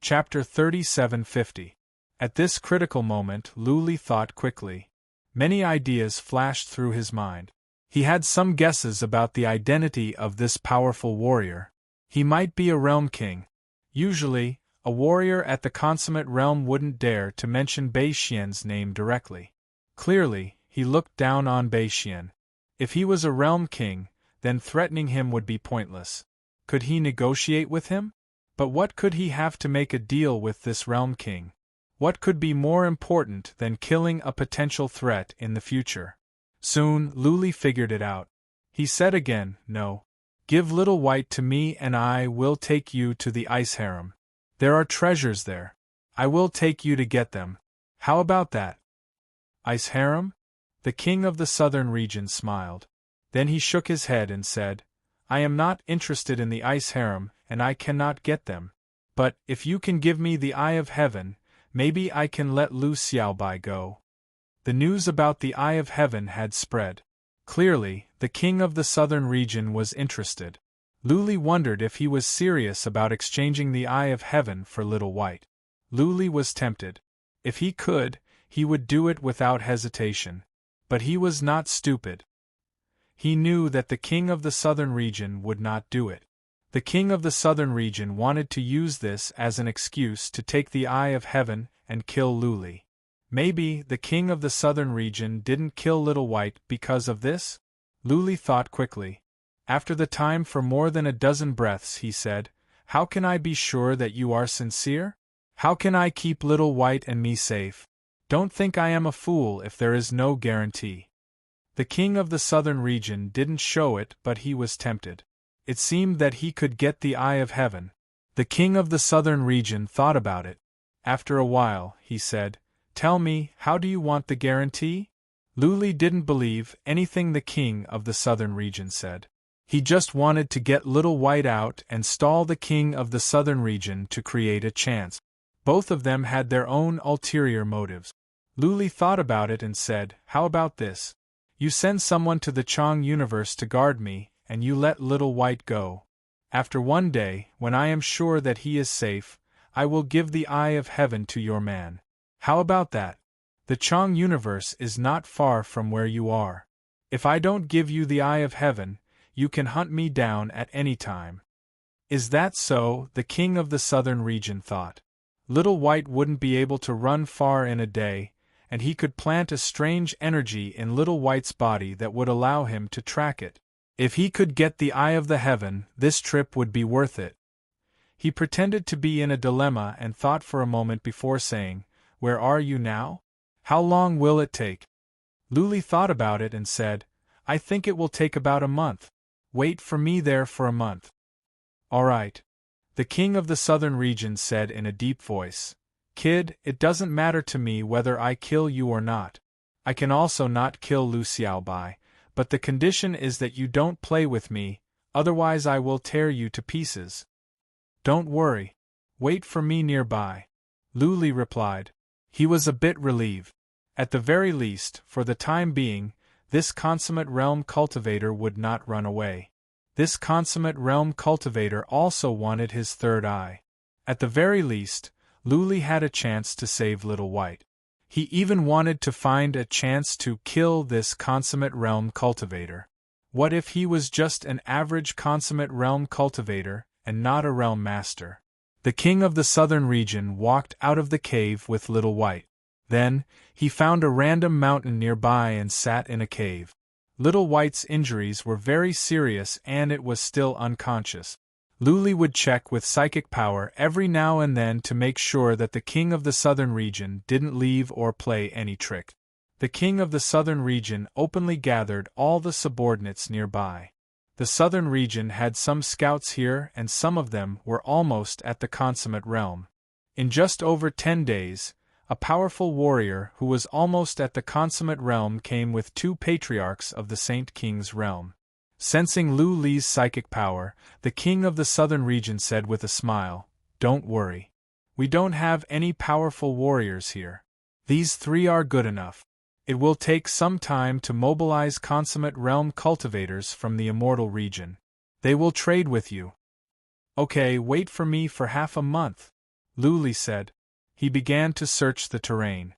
Chapter 3750. At this critical moment, Luli thought quickly. Many ideas flashed through his mind. He had some guesses about the identity of this powerful warrior. He might be a realm king. Usually, a warrior at the consummate realm wouldn't dare to mention Bei Xian's name directly. Clearly, he looked down on Bei Xian. If he was a realm king, then threatening him would be pointless. Could he negotiate with him? But what could he have to make a deal with this realm king? What could be more important than killing a potential threat in the future? Soon, Luli figured it out. He said again, "No. Give Little White to me and I will take you to the Ice Harem. There are treasures there. I will take you to get them. How about that?" Ice Harem? The king of the southern region smiled. Then he shook his head and said, "I am not interested in the Ice Harem, and I cannot get them. But, if you can give me the Eye of Heaven, maybe I can let Lu Xiaobai go." The news about the Eye of Heaven had spread. Clearly, the king of the southern region was interested. Luli wondered if he was serious about exchanging the Eye of Heaven for Little White. Luli was tempted. If he could, he would do it without hesitation. But he was not stupid. He knew that the king of the southern region would not do it. The king of the southern region wanted to use this as an excuse to take the Eye of Heaven and kill Luli. Maybe the king of the southern region didn't kill Little White because of this? Luli thought quickly. After the time for more than a dozen breaths, he said, "How can I be sure that you are sincere? How can I keep Little White and me safe? Don't think I am a fool if there is no guarantee." The king of the southern region didn't show it, but he was tempted. It seemed that he could get the Eye of Heaven. The king of the southern region thought about it. After a while, he said, "Tell me, how do you want the guarantee?" Luli didn't believe anything the king of the southern region said. He just wanted to get Little White out and stall the king of the southern region to create a chance. Both of them had their own ulterior motives. Luli thought about it and said, "How about this? You send someone to the Chang universe to guard me, and you let Little White go. After one day, when I am sure that he is safe, I will give the Eye of Heaven to your man. How about that? The Chang universe is not far from where you are. If I don't give you the Eye of Heaven, you can hunt me down at any time." Is that so? The king of the southern region thought. Little White wouldn't be able to run far in a day, and he could plant a strange energy in Little White's body that would allow him to track it. If he could get the Eye of the Heaven, this trip would be worth it. He pretended to be in a dilemma and thought for a moment before saying, "Where are you now? How long will it take?" Luli thought about it and said, "I think it will take about a month. Wait for me there for a month." "All right," the king of the southern region said in a deep voice. "Kid, it doesn't matter to me whether I kill you or not. I can also not kill Lu Xiaobai, but the condition is that you don't play with me, otherwise I will tear you to pieces." "Don't worry. Wait for me nearby," Luli replied. He was a bit relieved. At the very least, for the time being, this consummate realm cultivator would not run away. This consummate realm cultivator also wanted his third eye. At the very least, Luli had a chance to save Little White. He even wanted to find a chance to kill this consummate realm cultivator. What if he was just an average consummate realm cultivator, and not a realm master? The king of the southern region walked out of the cave with Little White. Then, he found a random mountain nearby and sat in a cave. Little White's injuries were very serious and it was still unconscious. Luli would check with psychic power every now and then to make sure that the king of the southern region didn't leave or play any trick. The king of the southern region openly gathered all the subordinates nearby. The southern region had some scouts here and some of them were almost at the consummate realm. In just over 10 days, a powerful warrior who was almost at the consummate realm came with 2 patriarchs of the Saint King's realm. Sensing Lu Li's psychic power, the king of the southern region said with a smile, "Don't worry. We don't have any powerful warriors here. These 3 are good enough. It will take some time to mobilize consummate realm cultivators from the immortal region. They will trade with you." "Okay, wait for me for half a month," Luli said. He began to search the terrain.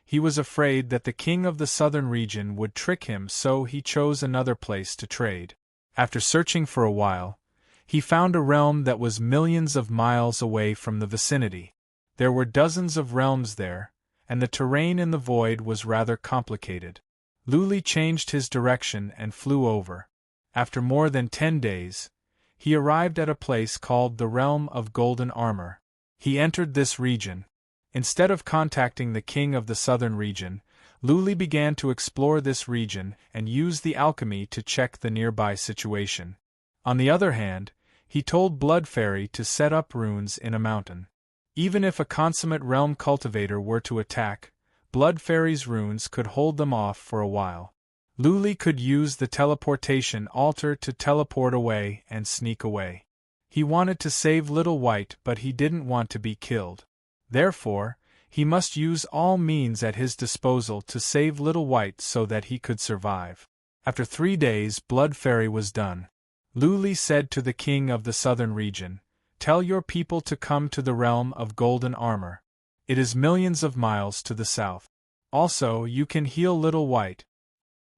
He was afraid that the king of the southern region would trick him, so he chose another place to trade. After searching for a while, he found a realm that was millions of miles away from the vicinity. There were dozens of realms there, and the terrain in the void was rather complicated. Luli changed his direction and flew over. After more than 10 days, he arrived at a place called the Realm of Golden Armor. He entered this region. Instead of contacting the king of the southern region, Luli began to explore this region and use the alchemy to check the nearby situation. On the other hand, he told Blood Fairy to set up runes in a mountain. Even if a consummate realm cultivator were to attack, Blood Fairy's runes could hold them off for a while. Luli could use the teleportation altar to teleport away and sneak away. He wanted to save Little White, but he didn't want to be killed. Therefore, he must use all means at his disposal to save Little White so that he could survive. After 3 days, Blood Fairy was done. Luli said to the king of the southern region, "Tell your people to come to the realm of Golden Armor. It is millions of miles to the south. Also, you can heal Little White."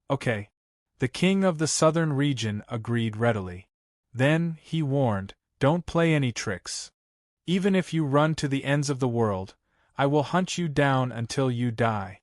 Okay. The king of the southern region agreed readily. Then, he warned, "Don't play any tricks. Even if you run to the ends of the world, I will hunt you down until you die.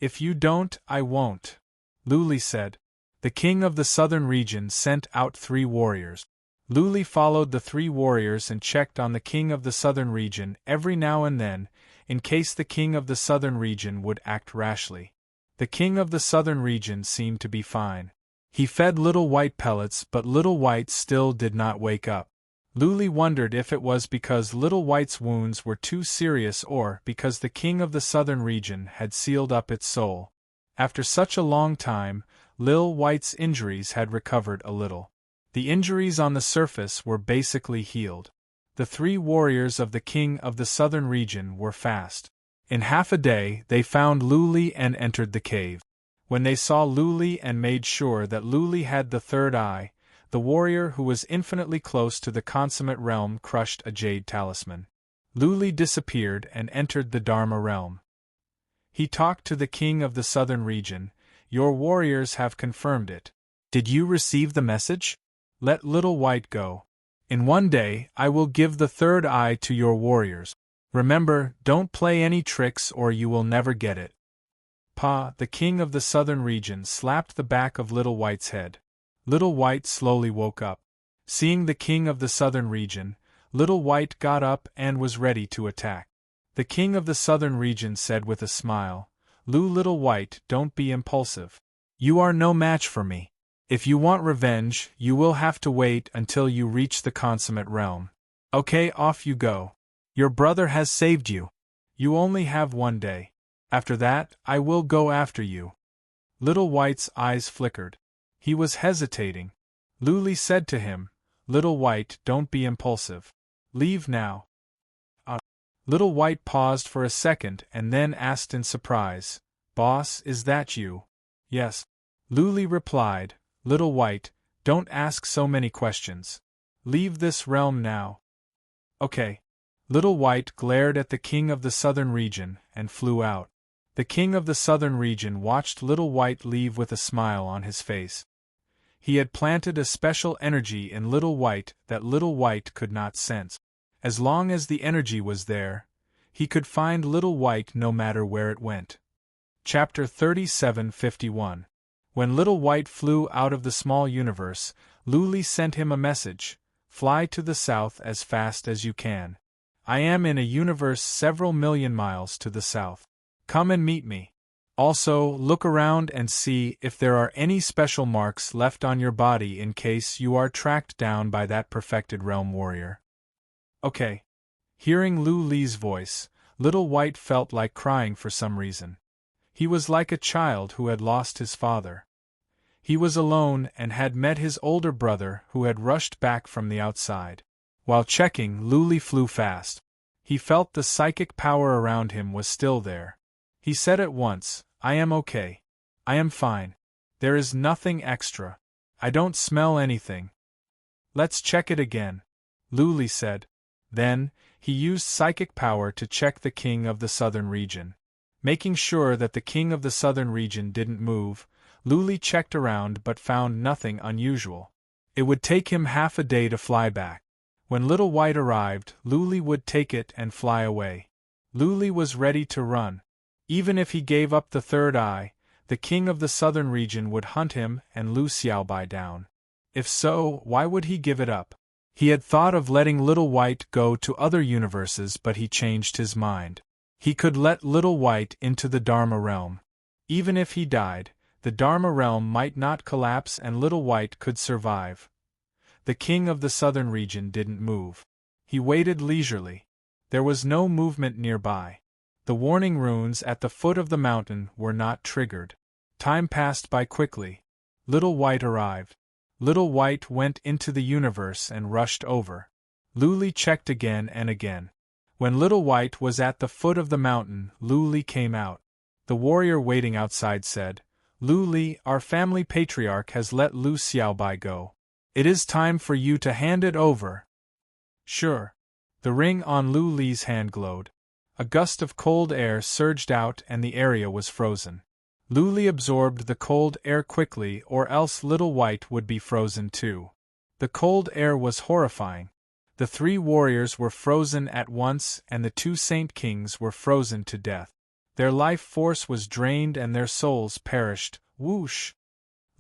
If you don't, I won't." Luli said. The king of the southern region sent out 3 warriors. Luli followed the 3 warriors and checked on the king of the southern region every now and then, in case the king of the southern region would act rashly. The king of the southern region seemed to be fine. He fed Little White pellets, but Little White still did not wake up. Luli wondered if it was because Little White's wounds were too serious or because the king of the southern region had sealed up its soul. After such a long time, Lil White's injuries had recovered a little. The injuries on the surface were basically healed. The 3 warriors of the king of the southern region were fast. In half a day, they found Luli and entered the cave. When they saw Luli and made sure that Luli had the third eye, the warrior who was infinitely close to the consummate realm crushed a jade talisman. Luli disappeared and entered the Dharma realm. He talked to the king of the southern region. "Your warriors have confirmed it. Did you receive the message? Let Little White go. In 1 day, I will give the third eye to your warriors. Remember, don't play any tricks or you will never get it." The king of the southern region slapped the back of Little White's head. Little White slowly woke up. Seeing the king of the southern region, Little White got up and was ready to attack. The king of the southern region said with a smile, Little White, don't be impulsive. You are no match for me. If you want revenge, you will have to wait until you reach the consummate realm. Okay, off you go. Your brother has saved you. You only have 1 day. After that, I will go after you." Little White's eyes flickered. He was hesitating. Luli said to him, "Little White, don't be impulsive. Leave now." Little White paused for a second and then asked in surprise, "Boss, is that you?" "Yes." Luli replied, "Little White, don't ask so many questions. Leave this realm now." "Okay." Little White glared at the king of the southern region and flew out. The king of the southern region watched Little White leave with a smile on his face. He had planted a special energy in Little White that Little White could not sense. As long as the energy was there, he could find Little White no matter where it went. Chapter 3751. When Little White flew out of the small universe, Luli sent him a message: "Fly to the south as fast as you can. I am in a universe several million miles to the south. Come and meet me. Also, look around and see if there are any special marks left on your body in case you are tracked down by that perfected realm warrior." Okay. Hearing Luli's voice, Little White felt like crying for some reason. He was like a child who had lost his father. He was alone and had met his older brother who had rushed back from the outside. While checking, Luli flew fast. He felt the psychic power around him was still there. He said at once, "I am okay. I am fine. There is nothing extra. I don't smell anything." "Let's check it again," Luli said. Then, He used psychic power to check the king of the southern region. Making sure that the king of the southern region didn't move, Luli checked around but found nothing unusual. It would take him half a day to fly back. When Little White arrived, Luli would take it and fly away. Luli was ready to run. Even if he gave up the third eye, the king of the southern region would hunt him and Lu Xiaobai down. If so, why would he give it up? He had thought of letting Little White go to other universes, but he changed his mind. He could let Little White into the Dharma realm. Even if he died, the Dharma realm might not collapse and Little White could survive. The king of the southern region didn't move. He waited leisurely. There was no movement nearby. The warning runes at the foot of the mountain were not triggered. Time passed by quickly. Little White arrived. Little White went into the universe and rushed over. Luli checked again and again. When Little White was at the foot of the mountain, Luli came out. The warrior waiting outside said, "Luli, our family patriarch has let Lu Xiaobai go. It is time for you to hand it over." "Sure." The ring on Luli's hand glowed. A gust of cold air surged out and the area was frozen. Luli absorbed the cold air quickly, or else Little White would be frozen too. The cold air was horrifying. The three warriors were frozen at once and the two Saint Kings were frozen to death. Their life force was drained and their souls perished. Whoosh!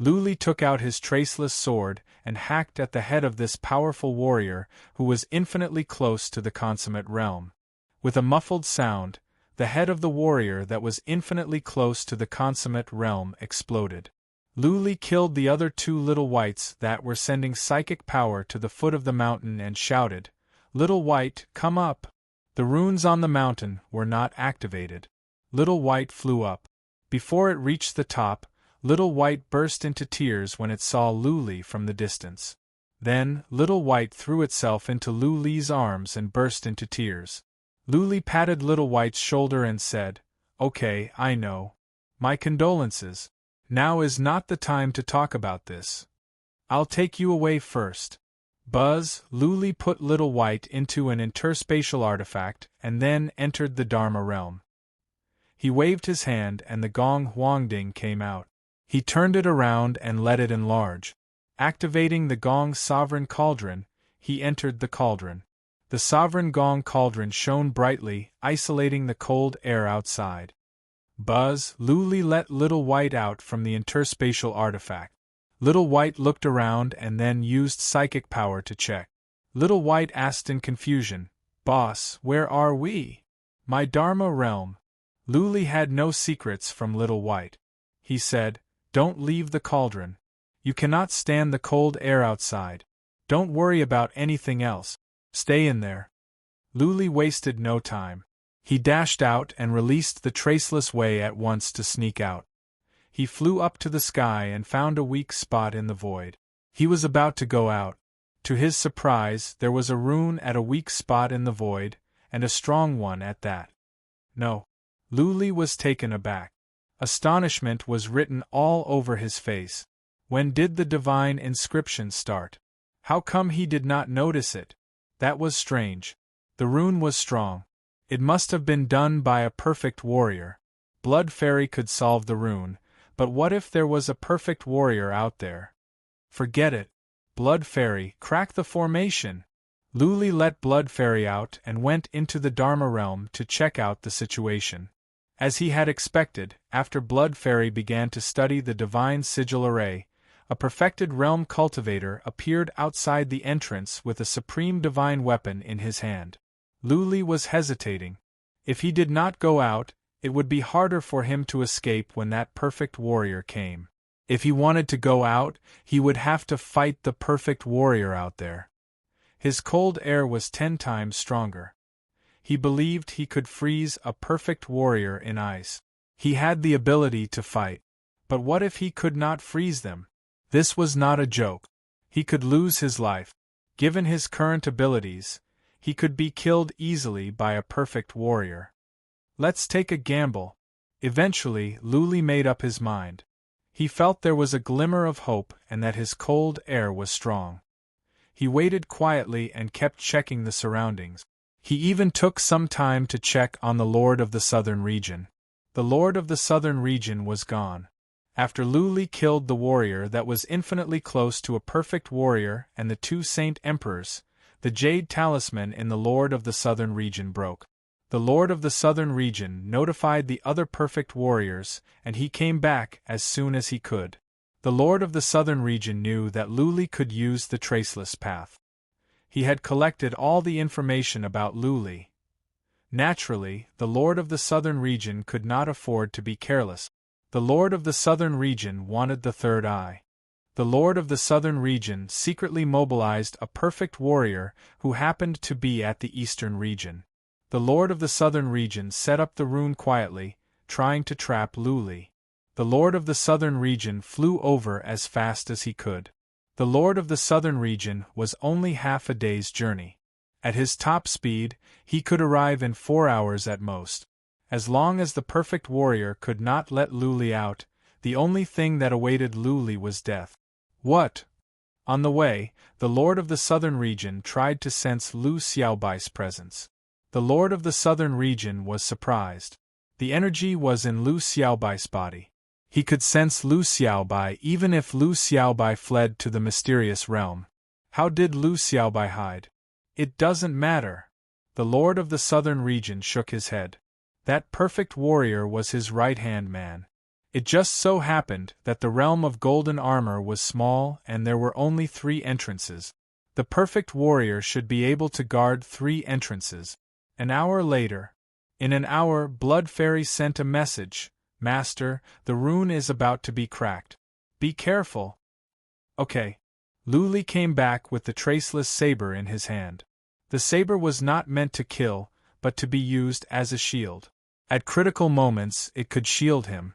Luli took out his traceless sword and hacked at the head of this powerful warrior who was infinitely close to the consummate realm. With a muffled sound, the head of the warrior that was infinitely close to the consummate realm exploded. Luli killed the other two Little Whites that were sending psychic power to the foot of the mountain and shouted, "Little White, come up!" The runes on the mountain were not activated. Little White flew up. Before it reached the top, Little White burst into tears when it saw Luli from the distance. Then, Little White threw itself into Luli's arms and burst into tears. Luli patted Little White's shoulder and said, "Okay, I know. My condolences. Now is not the time to talk about this. I'll take you away first." Buzz, Luli put Little White into an interspatial artifact and then entered the Dharma realm. He waved his hand and the gong Huangding came out. He turned it around and let it enlarge. Activating the gong's sovereign cauldron, he entered the cauldron. The sovereign gong cauldron shone brightly, isolating the cold air outside. Buzz, Luli let Little White out from the interspatial artifact. Little White looked around and then used psychic power to check. Little White asked in confusion, "Boss, where are we?" "My Dharma realm." Luli had no secrets from Little White. He said, "Don't leave the cauldron. You cannot stand the cold air outside. Don't worry about anything else. Stay in there." Luli wasted no time. He dashed out and released the traceless way at once to sneak out. He flew up to the sky and found a weak spot in the void. He was about to go out. To his surprise, there was a rune at a weak spot in the void, and a strong one at that. No. Luli was taken aback. Astonishment was written all over his face. When did the divine inscription start? How come he did not notice it? That was strange. The rune was strong. It must have been done by a perfect warrior. Blood Fairy could solve the rune, but what if there was a perfect warrior out there? Forget it. Blood Fairy, crack the formation. Luli let Blood Fairy out and went into the Dharma realm to check out the situation. As he had expected, after Blood Fairy began to study the divine sigil array, a perfected realm cultivator appeared outside the entrance with a supreme divine weapon in his hand. Luli was hesitating. If he did not go out, it would be harder for him to escape when that perfect warrior came. If he wanted to go out, he would have to fight the perfect warrior out there. His cold air was 10 times stronger. He believed he could freeze a perfect warrior in ice. He had the ability to fight. But what if he could not freeze them? This was not a joke. He could lose his life. Given his current abilities, he could be killed easily by a perfect warrior. Let's take a gamble. Eventually, Luli made up his mind. He felt there was a glimmer of hope and that his cold air was strong. He waited quietly and kept checking the surroundings. He even took some time to check on the Lord of the Southern Region. The Lord of the Southern Region was gone. After Luli killed the warrior that was infinitely close to a perfect warrior and the two Saint Emperors, the Jade Talisman in the Lord of the Southern Region broke. The Lord of the Southern Region notified the other perfect warriors, and he came back as soon as he could. The Lord of the Southern Region knew that Luli could use the traceless path. He had collected all the information about Luli. Naturally, the Lord of the Southern Region could not afford to be careless. The Lord of the Southern Region wanted the third eye. The Lord of the Southern Region secretly mobilized a perfect warrior who happened to be at the Eastern Region. The Lord of the Southern Region set up the rune quietly, trying to trap Luli. The Lord of the Southern Region flew over as fast as he could. The Lord of the Southern Region was only half a day's journey. At his top speed, he could arrive in 4 hours at most. As long as the perfect warrior could not let Luli out, the only thing that awaited Luli was death. What? On the way, the Lord of the Southern Region tried to sense Lu Xiaobai's presence. The Lord of the Southern Region was surprised. The energy was in Lu Xiaobai's body. He could sense Lu Xiaobai even if Lu Xiaobai fled to the mysterious realm. How did Lu Xiaobai hide? It doesn't matter. The Lord of the Southern Region shook his head. That perfect warrior was his right-hand man. It just so happened that the realm of golden armor was small and there were only 3 entrances. The perfect warrior should be able to guard 3 entrances. An hour later. In an hour, Blood Fairy sent a message. Master, the rune is about to be cracked. Be careful. Okay. Luli came back with the traceless saber in his hand. The saber was not meant to kill, but to be used as a shield. At critical moments, it could shield him.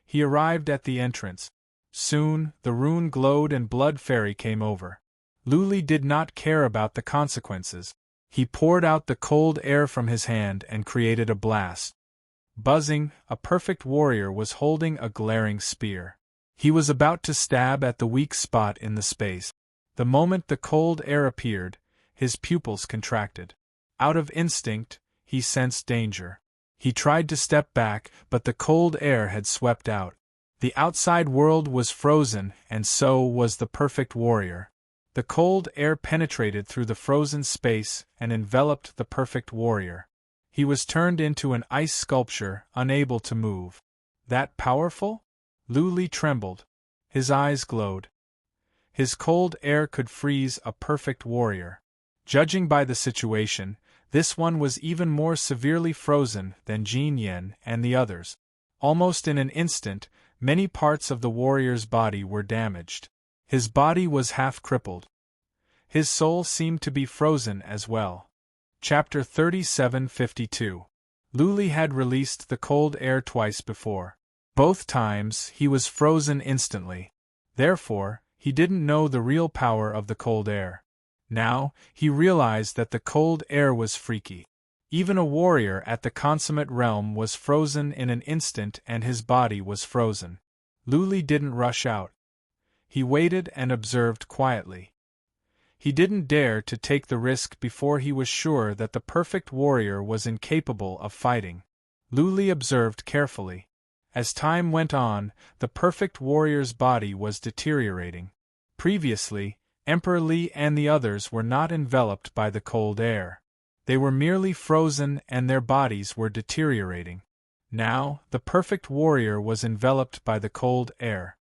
He arrived at the entrance. Soon, the rune glowed and Blood Fairy came over. Luli did not care about the consequences. He poured out the cold air from his hand and created a blast. Buzzing, a perfect warrior was holding a glaring spear. He was about to stab at the weak spot in the space. The moment the cold air appeared, his pupils contracted. Out of instinct, he sensed danger. He tried to step back, but the cold air had swept out. The outside world was frozen, and so was the perfect warrior. The cold air penetrated through the frozen space and enveloped the perfect warrior. He was turned into an ice sculpture, unable to move. That powerful? Luli trembled. His eyes glowed. His cold air could freeze a perfect warrior. Judging by the situation, this one was even more severely frozen than Jin Yen and the others. Almost in an instant, many parts of the warrior's body were damaged. His body was half crippled. His soul seemed to be frozen as well. Chapter 3752. Luli had released the cold air twice before. Both times, he was frozen instantly. Therefore, he didn't know the real power of the cold air. Now, he realized that the cold air was freaky. Even a warrior at the consummate realm was frozen in an instant and his body was frozen. Luli didn't rush out. He waited and observed quietly. He didn't dare to take the risk before he was sure that the perfect warrior was incapable of fighting. Luli observed carefully. As time went on, the perfect warrior's body was deteriorating. Previously, Emperor Li and the others were not enveloped by the cold air. They were merely frozen and their bodies were deteriorating. Now, the perfect warrior was enveloped by the cold air.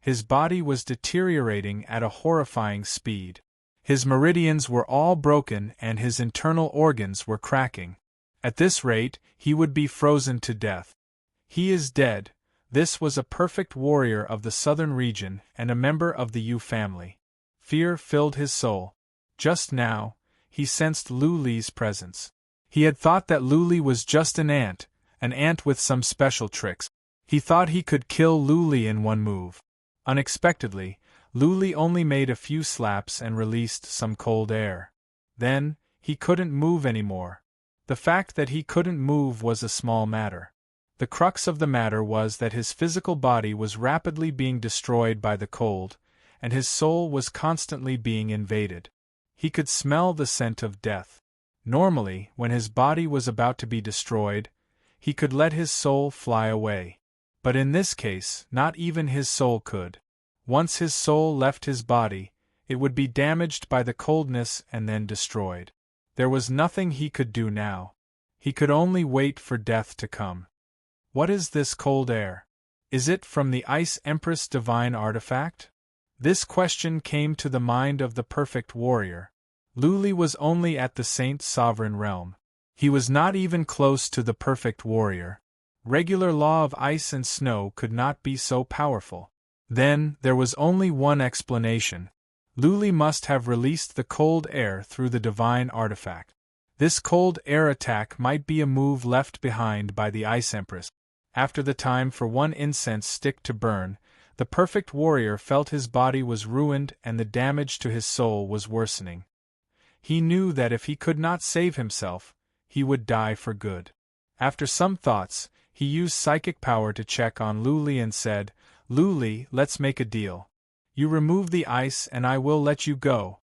His body was deteriorating at a horrifying speed. His meridians were all broken and his internal organs were cracking. At this rate, he would be frozen to death. He is dead. This was a perfect warrior of the southern region and a member of the Yu family. Fear filled his soul. Just now, he sensed Luli's presence. He had thought that Luli was just an ant with some special tricks. He thought he could kill Luli in one move. Unexpectedly, Luli only made a few slaps and released some cold air. Then, he couldn't move anymore. The fact that he couldn't move was a small matter. The crux of the matter was that his physical body was rapidly being destroyed by the cold, and his soul was constantly being invaded. He could smell the scent of death. Normally, when his body was about to be destroyed, he could let his soul fly away. But in this case, not even his soul could. Once his soul left his body, it would be damaged by the coldness and then destroyed. There was nothing he could do now. He could only wait for death to come. What is this cold air? Is it from the Ice Empress divine artifact? This question came to the mind of the perfect warrior. Luli was only at the Saint's sovereign realm. He was not even close to the perfect warrior. Regular law of ice and snow could not be so powerful. Then, there was only one explanation. Luli must have released the cold air through the divine artifact. This cold air attack might be a move left behind by the Ice Empress. After the time for one incense stick to burn, the perfect warrior felt his body was ruined and the damage to his soul was worsening. He knew that if he could not save himself, he would die for good. After some thoughts, he used psychic power to check on Luli and said, "Luli, let's make a deal. You remove the ice and I will let you go."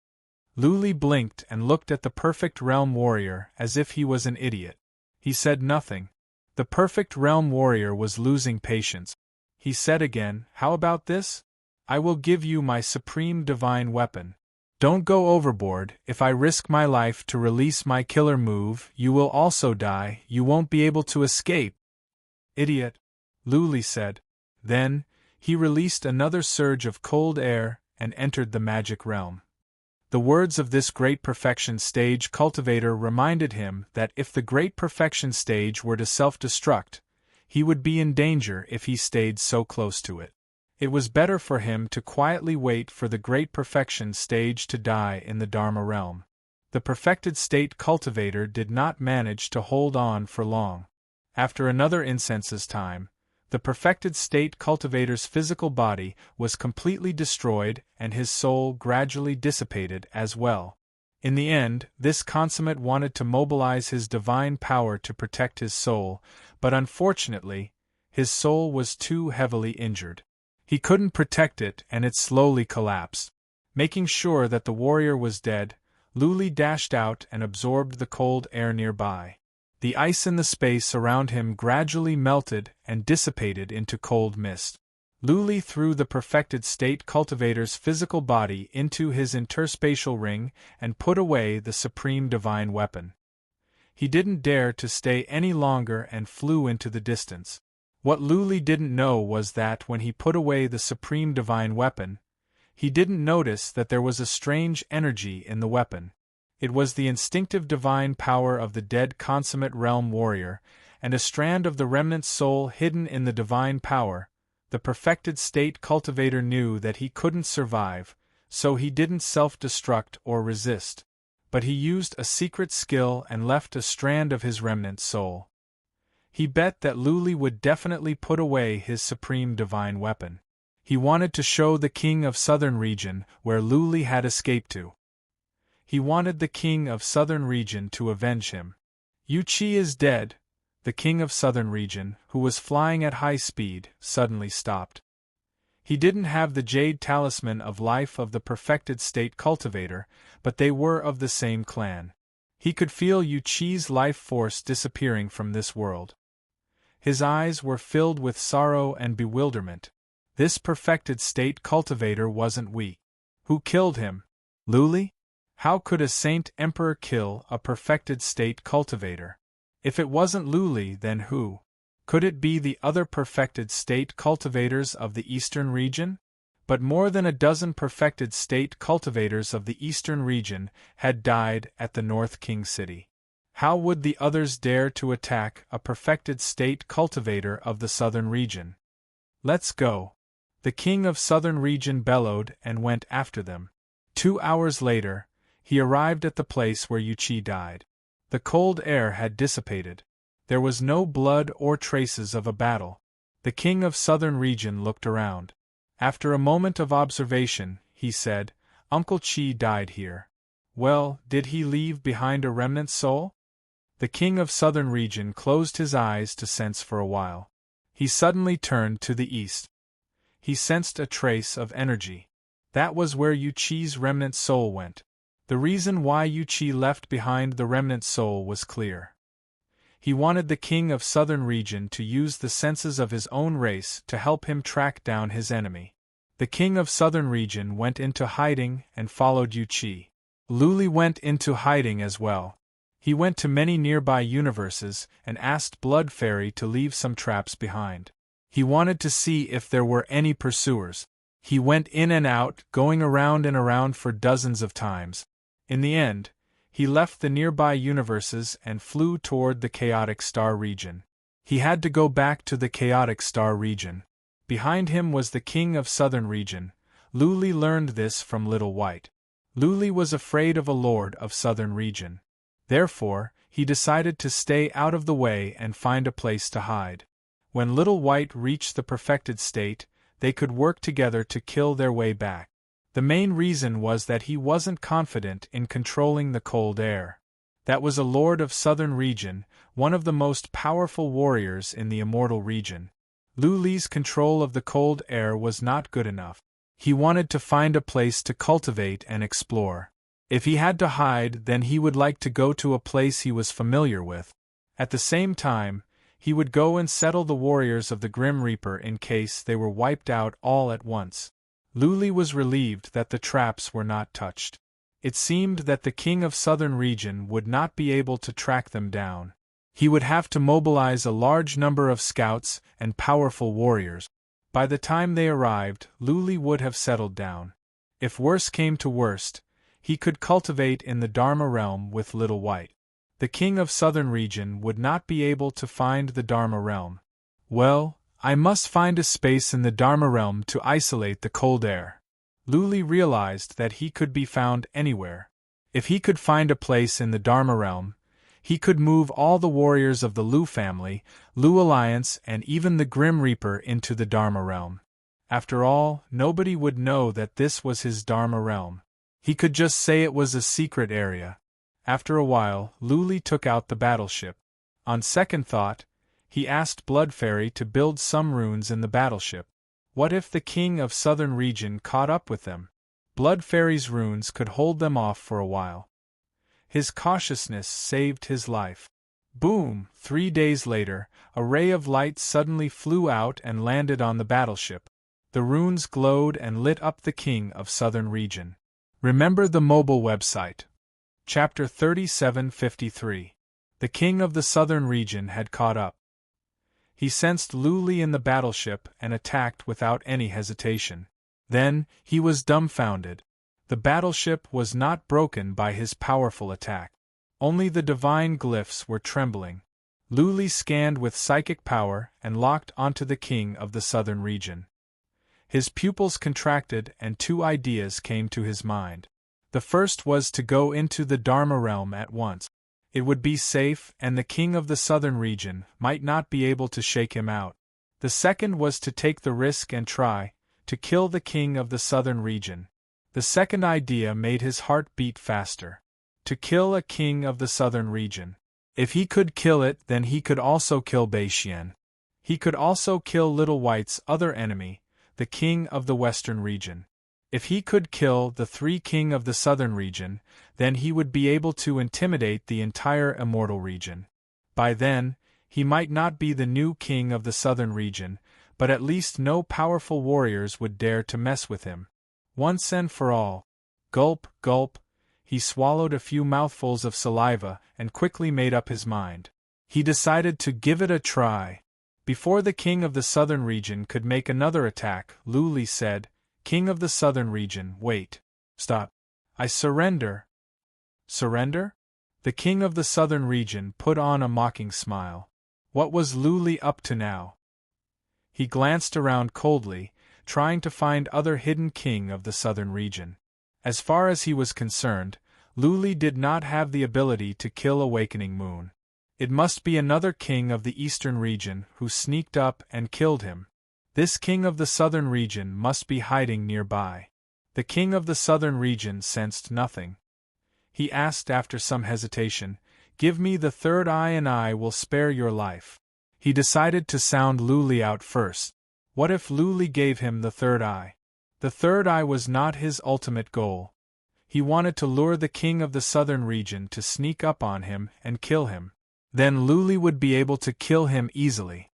Luli blinked and looked at the perfect realm warrior as if he was an idiot. He said nothing. The perfect realm warrior was losing patience. He said again, "How about this? I will give you my supreme divine weapon. Don't go overboard. If I risk my life to release my killer move, you will also die. You won't be able to escape." "Idiot," Luli said. Then, he released another surge of cold air and entered the magic realm. The words of this great perfection stage cultivator reminded him that if the great perfection stage were to self-destruct, he would be in danger if he stayed so close to it. It was better for him to quietly wait for the great perfection stage to die in the Dharma realm. The perfected state cultivator did not manage to hold on for long. After another incense's time, the perfected state cultivator's physical body was completely destroyed and his soul gradually dissipated as well. In the end, this consummate wanted to mobilize his divine power to protect his soul, but unfortunately, his soul was too heavily injured. He couldn't protect it and it slowly collapsed. Making sure that the warrior was dead, Luli dashed out and absorbed the cold air nearby. The ice in the space around him gradually melted and dissipated into cold mist. Luli threw the perfected state cultivator's physical body into his interspatial ring and put away the supreme divine weapon. He didn't dare to stay any longer and flew into the distance. What Luli didn't know was that when he put away the supreme divine weapon, he didn't notice that there was a strange energy in the weapon. It was the instinctive divine power of the dead consummate realm warrior, and a strand of the remnant soul hidden in the divine power. The perfected state cultivator knew that he couldn't survive, so he didn't self-destruct or resist. But he used a secret skill and left a strand of his remnant soul. He bet that Luli would definitely put away his supreme divine weapon. He wanted to show the king of southern region where Luli had escaped to. He wanted the king of southern region to avenge him. "Yu Qi is dead." The king of southern region, who was flying at high speed, suddenly stopped. He didn't have the jade talisman of life of the perfected state cultivator, but they were of the same clan. He could feel Yu Qi's life force disappearing from this world. His eyes were filled with sorrow and bewilderment. This perfected state cultivator wasn't weak. Who killed him? Luli? How could a saint emperor kill a perfected state cultivator? If it wasn't Luli, then who? Could it be the other perfected state cultivators of the eastern region? But more than a dozen perfected state cultivators of the eastern region had died at the North King City. How would the others dare to attack a perfected state cultivator of the southern region? "Let's go!" The king of southern region bellowed and went after them. 2 hours later, he arrived at the place where Yu Qi died. The cold air had dissipated. There was no blood or traces of a battle. The king of southern region looked around. After a moment of observation, he said, "Uncle Qi died here. Well, did he leave behind a remnant soul?" The king of southern region closed his eyes to sense for a while. He suddenly turned to the east. He sensed a trace of energy. That was where Yu Qi's remnant soul went. The reason why Yu Qi left behind the remnant soul was clear. He wanted the king of Southern Region to use the senses of his own race to help him track down his enemy. The king of Southern Region went into hiding and followed Yu Qi. Lu Li went into hiding as well. He went to many nearby universes and asked Blood Fairy to leave some traps behind. He wanted to see if there were any pursuers. He went in and out, going around and around for dozens of times. In the end, he left the nearby universes and flew toward the Chaotic Star region. He had to go back to the Chaotic Star region. Behind him was the king of Southern Region. Lu Li learned this from Little White. Lu Li was afraid of a lord of Southern Region. Therefore, he decided to stay out of the way and find a place to hide. When Little White reached the perfected state, they could work together to kill their way back. The main reason was that he wasn't confident in controlling the cold air. That was a lord of Southern Region, one of the most powerful warriors in the Immortal Region. Lu Li's control of the cold air was not good enough. He wanted to find a place to cultivate and explore. If he had to hide, then he would like to go to a place he was familiar with. At the same time, he would go and settle the warriors of the Grim Reaper in case they were wiped out all at once. Lu Li was relieved that the traps were not touched. It seemed that the king of Southern Region would not be able to track them down. He would have to mobilize a large number of scouts and powerful warriors. By the time they arrived, Lu Li would have settled down. If worse came to worst, he could cultivate in the Dharma realm with Little White. The king of Southern Region would not be able to find the Dharma realm. Well, I must find a space in the Dharma realm to isolate the cold air. Lu Li realized that he could be found anywhere. If he could find a place in the Dharma realm, he could move all the warriors of the Lu family, Lu Alliance, and even the Grim Reaper into the Dharma realm. After all, nobody would know that this was his Dharma realm. He could just say it was a secret area. After a while, Lu Li took out the battleship. On second thought, he asked Blood Fairy to build some runes in the battleship. What if the king of Southern Region caught up with them? Blood Fairy's runes could hold them off for a while. His cautiousness saved his life. Boom! 3 days later, a ray of light suddenly flew out and landed on the battleship. The runes glowed and lit up the king of Southern Region. Remember the mobile website. Chapter 3753. The king of the Southern Region had caught up. He sensed Lu Li in the battleship and attacked without any hesitation. Then, he was dumbfounded. The battleship was not broken by his powerful attack. Only the divine glyphs were trembling. Lu Li scanned with psychic power and locked onto the king of the Southern Region. His pupils contracted and 2 ideas came to his mind. The first was to go into the Dharma realm at once. It would be safe, and the king of the Southern Region might not be able to shake him out. The second was to take the risk and try to kill the king of the Southern Region. The second idea made his heart beat faster. To kill a king of the Southern Region. If he could kill it, then he could also kill Beixian. He could also kill Little White's other enemy, the king of the Western Region. If he could kill the 3 king of the Southern Region, then he would be able to intimidate the entire Immortal Region. By then, he might not be the new king of the Southern Region, but at least no powerful warriors would dare to mess with him. Once and for all. Gulp, gulp. He swallowed a few mouthfuls of saliva and quickly made up his mind. He decided to give it a try. Before the king of the Southern Region could make another attack, Lu Li said, "King of the Southern Region, wait. Stop. I surrender." Surrender? The king of the Southern Region put on a mocking smile. What was Lu Li up to now? He glanced around coldly, trying to find other hidden king of the Southern Region. As far as he was concerned, Lu Li did not have the ability to kill Awakening Moon. It must be another king of the Eastern Region who sneaked up and killed him. This king of the Southern Region must be hiding nearby. The king of the Southern Region sensed nothing. He asked after some hesitation, "Give me the third eye and I will spare your life." He decided to sound Lu Li out first. What if Lu Li gave him the third eye? The third eye was not his ultimate goal. He wanted to lure the king of the southern region to sneak up on him and kill him. Then Luli would be able to kill him easily.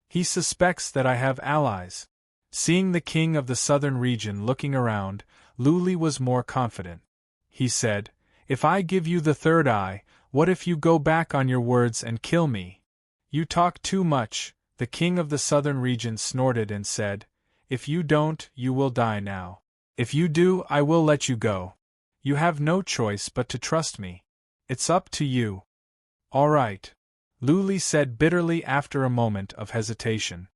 He suspects that I have allies. Seeing the king of the southern region looking around, Luli was more confident. He said, "If I give you the third eye, what if you go back on your words and kill me?" "You talk too much," the king of the southern region snorted and said. "If you don't, you will die now. If you do, I will let you go. You have no choice but to trust me. It's up to you." "All right," Luli said bitterly after a moment of hesitation.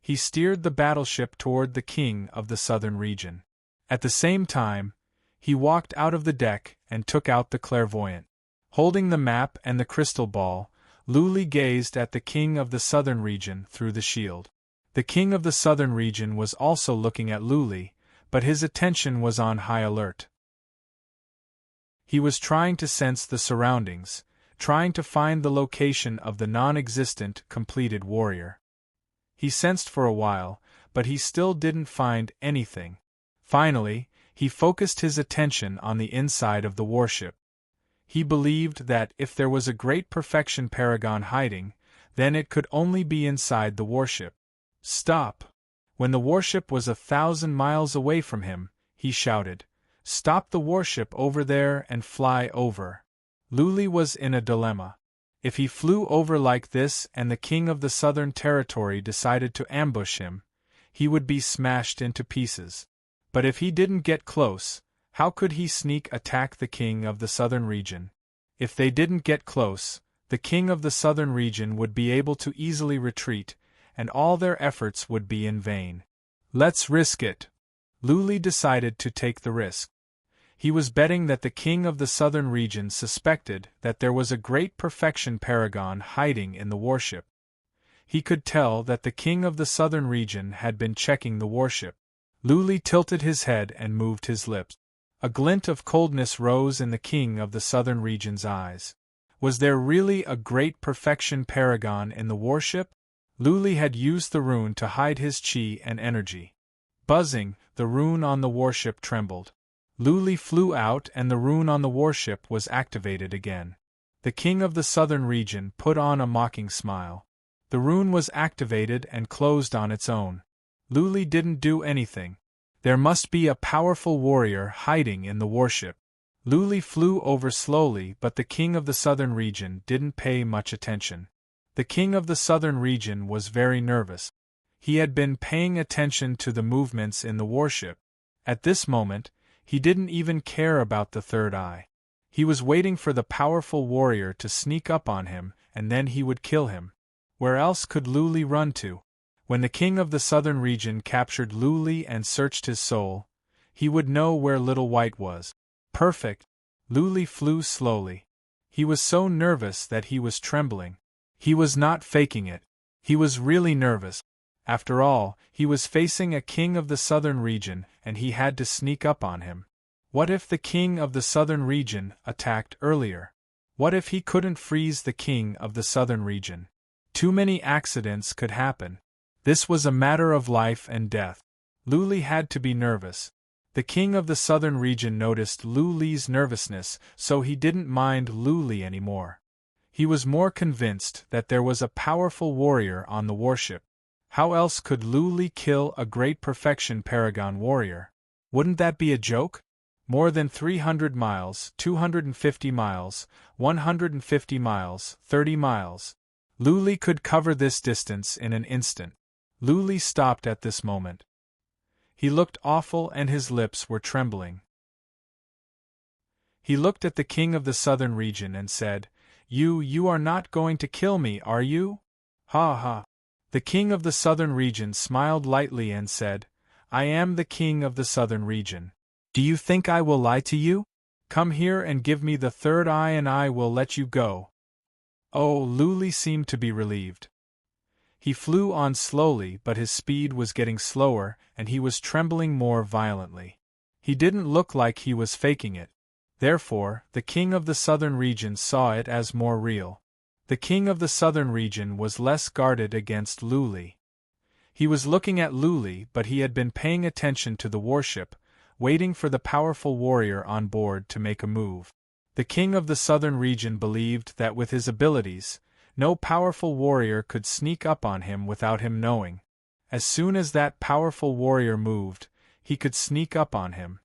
He steered the battleship toward the king of the southern region. At the same time, he walked out of the deck and took out the clairvoyant. Holding the map and the crystal ball, Luli gazed at the king of the southern region through the shield. The king of the southern region was also looking at Luli, but his attention was on high alert. He was trying to sense the surroundings, trying to find the location of the non-existent completed warrior. He sensed for a while, but he still didn't find anything. Finally, he focused his attention on the inside of the warship. He believed that if there was a great perfection paragon hiding, then it could only be inside the warship. "Stop!" When the warship was 1,000 miles away from him, he shouted, "Stop the warship over there and fly over." Luli was in a dilemma. If he flew over like this and the king of the southern territory decided to ambush him, he would be smashed into pieces. But if he didn't get close, how could he sneak attack the king of the southern region? If they didn't get close, the king of the southern region would be able to easily retreat, and all their efforts would be in vain. "Let's risk it." Luli decided to take the risk. He was betting that the king of the southern region suspected that there was a great perfection paragon hiding in the warship. He could tell that the king of the southern region had been checking the warship. Luli tilted his head and moved his lips. A glint of coldness rose in the king of the southern region's eyes. Was there really a great perfection paragon in the warship? Luli had used the rune to hide his chi and energy. Buzzing, the rune on the warship trembled. Luli flew out and the rune on the warship was activated again. The king of the southern region put on a mocking smile. The rune was activated and closed on its own. Luli didn't do anything. There must be a powerful warrior hiding in the warship. Luli flew over slowly, but the king of the southern region didn't pay much attention. The king of the southern region was very nervous. He had been paying attention to the movements in the warship. At this moment, he didn't even care about the third eye. He was waiting for the powerful warrior to sneak up on him, and then he would kill him. Where else could Luli run to? When the king of the southern region captured Luli and searched his soul, he would know where Little White was. Perfect. Luli flew slowly. He was so nervous that he was trembling. He was not faking it. He was really nervous. After all, he was facing a king of the southern region, and he had to sneak up on him. What if the king of the southern region attacked earlier? What if he couldn't freeze the king of the southern region? Too many accidents could happen. This was a matter of life and death. Luli had to be nervous. The king of the southern region noticed Luli's nervousness, so he didn't mind Luli anymore. He was more convinced that there was a powerful warrior on the warship. How else could Luli kill a great perfection paragon warrior? Wouldn't that be a joke? More than 300 miles, 250 miles, 150 miles, 30 miles. Luli could cover this distance in an instant. Luli stopped at this moment. He looked awful and his lips were trembling. He looked at the king of the southern region and said, You are not going to kill me, are you? Ha ha. The king of the southern region smiled lightly and said, I am the king of the southern region. Do you think I will lie to you? Come here and give me the third eye and I will let you go. Oh, Luli seemed to be relieved. He flew on slowly, but his speed was getting slower and he was trembling more violently. He didn't look like he was faking it. Therefore, the king of the southern region saw it as more real. The king of the southern region was less guarded against Luli. He was looking at Luli, but he had been paying attention to the warship, waiting for the powerful warrior on board to make a move. The king of the southern region believed that with his abilities, no powerful warrior could sneak up on him without him knowing. As soon as that powerful warrior moved, he could sneak up on him.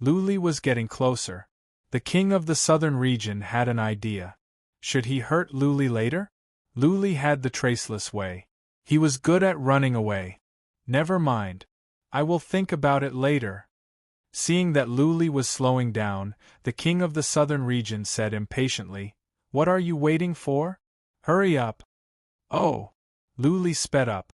Luli was getting closer. The king of the southern region had an idea. Should he hurt Luli later? Luli had the traceless way. He was good at running away. Never mind. I will think about it later. Seeing that Luli was slowing down, the king of the southern region said impatiently, "What are you waiting for? Hurry up." Oh! Luli sped up.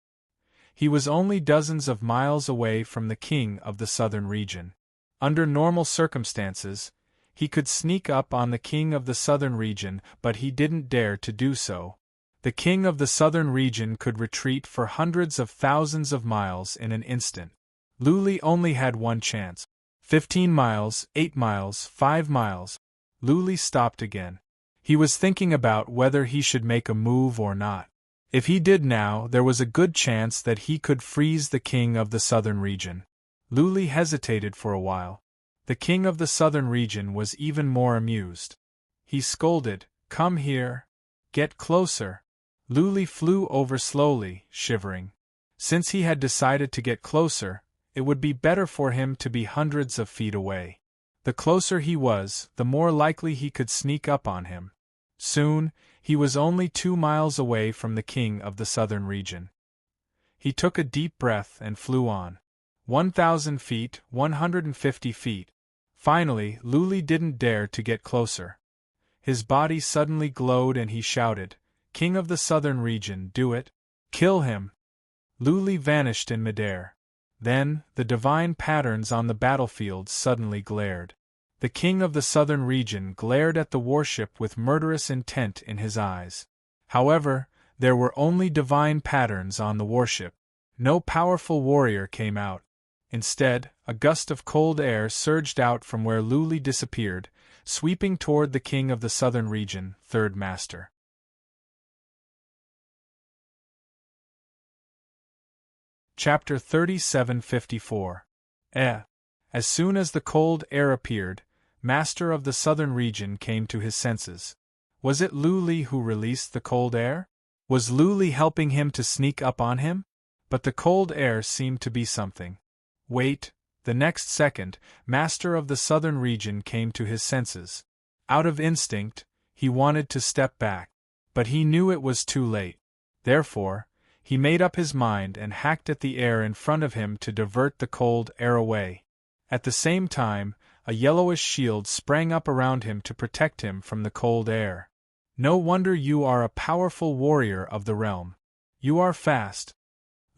He was only dozens of miles away from the king of the southern region. Under normal circumstances, he could sneak up on the king of the southern region, but he didn't dare to do so. The king of the southern region could retreat for hundreds of thousands of miles in an instant. Luli only had one chance. 15 miles, 8 miles, 5 miles. Luli stopped again. He was thinking about whether he should make a move or not. If he did now, there was a good chance that he could freeze the king of the southern region. Luli hesitated for a while. The king of the southern region was even more amused. He scolded, "Come here. Get closer." Luli flew over slowly, shivering. Since he had decided to get closer, it would be better for him to be hundreds of feet away. The closer he was, the more likely he could sneak up on him. Soon, he was only 2 miles away from the king of the southern region. He took a deep breath and flew on. 1,000 feet, 150 feet. Finally, Luli didn't dare to get closer. His body suddenly glowed and he shouted, "King of the southern region, do it! Kill him!" Luli vanished in midair. Then, the divine patterns on the battlefield suddenly glared. The king of the southern region glared at the warship with murderous intent in his eyes. However, there were only divine patterns on the warship. No powerful warrior came out. Instead, a gust of cold air surged out from where Luli disappeared, sweeping toward the king of the southern region, third master. Chapter 3754. As soon as the cold air appeared, Master of the southern region came to his senses. Was it Luli who released the cold air? Was Luli helping him to sneak up on him? But the cold air seemed to be something. Wait, the next second, Master of the southern region came to his senses. Out of instinct, he wanted to step back. But he knew it was too late. Therefore, he made up his mind and hacked at the air in front of him to divert the cold air away. At the same time, a yellowish shield sprang up around him to protect him from the cold air. No wonder you are a powerful warrior of the realm. You are fast.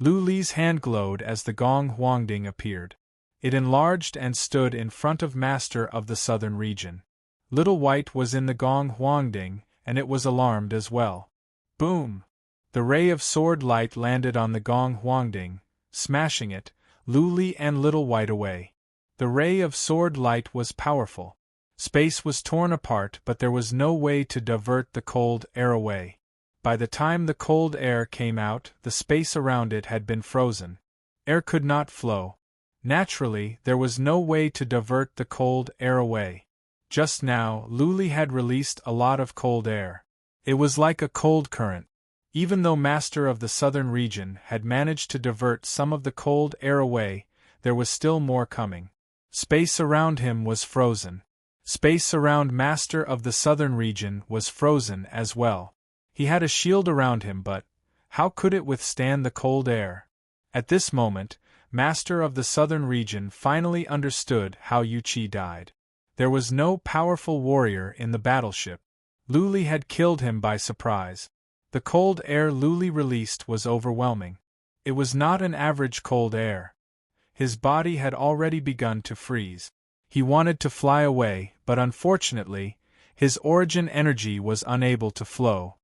Luli's hand glowed as the gong Huangding appeared. It enlarged and stood in front of Master of the southern region. Little White was in the gong Huangding, and it was alarmed as well. Boom! The ray of sword light landed on the gong Huangding, smashing it, Luli and Little White away. The ray of sword light was powerful. Space was torn apart, but there was no way to divert the cold air away. By the time the cold air came out, the space around it had been frozen. Air could not flow. Naturally, there was no way to divert the cold air away. Just now, Luli had released a lot of cold air. It was like a cold current. Even though Master of the southern region had managed to divert some of the cold air away, there was still more coming. Space around him was frozen. Space around Master of the southern region was frozen as well. He had a shield around him, but how could it withstand the cold air? At this moment, Master of the southern region finally understood how Yuchi died. There was no powerful warrior in the battleship. Luli had killed him by surprise. The cold air Luli released was overwhelming. It was not an average cold air. His body had already begun to freeze. He wanted to fly away, but unfortunately, his origin energy was unable to flow.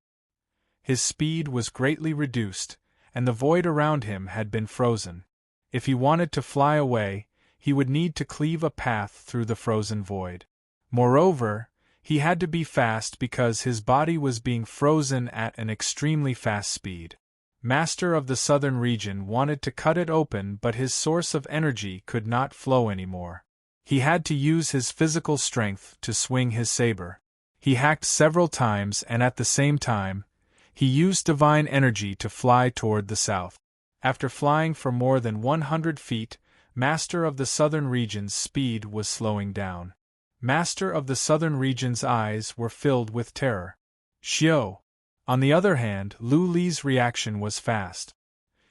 His speed was greatly reduced, and the void around him had been frozen. If he wanted to fly away, he would need to cleave a path through the frozen void. Moreover, he had to be fast because his body was being frozen at an extremely fast speed. Master of the southern region wanted to cut it open, but his source of energy could not flow anymore. He had to use his physical strength to swing his saber. He hacked several times and at the same time, he used divine energy to fly toward the south. After flying for more than 100 feet, Master of the Southern Region's speed was slowing down. Master of the Southern Region's eyes were filled with terror. Xiao! On the other hand, Lu Li's reaction was fast.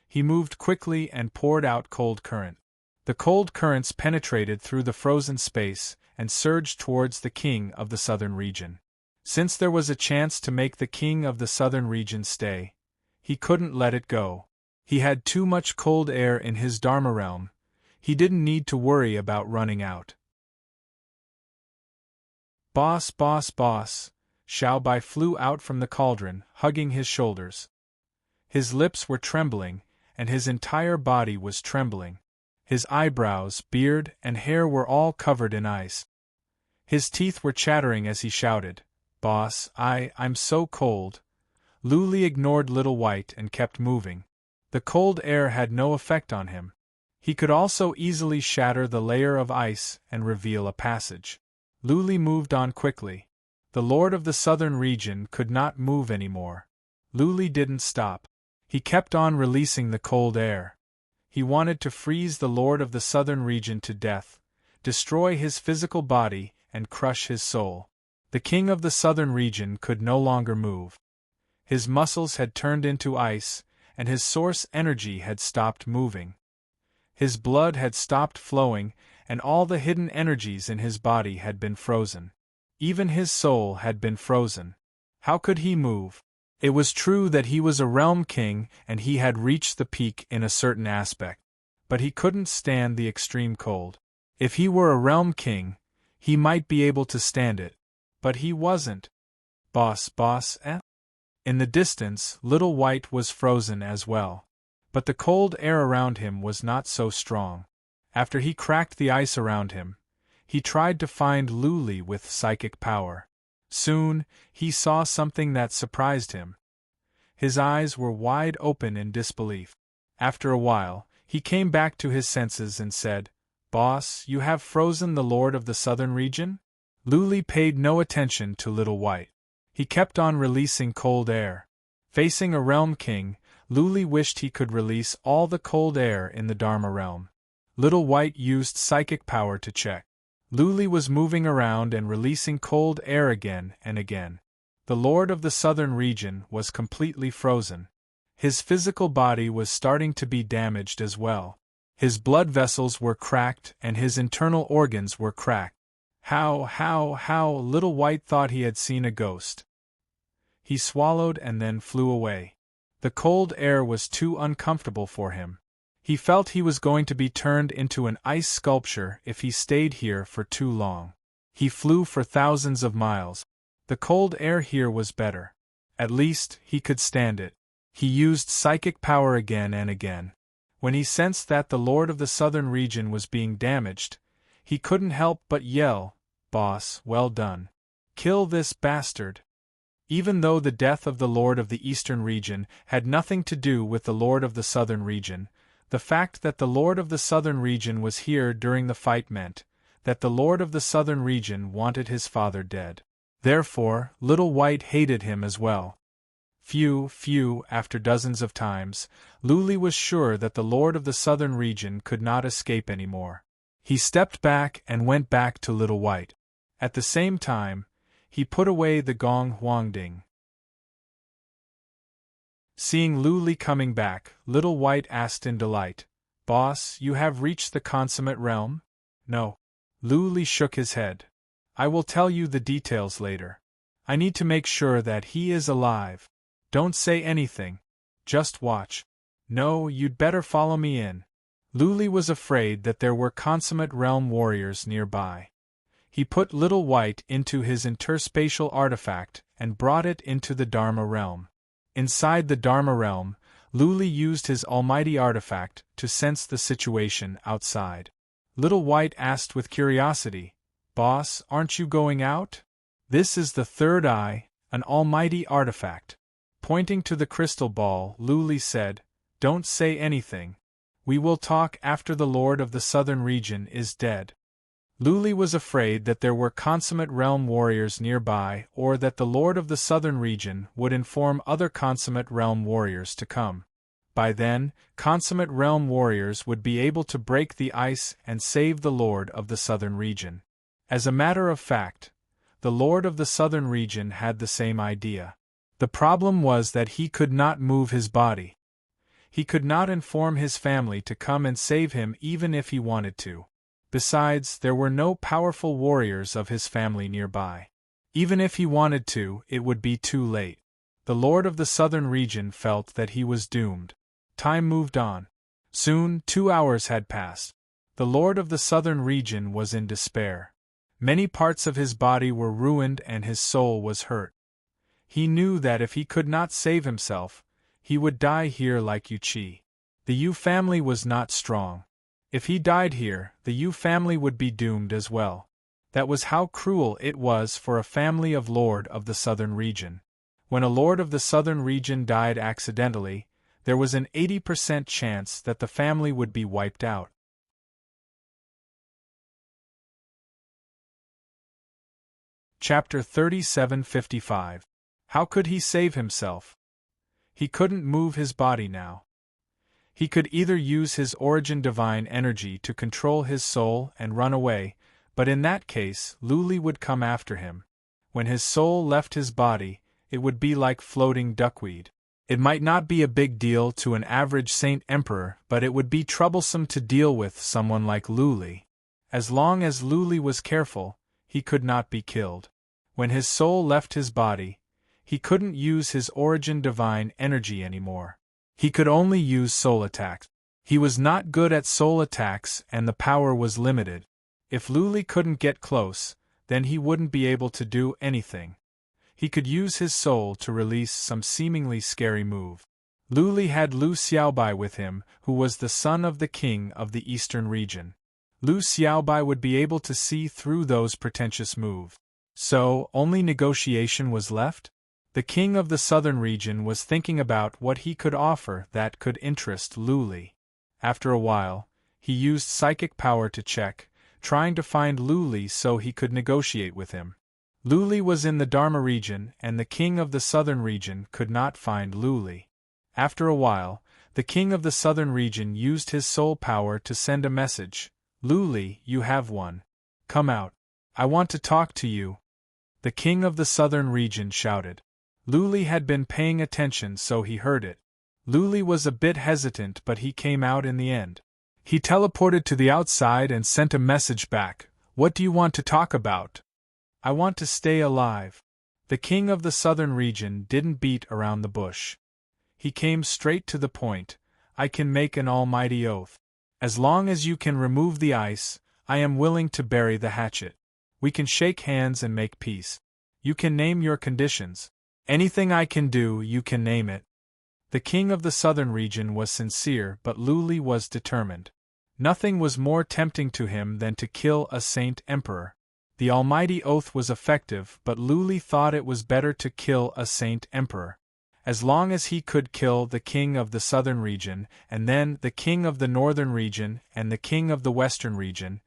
He moved quickly and poured out cold current. The cold currents penetrated through the frozen space and surged towards the king of the Southern Region. Since there was a chance to make the king of the Southern Region stay, he couldn't let it go. He had too much cold air in his Dharma realm. He didn't need to worry about running out. Boss, boss, boss! Xiao Bai flew out from the cauldron, hugging his shoulders. His lips were trembling, and his entire body was trembling. His eyebrows, beard, and hair were all covered in ice. His teeth were chattering as he shouted, "Boss, I'm so cold." Lu Li ignored Little White and kept moving. The cold air had no effect on him. He could also easily shatter the layer of ice and reveal a passage. Lu Li moved on quickly. The Lord of the Southern Region could not move anymore. Lu Li didn't stop. He kept on releasing the cold air. He wanted to freeze the Lord of the Southern Region to death, destroy his physical body, and crush his soul. The King of the Southern Region could no longer move. His muscles had turned into ice, and his source energy had stopped moving. His blood had stopped flowing, and all the hidden energies in his body had been frozen. Even his soul had been frozen. How could he move? It was true that he was a realm king and he had reached the peak in a certain aspect, but he couldn't stand the extreme cold. If he were a realm king, he might be able to stand it, but he wasn't. Boss, eh? In the distance, Little White was frozen as well. But the cold air around him was not so strong. After he cracked the ice around him, he tried to find Lu Li with psychic power. Soon, he saw something that surprised him. His eyes were wide open in disbelief. After a while, he came back to his senses and said, "Boss, you have frozen the Lord of the Southern Region?" Lu Li paid no attention to Little White. He kept on releasing cold air. Facing a realm king, Lu Li wished he could release all the cold air in the Dharma realm. Little White used psychic power to check. Lu Li was moving around and releasing cold air again and again. The Lord of the Southern Region was completely frozen. His physical body was starting to be damaged as well. His blood vessels were cracked and his internal organs were cracked. How, Little White thought he had seen a ghost. He swallowed and then flew away. The cold air was too uncomfortable for him. He felt he was going to be turned into an ice sculpture if he stayed here for too long. He flew for thousands of miles. The cold air here was better. At least, he could stand it. He used psychic power again and again. When he sensed that the Lord of the Southern Region was being damaged, he couldn't help but yell, "Boss, well done. Kill this bastard." Even though the death of the Lord of the Eastern Region had nothing to do with the Lord of the Southern Region, the fact that the Lord of the Southern Region was here during the fight meant that the Lord of the Southern Region wanted his father dead. Therefore, Little White hated him as well. After dozens of times, Lu Li was sure that the Lord of the Southern Region could not escape anymore. He stepped back and went back to Little White. At the same time, he put away the gong huangding. Seeing Lu Li coming back, Little White asked in delight, "Boss, you have reached the consummate realm?" "No." Lu Li shook his head. "I will tell you the details later. I need to make sure that he is alive. Don't say anything. Just watch." "No, you'd better follow me in." Lu Li was afraid that there were consummate realm warriors nearby. He put Little White into his interspatial artifact and brought it into the Dharma realm. Inside the Dharma realm, Lu Li used his almighty artifact to sense the situation outside. Little White asked with curiosity, "Boss, aren't you going out?" "This is the third eye, an almighty artifact." Pointing to the crystal ball, Lu Li said, "Don't say anything. We will talk after the Lord of the Southern Region is dead." Luli was afraid that there were consummate realm warriors nearby or that the Lord of the Southern region would inform other consummate realm warriors to come. By then, consummate realm warriors would be able to break the ice and save the Lord of the Southern region. As a matter of fact, the Lord of the Southern region had the same idea. The problem was that he could not move his body. He could not inform his family to come and save him even if he wanted to. Besides, there were no powerful warriors of his family nearby. Even if he wanted to, it would be too late. The Lord of the Southern region felt that he was doomed. Time moved on. Soon, 2 hours had passed. The Lord of the Southern region was in despair. Many parts of his body were ruined and his soul was hurt. He knew that if he could not save himself, he would die here like Yuchi. The Yu family was not strong. If he died here, the Yu family would be doomed as well. That was how cruel it was for a family of Lord of the Southern region. When a Lord of the Southern region died accidentally, there was an 80% chance that the family would be wiped out. Chapter 3755. How could he save himself? He couldn't move his body now. He could either use his origin divine energy to control his soul and run away, but in that case, Luli would come after him. When his soul left his body, it would be like floating duckweed. It might not be a big deal to an average Saint Emperor, but it would be troublesome to deal with someone like Luli. As long as Luli was careful, he could not be killed. When his soul left his body, he couldn't use his origin divine energy anymore. He could only use soul attacks. He was not good at soul attacks and the power was limited. If Luli couldn't get close, then he wouldn't be able to do anything. He could use his soul to release some seemingly scary move. Luli had Lu Xiaobai with him, who was the son of the king of the eastern region. Lu Xiaobai would be able to see through those pretentious moves. So, only negotiation was left? The king of the southern region was thinking about what he could offer that could interest Luli. After a while, he used psychic power to check, trying to find Luli so he could negotiate with him. Luli was in the Dharma region and the king of the southern region could not find Luli. After a while, the king of the southern region used his soul power to send a message. Luli, you have won. Come out. I want to talk to you. The king of the southern region shouted. Luli had been paying attention so he heard it. Luli was a bit hesitant but he came out in the end. He teleported to the outside and sent a message back. What do you want to talk about? I want to stay alive. The king of the southern region didn't beat around the bush. He came straight to the point. I can make an almighty oath. As long as you can remove the ice, I am willing to bury the hatchet. We can shake hands and make peace. You can name your conditions. Anything I can do, you can name it. The king of the southern region was sincere, but Luli was determined. Nothing was more tempting to him than to kill a saint emperor. The almighty oath was effective, but Luli thought it was better to kill a saint emperor. As long as he could kill the king of the southern region, and then the king of the northern region and the king of the western region,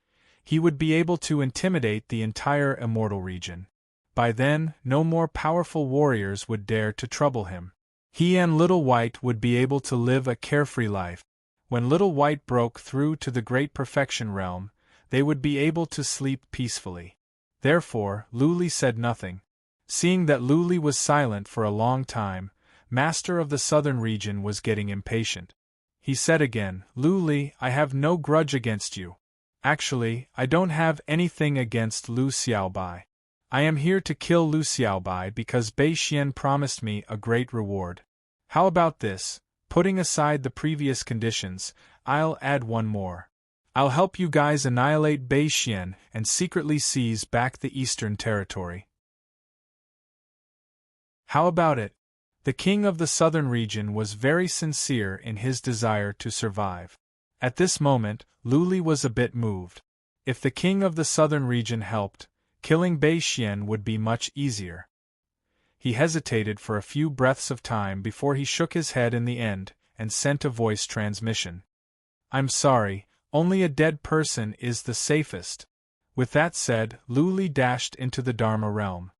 he would be able to intimidate the entire immortal region. By then, no more powerful warriors would dare to trouble him. He and Little White would be able to live a carefree life. When Little White broke through to the Great Perfection realm, they would be able to sleep peacefully. Therefore, Luli said nothing. Seeing that Luli was silent for a long time, Master of the Southern region was getting impatient. He said again, Luli, I have no grudge against you. Actually, I don't have anything against Lu Xiaobai. I am here to kill Lu Xiaobai because Bei Xian promised me a great reward. How about this? Putting aside the previous conditions, I'll add one more. I'll help you guys annihilate Bei Xian and secretly seize back the Eastern Territory. How about it? The king of the southern region was very sincere in his desire to survive. At this moment, Luli was a bit moved. If the king of the southern region helped, killing Bei Xian would be much easier. He hesitated for a few breaths of time before he shook his head in the end, and sent a voice transmission. I'm sorry, only a dead person is the safest. With that said, Luli dashed into the Dharma realm.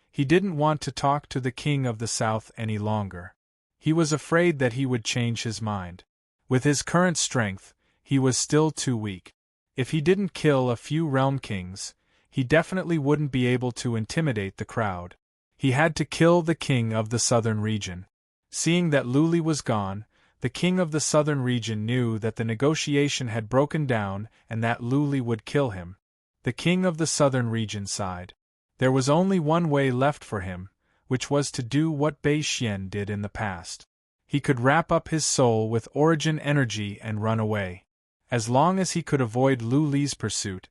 He didn't want to talk to the king of the south any longer. He was afraid that he would change his mind. With his current strength, he was still too weak. If he didn't kill a few realm kings, he definitely wouldn't be able to intimidate the crowd. He had to kill the king of the southern region. Seeing that Luli was gone, the king of the southern region knew that the negotiation had broken down and that Luli would kill him. The king of the southern region sighed. There was only one way left for him, which was to do what Bei Xian did in the past. He could wrap up his soul with origin energy and run away. As long as he could avoid Luli's pursuit,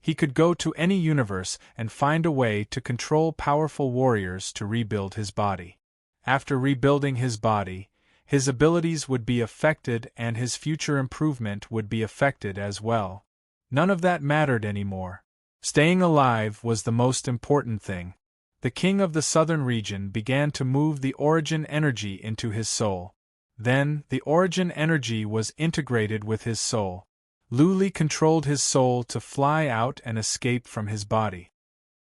he could go to any universe and find a way to control powerful warriors to rebuild his body. After rebuilding his body, his abilities would be affected and his future improvement would be affected as well. None of that mattered anymore. Staying alive was the most important thing. The king of the southern region began to move the origin energy into his soul. Then, the origin energy was integrated with his soul. Luli controlled his soul to fly out and escape from his body.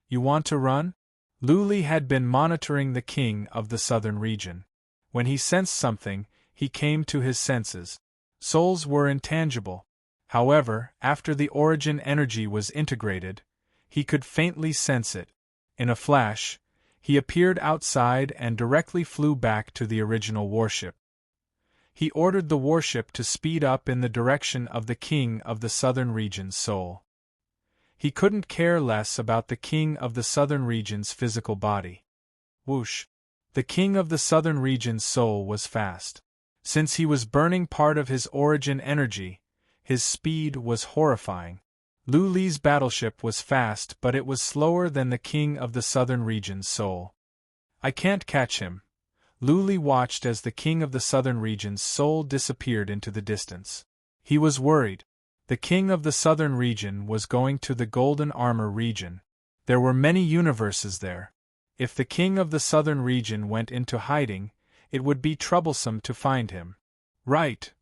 You want to run? Luli had been monitoring the king of the southern region. When he sensed something, he came to his senses. Souls were intangible. However, after the origin energy was integrated, he could faintly sense it. In a flash, he appeared outside and directly flew back to the original warship. He ordered the warship to speed up in the direction of the king of the southern region's soul. He couldn't care less about the king of the southern region's physical body. Whoosh! The king of the southern region's soul was fast. Since he was burning part of his origin energy, his speed was horrifying. Luli's battleship was fast, but it was slower than the king of the southern region's soul. I can't catch him. Luli watched as the king of the southern region's soul disappeared into the distance. He was worried. The king of the southern region was going to the Golden Armor region. There were many universes there. If the king of the southern region went into hiding, it would be troublesome to find him. Right.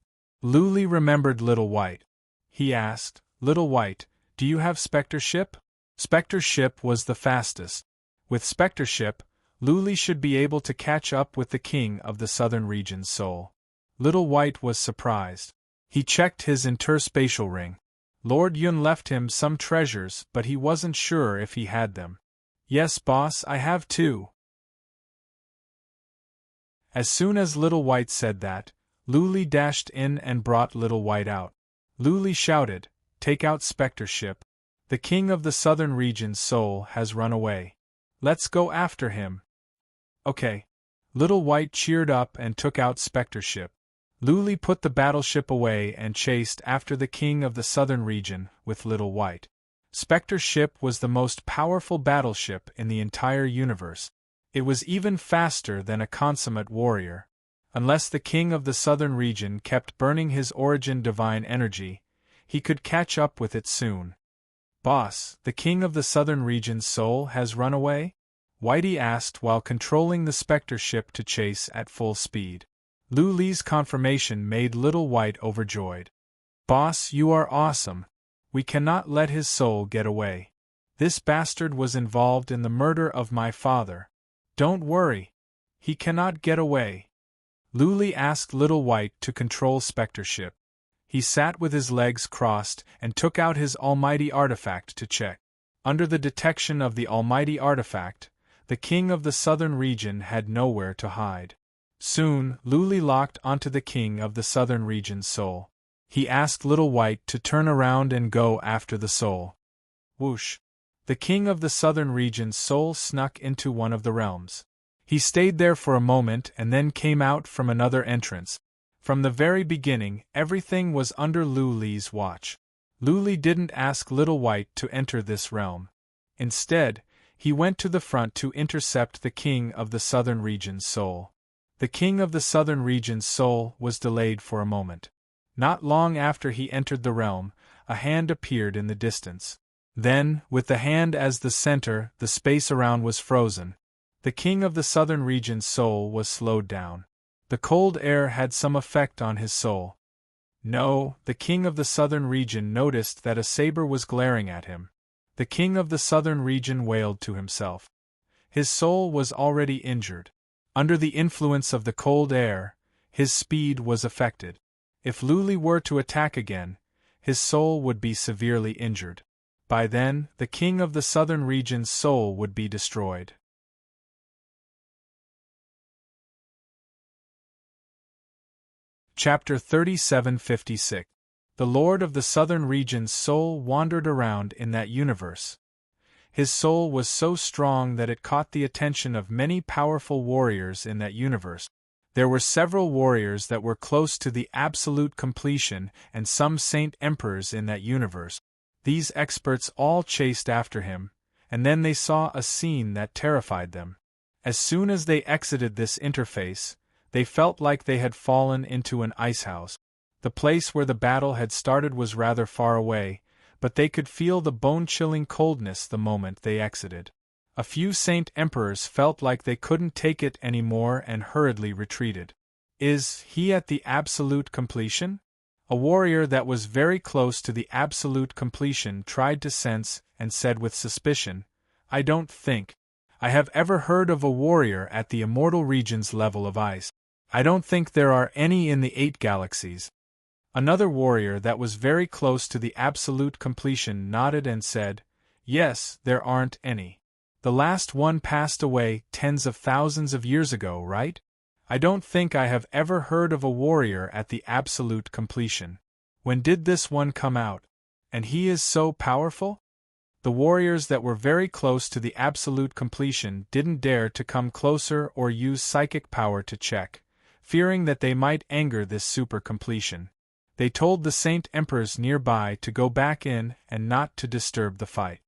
Luli remembered Little White. He asked, Little White, do you have Spectre Ship? Spectre Ship was the fastest. With Spectre Ship, Luli should be able to catch up with the king of the southern region's soul. Little White was surprised. He checked his interspatial ring. Lord Yun left him some treasures, but he wasn't sure if he had them. Yes, boss, I have two. As soon as Little White said that, Luli dashed in and brought Little White out. Luli shouted, Take out Spectre Ship. The king of the southern region's soul has run away. Let's go after him. Okay. Little White cheered up and took out Spectre Ship. Luli put the battleship away and chased after the king of the southern region with Little White. Spectre Ship was the most powerful battleship in the entire universe. It was even faster than a consummate warrior. Unless the king of the southern region kept burning his origin divine energy, he could catch up with it soon. Boss, the king of the southern region's soul has run away? Whitey asked while controlling the Spectre Ship to chase at full speed. Luli's confirmation made Little White overjoyed. Boss, you are awesome. We cannot let his soul get away. This bastard was involved in the murder of my father. Don't worry. He cannot get away. Luli asked Little White to control Spectre Ship. He sat with his legs crossed and took out his almighty artifact to check. Under the detection of the almighty artifact, the king of the southern region had nowhere to hide. Soon, Luli locked onto the king of the southern region's soul. He asked Little White to turn around and go after the soul. Whoosh! The king of the southern region's soul snuck into one of the realms. He stayed there for a moment and then came out from another entrance. From the very beginning, everything was under Luli's watch. Luli didn't ask Little White to enter this realm. Instead, he went to the front to intercept the king of the southern region's soul. The king of the southern region's soul was delayed for a moment. Not long after he entered the realm, a hand appeared in the distance. Then, with the hand as the center, the space around was frozen. The king of the southern region's soul was slowed down. The cold air had some effect on his soul. No, the king of the southern region noticed that a saber was glaring at him. The king of the southern region wailed to himself. His soul was already injured. Under the influence of the cold air, his speed was affected. If Luli were to attack again, his soul would be severely injured. By then, the king of the southern region's soul would be destroyed. Chapter 3756. The Lord of the Southern Region's soul wandered around in that universe. His soul was so strong that it caught the attention of many powerful warriors in that universe. There were several warriors that were close to the absolute completion and some saint emperors in that universe. These experts all chased after him, and then they saw a scene that terrified them. As soon as they exited this interface, they felt like they had fallen into an icehouse. The place where the battle had started was rather far away, but they could feel the bone-chilling coldness the moment they exited. A few saint emperors felt like they couldn't take it anymore and hurriedly retreated. Is he at the absolute completion? A warrior that was very close to the absolute completion tried to sense and said with suspicion, "I don't think I have ever heard of a warrior at the immortal region's level of ice. I don't think there are any in the 8 galaxies." Another warrior that was very close to the absolute completion nodded and said, "Yes, there aren't any. The last one passed away tens of thousands of years ago, right? I don't think I have ever heard of a warrior at the absolute completion. When did this one come out? And he is so powerful?" The warriors that were very close to the absolute completion didn't dare to come closer or use psychic power to check, fearing that they might anger this super completion. They told the saint emperors nearby to go back in and not to disturb the fight.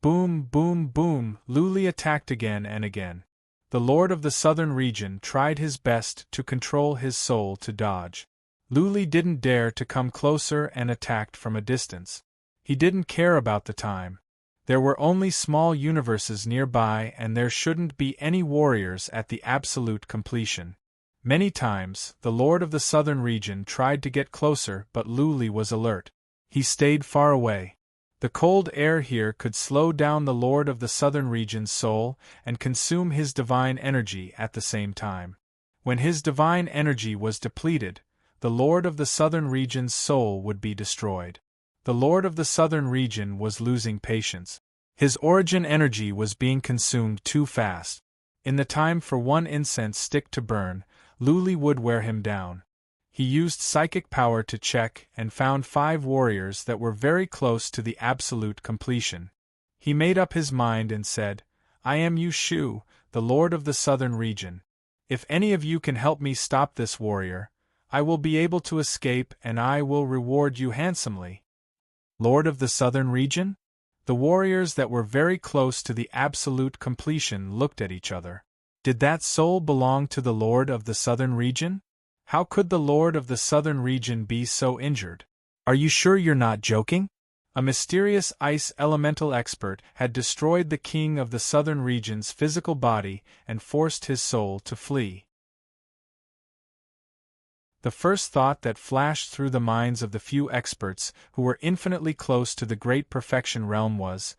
Boom, boom, boom, Luli attacked again and again. The Lord of the Southern Region tried his best to control his soul to dodge. Luli didn't dare to come closer and attacked from a distance. He didn't care about the time. There were only small universes nearby and there shouldn't be any warriors at the absolute completion. Many times, the Lord of the Southern Region tried to get closer but Luli was alert. He stayed far away. The cold air here could slow down the Lord of the Southern Region's soul and consume his divine energy at the same time. When his divine energy was depleted, the Lord of the Southern Region's soul would be destroyed. The Lord of the Southern Region was losing patience. His origin energy was being consumed too fast. In the time for one incense stick to burn, Luli would wear him down. He used psychic power to check and found 5 warriors that were very close to the absolute completion. He made up his mind and said, "I am Yushu, the Lord of the Southern Region. If any of you can help me stop this warrior, I will be able to escape and I will reward you handsomely." Lord of the Southern Region? The warriors that were very close to the absolute completion looked at each other. Did that soul belong to the Lord of the Southern Region? How could the Lord of the Southern Region be so injured? Are you sure you're not joking? A mysterious ice elemental expert had destroyed the king of the Southern Region's physical body and forced his soul to flee. The first thought that flashed through the minds of the few experts who were infinitely close to the Great Perfection realm was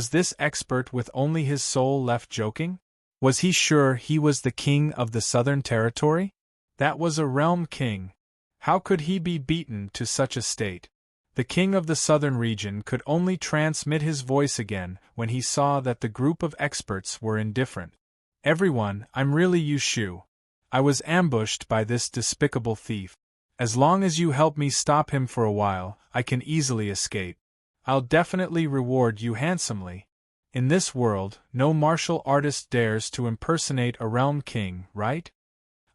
this expert with only his soul left joking? Was he sure he was the king of the Southern Territory? That was a realm king. How could he be beaten to such a state? The king of the Southern Region could only transmit his voice again when he saw that the group of experts were indifferent. "Everyone, I'm really Yushu. I was ambushed by this despicable thief. As long as you help me stop him for a while, I can easily escape. I'll definitely reward you handsomely. In this world, no martial artist dares to impersonate a realm king, right?"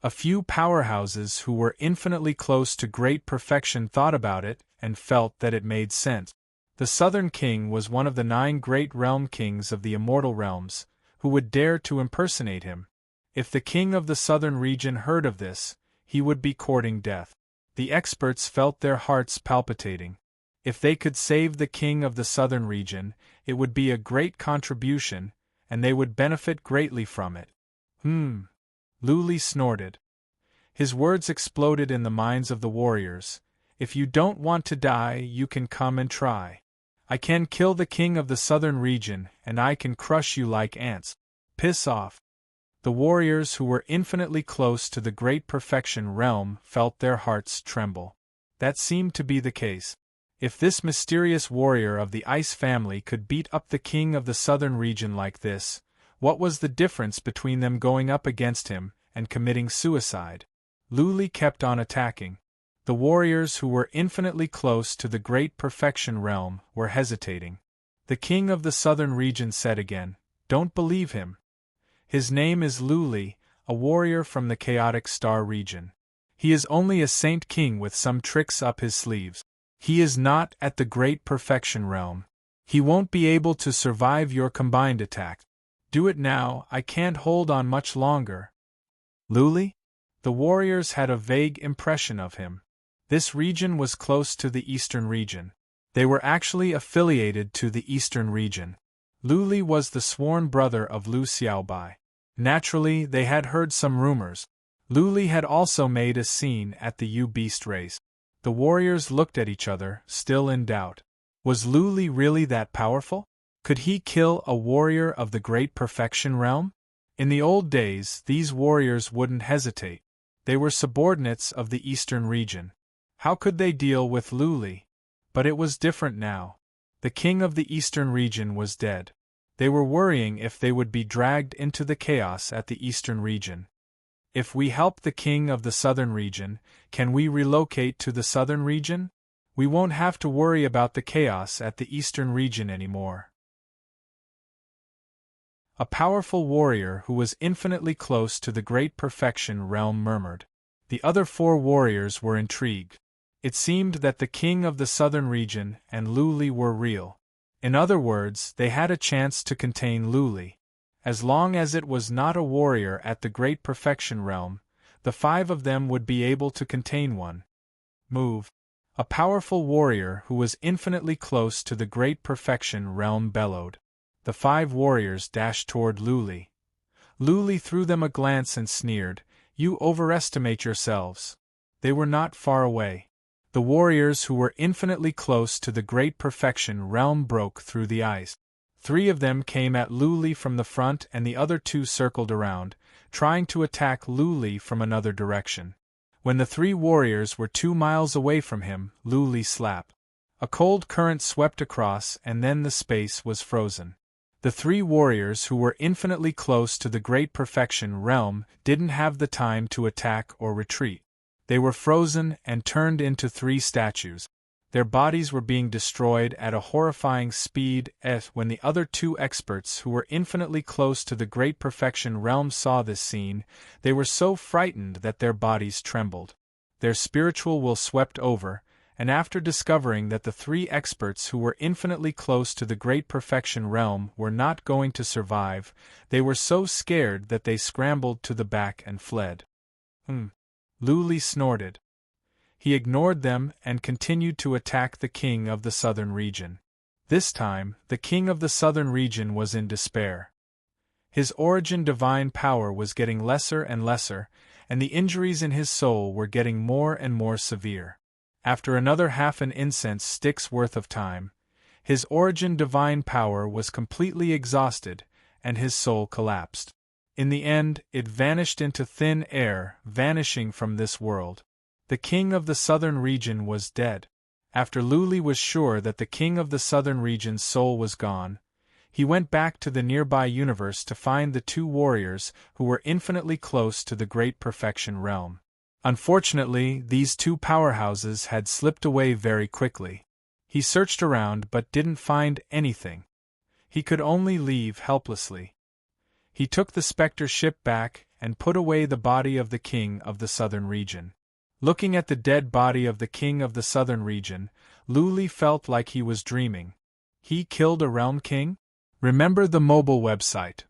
A few powerhouses who were infinitely close to great perfection thought about it and felt that it made sense. The Southern King was one of the 9 great realm kings of the immortal realms, who would dare to impersonate him. If the king of the Southern Region heard of this, he would be courting death. The experts felt their hearts palpitating. If they could save the king of the Southern Region, it would be a great contribution, and they would benefit greatly from it. Luli snorted. His words exploded in the minds of the warriors. "If you don't want to die, you can come and try. I can kill the king of the southern region, and I can crush you like ants. Piss off. The warriors who were infinitely close to the great perfection realm felt their hearts tremble. That seemed to be the case. If this mysterious warrior of the ice family could beat up the king of the southern region like this, what was the difference between them going up against him and committing suicide? Luli kept on attacking. The warriors who were infinitely close to the great perfection realm were hesitating. The king of the southern region said again, "Don't believe him. His name is Luli, a warrior from the chaotic star region. He is only a saint king with some tricks up his sleeves. He is not at the great perfection realm. He won't be able to survive your combined attack. Do it now, I can't hold on much longer." Luli? The warriors had a vague impression of him. This region was close to the eastern region. They were actually affiliated to the eastern region. Luli was the sworn brother of Lu Xiaobai. Naturally, they had heard some rumors. Luli had also made a scene at the U-Beast race. The warriors looked at each other, still in doubt. Was Luli really that powerful? Could he kill a warrior of the great perfection realm? In the old days, these warriors wouldn't hesitate. They were subordinates of the eastern region. How could they deal with Luli? But it was different now. The king of the eastern region was dead. They were worrying if they would be dragged into the chaos at the eastern region. If we help the king of the southern region, can we relocate to the southern region? We won't have to worry about the chaos at the eastern region anymore. A powerful warrior who was infinitely close to the great perfection realm murmured. The other 4 warriors were intrigued. It seemed that the king of the southern region and Luli were real. In other words, they had a chance to contain Luli. As long as it was not a warrior at the great perfection realm, the 5 of them would be able to contain one. Move. A powerful warrior who was infinitely close to the great perfection realm bellowed. The 5 warriors dashed toward Luli. Luli threw them a glance and sneered, "You overestimate yourselves." They were not far away. The warriors who were infinitely close to the great perfection realm broke through the ice. 3 of them came at Luli from the front and the other 2 circled around, trying to attack Luli from another direction. When the 3 warriors were 2 miles away from him, Luli slapped. A cold current swept across and then the space was frozen. The 3 warriors who were infinitely close to the great perfection realm didn't have the time to attack or retreat. They were frozen and turned into 3 statues. Their bodies were being destroyed at a horrifying speed. When the other 2 experts who were infinitely close to the great perfection realm saw this scene, they were so frightened that their bodies trembled. Their spiritual will swept over, and after discovering that the 3 experts who were infinitely close to the great perfection realm were not going to survive, they were so scared that they scrambled to the back and fled. Luli snorted. He ignored them and continued to attack the king of the southern region. This time, the king of the southern region was in despair. His origin divine power was getting lesser and lesser, and the injuries in his soul were getting more and more severe. After another half an incense stick's worth of time, his origin divine power was completely exhausted, and his soul collapsed. In the end, it vanished into thin air, vanishing from this world. The king of the southern region was dead. After Luli was sure that the king of the southern region's soul was gone, he went back to the nearby universe to find the 2 warriors who were infinitely close to the great perfection realm. Unfortunately, these 2 powerhouses had slipped away very quickly. He searched around but didn't find anything. He could only leave helplessly. He took the specter ship back and put away the body of the king of the southern region. Looking at the dead body of the king of the southern region, Luli felt like he was dreaming. He killed a realm king? Remember the mobile website.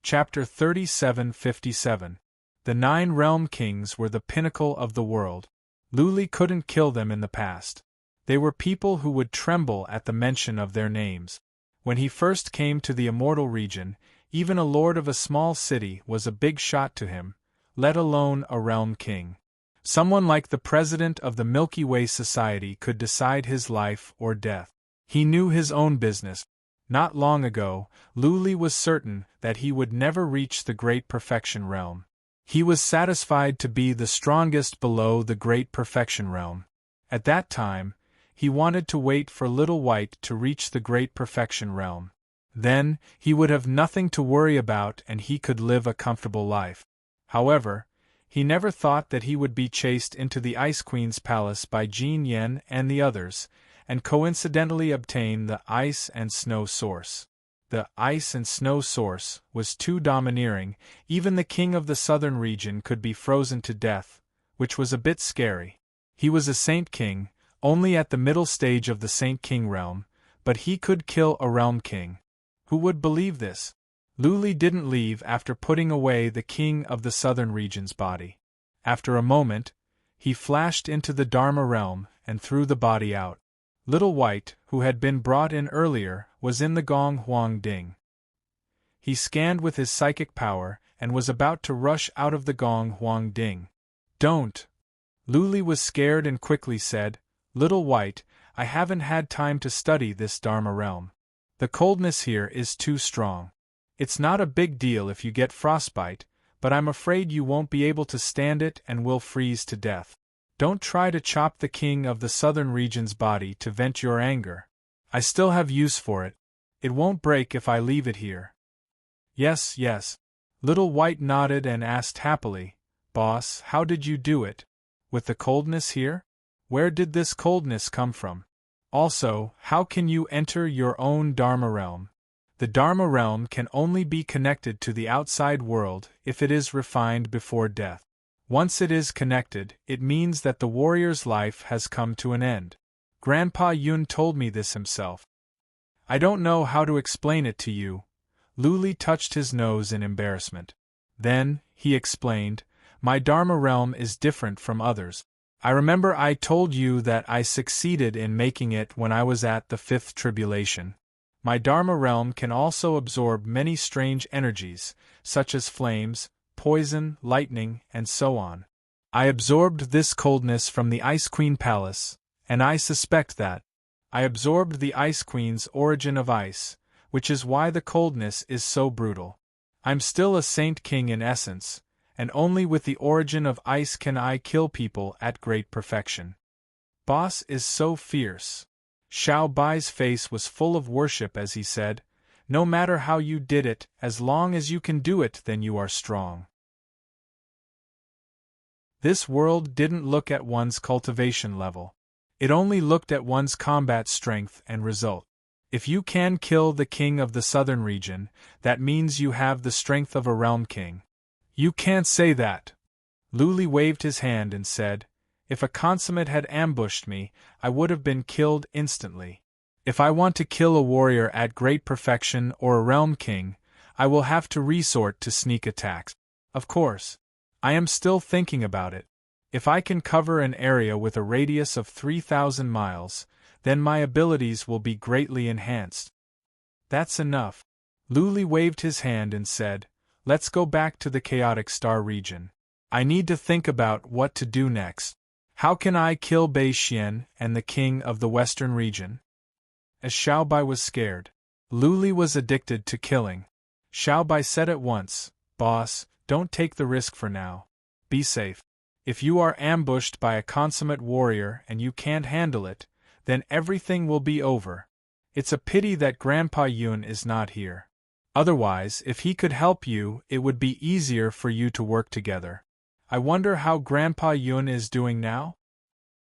Chapter 3757. The 9 realm kings were the pinnacle of the world. Luli couldn't kill them in the past. They were people who would tremble at the mention of their names. When he first came to the immortal region, even a lord of a small city was a big shot to him, let alone a realm king. Someone like the president of the Milky Way Society could decide his life or death. He knew his own business. Not long ago, Luli was certain that he would never reach the Great Perfection Realm. He was satisfied to be the strongest below the Great Perfection Realm. At that time, he wanted to wait for Little White to reach the Great Perfection Realm. Then, he would have nothing to worry about and he could live a comfortable life. However, he never thought that he would be chased into the Ice Queen's palace by Jin Yen and the others, and coincidentally obtain the Ice and Snow Source. The Ice and Snow Source was too domineering, even the king of the southern region could be frozen to death, which was a bit scary. He was a Saint King, only at the middle stage of the Saint King realm, but he could kill a realm king. Who would believe this? Luli didn't leave after putting away the king of the southern region's body. After a moment, he flashed into the Dharma realm and threw the body out. Little White, who had been brought in earlier, was in the Gong Huang Ding. He scanned with his psychic power and was about to rush out of the Gong Huang Ding. "Don't!" Luli was scared and quickly said, "Little White, I haven't had time to study this Dharma realm. The coldness here is too strong. It's not a big deal if you get frostbite, but I'm afraid you won't be able to stand it and will freeze to death. Don't try to chop the king of the southern region's body to vent your anger. I still have use for it. It won't break if I leave it here." "Yes, yes." Little White nodded and asked happily, "Boss, how did you do it? With the coldness here? Where did this coldness come from? Also, how can you enter your own Dharma realm? The Dharma realm can only be connected to the outside world if it is refined before death. Once it is connected, it means that the warrior's life has come to an end. Grandpa Yun told me this himself. I don't know how to explain it to you." Luli touched his nose in embarrassment. Then, he explained, "My Dharma realm is different from others. I remember I told you that I succeeded in making it when I was at the fifth tribulation. My Dharma realm can also absorb many strange energies, such as flames, poison, lightning, and so on. I absorbed this coldness from the Ice Queen Palace, and I suspect that I absorbed the Ice Queen's origin of ice, which is why the coldness is so brutal. I'm still a Saint King in essence, and only with the origin of ice can I kill people at great perfection. Boss is so fierce." Xiao Bai's face was full of worship as he said, "No matter how you did it, as long as you can do it, then you are strong." This world didn't look at one's cultivation level. It only looked at one's combat strength and result. If you can kill the king of the southern region, that means you have the strength of a realm king. "You can't say that." Luli waved his hand and said, "If a consummate had ambushed me, I would have been killed instantly. If I want to kill a warrior at great perfection or a realm king, I will have to resort to sneak attacks. Of course, I am still thinking about it. If I can cover an area with a radius of 3,000 miles, then my abilities will be greatly enhanced." "That's enough." Luli waved his hand and said, "Let's go back to the chaotic star region. I need to think about what to do next. How can I kill Bei Xian and the king of the western region?" As Xiaobai was scared, Luli was addicted to killing. Xiaobai said at once, "Boss, don't take the risk for now. Be safe. If you are ambushed by a consummate warrior and you can't handle it, then everything will be over. It's a pity that Grandpa Yun is not here. Otherwise, if he could help you, it would be easier for you to work together. I wonder how Grandpa Yun is doing now?"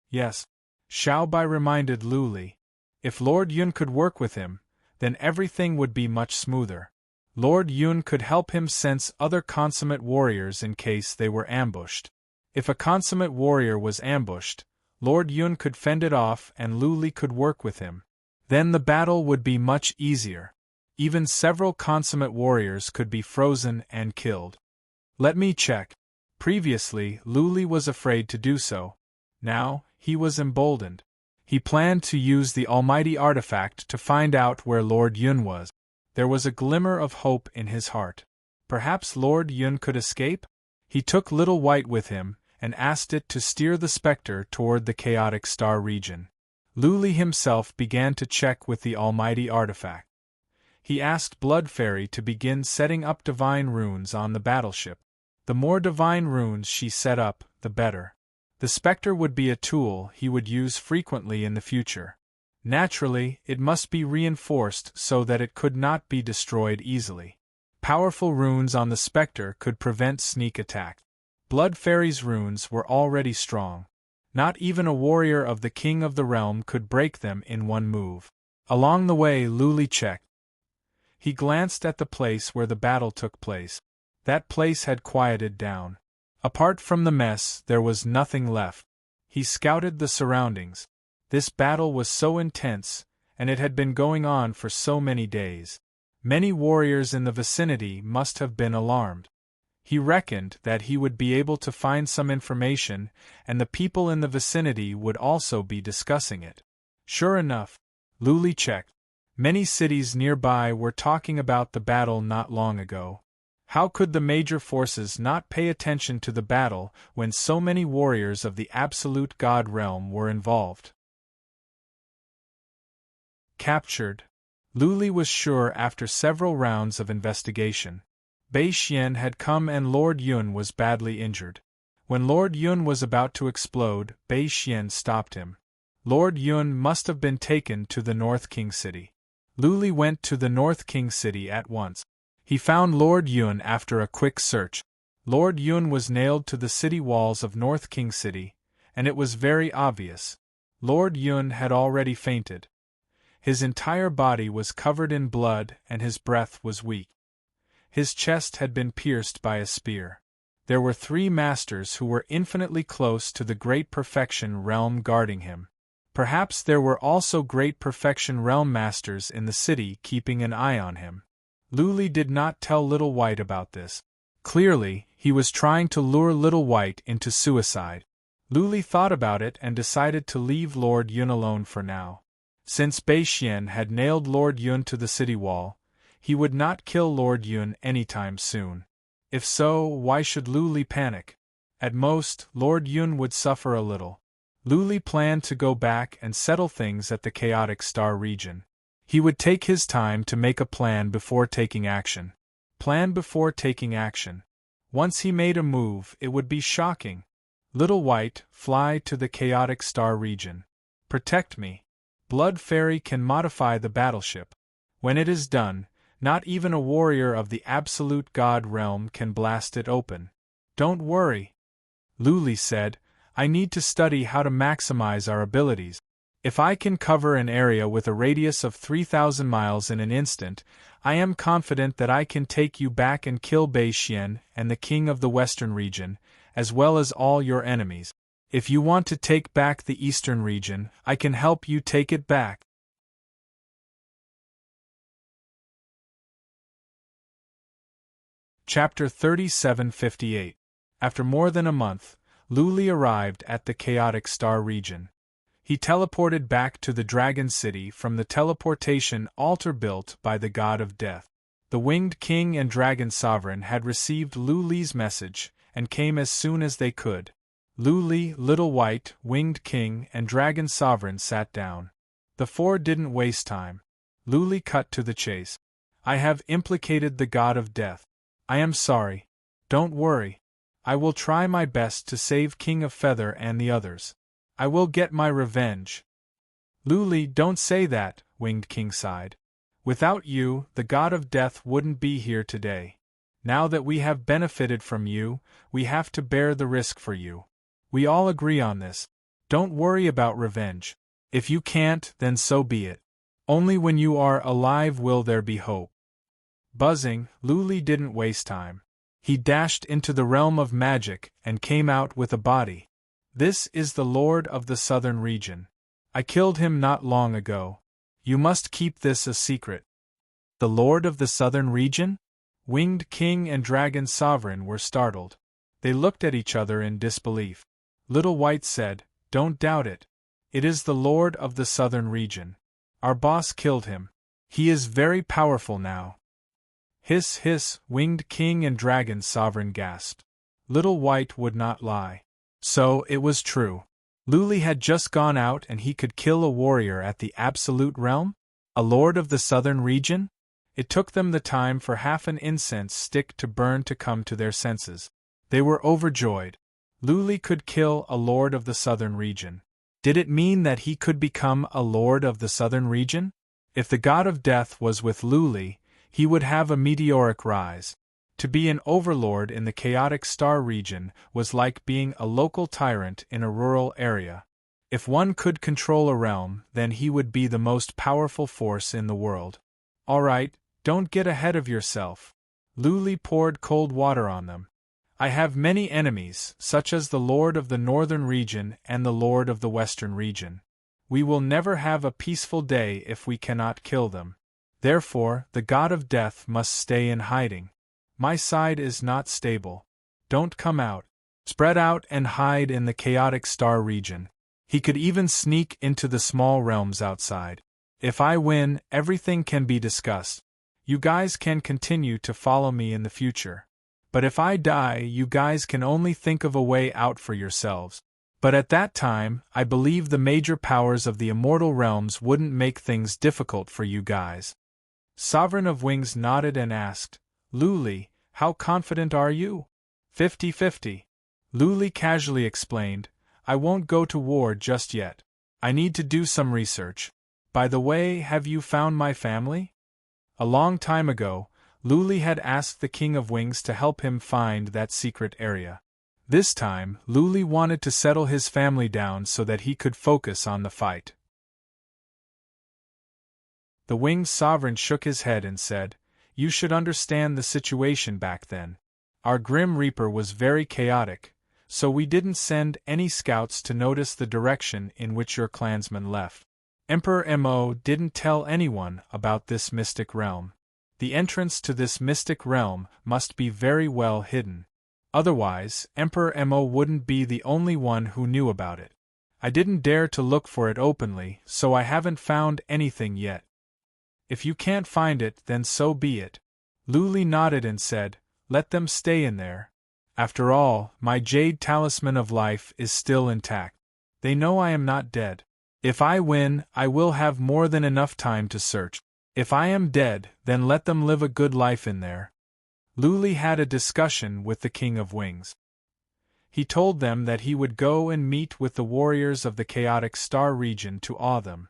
"Yes," Xiaobai reminded Luli. "If Lord Yun could work with him, then everything would be much smoother. Lord Yun could help him sense other consummate warriors in case they were ambushed. If a consummate warrior was ambushed, Lord Yun could fend it off and Luli could work with him. Then the battle would be much easier. Even several consummate warriors could be frozen and killed. Let me check." Previously, Luli was afraid to do so. Now, he was emboldened. He planned to use the almighty artifact to find out where Lord Yun was. There was a glimmer of hope in his heart. Perhaps Lord Yun could escape? He took Little White with him, and asked it to steer the specter toward the chaotic star region. Luli himself began to check with the almighty artifact. He asked Blood Fairy to begin setting up divine runes on the battleship. The more divine runes she set up, the better. The specter would be a tool he would use frequently in the future. Naturally, it must be reinforced so that it could not be destroyed easily. Powerful runes on the specter could prevent sneak attack. Blood Fairy's runes were already strong. Not even a warrior of the King of the Realm could break them in one move. Along the way, Luli checked. He glanced at the place where the battle took place. That place had quieted down. Apart from the mess, there was nothing left. He scouted the surroundings. This battle was so intense, and it had been going on for so many days. Many warriors in the vicinity must have been alarmed. He reckoned that he would be able to find some information, and the people in the vicinity would also be discussing it. Sure enough, Luli checked. Many cities nearby were talking about the battle not long ago. How could the major forces not pay attention to the battle when so many warriors of the absolute god realm were involved? Captured. Luli was sure after several rounds of investigation. Bei Xian had come and Lord Yun was badly injured. When Lord Yun was about to explode, Bei Xian stopped him. Lord Yun must have been taken to the North King City. Luli went to the North King City at once. He found Lord Yun after a quick search. Lord Yun was nailed to the city walls of North King City, and it was very obvious. Lord Yun had already fainted. His entire body was covered in blood and his breath was weak. His chest had been pierced by a spear. There were 3 masters who were infinitely close to the Great Perfection Realm guarding him. Perhaps there were also Great Perfection Realm masters in the city keeping an eye on him. Luli did not tell Little White about this. Clearly, he was trying to lure Little White into suicide. Luli thought about it and decided to leave Lord Yun alone for now. Since Bei Xian had nailed Lord Yun to the city wall, he would not kill Lord Yun anytime soon. If so, why should Luli panic? At most, Lord Yun would suffer a little. Luli planned to go back and settle things at the Chaotic Star region. He would take his time to make a plan before taking action. Plan before taking action. Once he made a move, it would be shocking. Little White, fly to the Chaotic Star region. Protect me. Blood Fairy can modify the battleship. When it is done, not even a warrior of the absolute god realm can blast it open. Don't worry. Luli said, I need to study how to maximize our abilities. If I can cover an area with a radius of 3,000 miles in an instant, I am confident that I can take you back and kill Bei Xian and the king of the western region, as well as all your enemies. If you want to take back the eastern region, I can help you take it back. Chapter 3758. After more than a month, Luli arrived at the Chaotic Star region. He teleported back to the Dragon City from the teleportation altar built by the God of Death. The Winged King and Dragon Sovereign had received Luli's message, and came as soon as they could. Luli, Little White, Winged King, and Dragon Sovereign sat down. The 4 didn't waste time. Luli cut to the chase. I have implicated the God of Death. I am sorry. Don't worry. I will try my best to save King of Feather and the others. I will get my revenge. Luli, don't say that, Winged King sighed. Without you, the God of Death wouldn't be here today. Now that we have benefited from you, we have to bear the risk for you. We all agree on this. Don't worry about revenge. If you can't, then so be it. Only when you are alive will there be hope. Buzzing, Luli didn't waste time. He dashed into the realm of magic and came out with a body. This is the Lord of the Southern region. I killed him not long ago. You must keep this a secret. The Lord of the Southern region? Winged King and Dragon Sovereign were startled. They looked at each other in disbelief. Little White said, Don't doubt it. It is the Lord of the Southern region. Our boss killed him. He is very powerful now. Hiss, hiss, Winged King and Dragon Sovereign gasped. Little White would not lie. So, it was true. Luli had just gone out and he could kill a warrior at the Absolute Realm? A lord of the southern region? It took them the time for half an incense stick to burn to come to their senses. They were overjoyed. Luli could kill a lord of the southern region. Did it mean that he could become a lord of the southern region? If the god of death was with Luli, he would have a meteoric rise. To be an overlord in the chaotic star region was like being a local tyrant in a rural area. If one could control a realm, then he would be the most powerful force in the world. All right, don't get ahead of yourself. Luli poured cold water on them. I have many enemies, such as the Lord of the Northern region and the Lord of the Western region. We will never have a peaceful day if we cannot kill them. Therefore, the god of death must stay in hiding. My side is not stable. Don't come out. Spread out and hide in the chaotic star region. He could even sneak into the small realms outside. If I win, everything can be discussed. You guys can continue to follow me in the future. But if I die, you guys can only think of a way out for yourselves. But at that time, I believe the major powers of the immortal realms wouldn't make things difficult for you guys. Sovereign of Wings nodded and asked, Luli, how confident are you? 50-50. Luli casually explained, I won't go to war just yet. I need to do some research. By the way, have you found my family? A long time ago, Luli had asked the King of Wings to help him find that secret area. This time, Luli wanted to settle his family down so that he could focus on the fight. The Winged Sovereign shook his head and said, You should understand the situation back then. Our Grim Reaper was very chaotic, so we didn't send any scouts to notice the direction in which your clansmen left. Emperor Mo didn't tell anyone about this mystic realm. The entrance to this mystic realm must be very well hidden. Otherwise, Emperor Mo wouldn't be the only one who knew about it. I didn't dare to look for it openly, so I haven't found anything yet. If you can't find it, then so be it. Luli nodded and said, Let them stay in there. After all, my jade talisman of life is still intact. They know I am not dead. If I win, I will have more than enough time to search. If I am dead, then let them live a good life in there. Luli had a discussion with the King of Wings. He told them that he would go and meet with the warriors of the chaotic star region to awe them.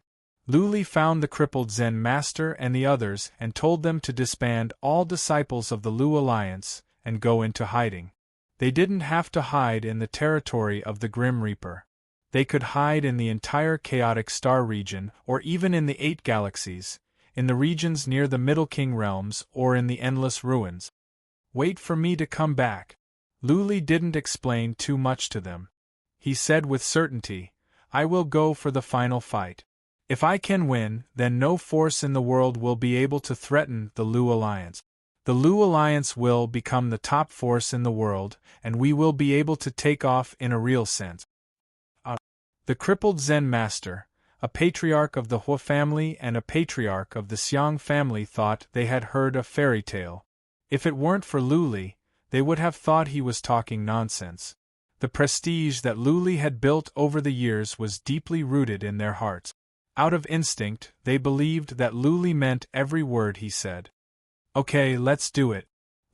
Luli found the crippled Zen Master and the others and told them to disband all disciples of the Lu Alliance and go into hiding. They didn't have to hide in the territory of the Grim Reaper. They could hide in the entire chaotic star region or even in the 8 galaxies, in the regions near the Middle King realms or in the endless ruins. Wait for me to come back. Luli didn't explain too much to them. He said with certainty, I will go for the final fight. If I can win, then no force in the world will be able to threaten the Lu Alliance. The Lu Alliance will become the top force in the world, and we will be able to take off in a real sense. The crippled Zen Master, a patriarch of the Hua family and a patriarch of the Xiang family, thought they had heard a fairy tale. If it weren't for Luli, they would have thought he was talking nonsense. The prestige that Luli had built over the years was deeply rooted in their hearts. Out of instinct, they believed that Luli meant every word he said. Okay, let's do it.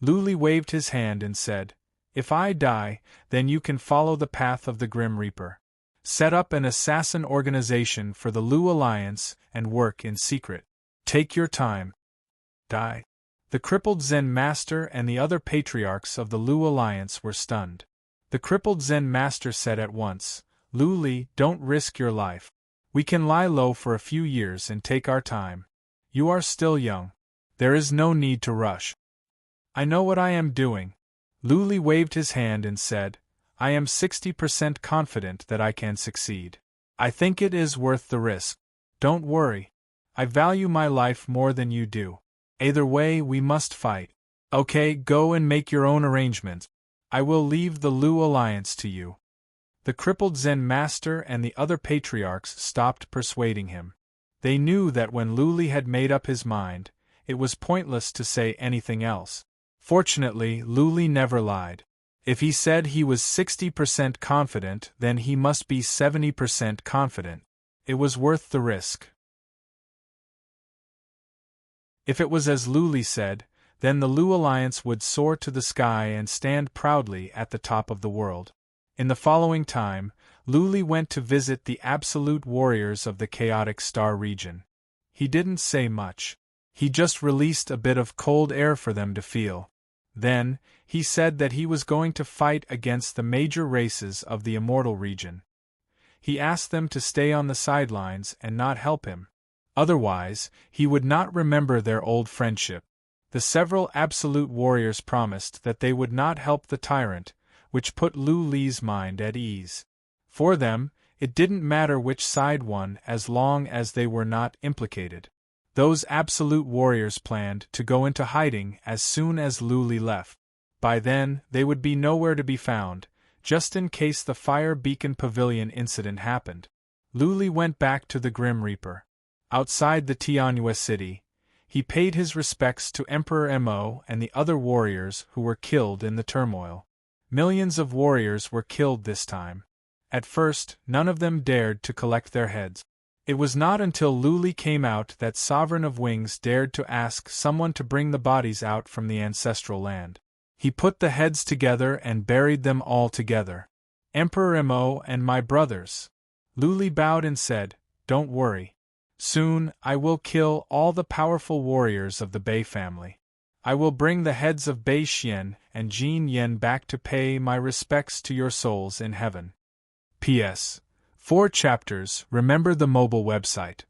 Luli waved his hand and said, If I die, then you can follow the path of the Grim Reaper. Set up an assassin organization for the Lu Alliance and work in secret. Take your time. Die. The crippled Zen Master and the other patriarchs of the Lu Alliance were stunned. The crippled Zen Master said at once, Luli, don't risk your life. We can lie low for a few years and take our time. You are still young. There is no need to rush. I know what I am doing. Luli waved his hand and said, I am 60% confident that I can succeed. I think it is worth the risk. Don't worry. I value my life more than you do. Either way, we must fight. Okay, go and make your own arrangements. I will leave the Lu Alliance to you. The crippled Zen Master and the other patriarchs stopped persuading him. They knew that when Luli had made up his mind, it was pointless to say anything else. Fortunately, Luli never lied. If he said he was 60% confident, then he must be 70% confident. It was worth the risk. If it was as Luli said, then the Lu Alliance would soar to the sky and stand proudly at the top of the world. In the following time, Luli went to visit the absolute warriors of the chaotic star region. He didn't say much. He just released a bit of cold air for them to feel. Then, he said that he was going to fight against the major races of the immortal region. He asked them to stay on the sidelines and not help him. Otherwise, he would not remember their old friendship. The several absolute warriors promised that they would not help the tyrant, which put Lu Li's mind at ease. For them, it didn't matter which side won as long as they were not implicated. Those absolute warriors planned to go into hiding as soon as Lu Li left. By then, they would be nowhere to be found, just in case the Fire Beacon Pavilion incident happened. Lu Li went back to the Grim Reaper. Outside the Tianhua city, he paid his respects to Emperor Mo and the other warriors who were killed in the turmoil. Millions of warriors were killed this time. At first, none of them dared to collect their heads. It was not until Lu Li came out that Sovereign of Wings dared to ask someone to bring the bodies out from the ancestral land. He put the heads together and buried them all together. Emperor Mo and my brothers. Lu Li bowed and said, "Don't worry. Soon, I will kill all the powerful warriors of the Bei family. I will bring the heads of Bei Xian and Jin Yen back to pay my respects to your souls in heaven." P.S. 4 chapters. Remember the mobile website.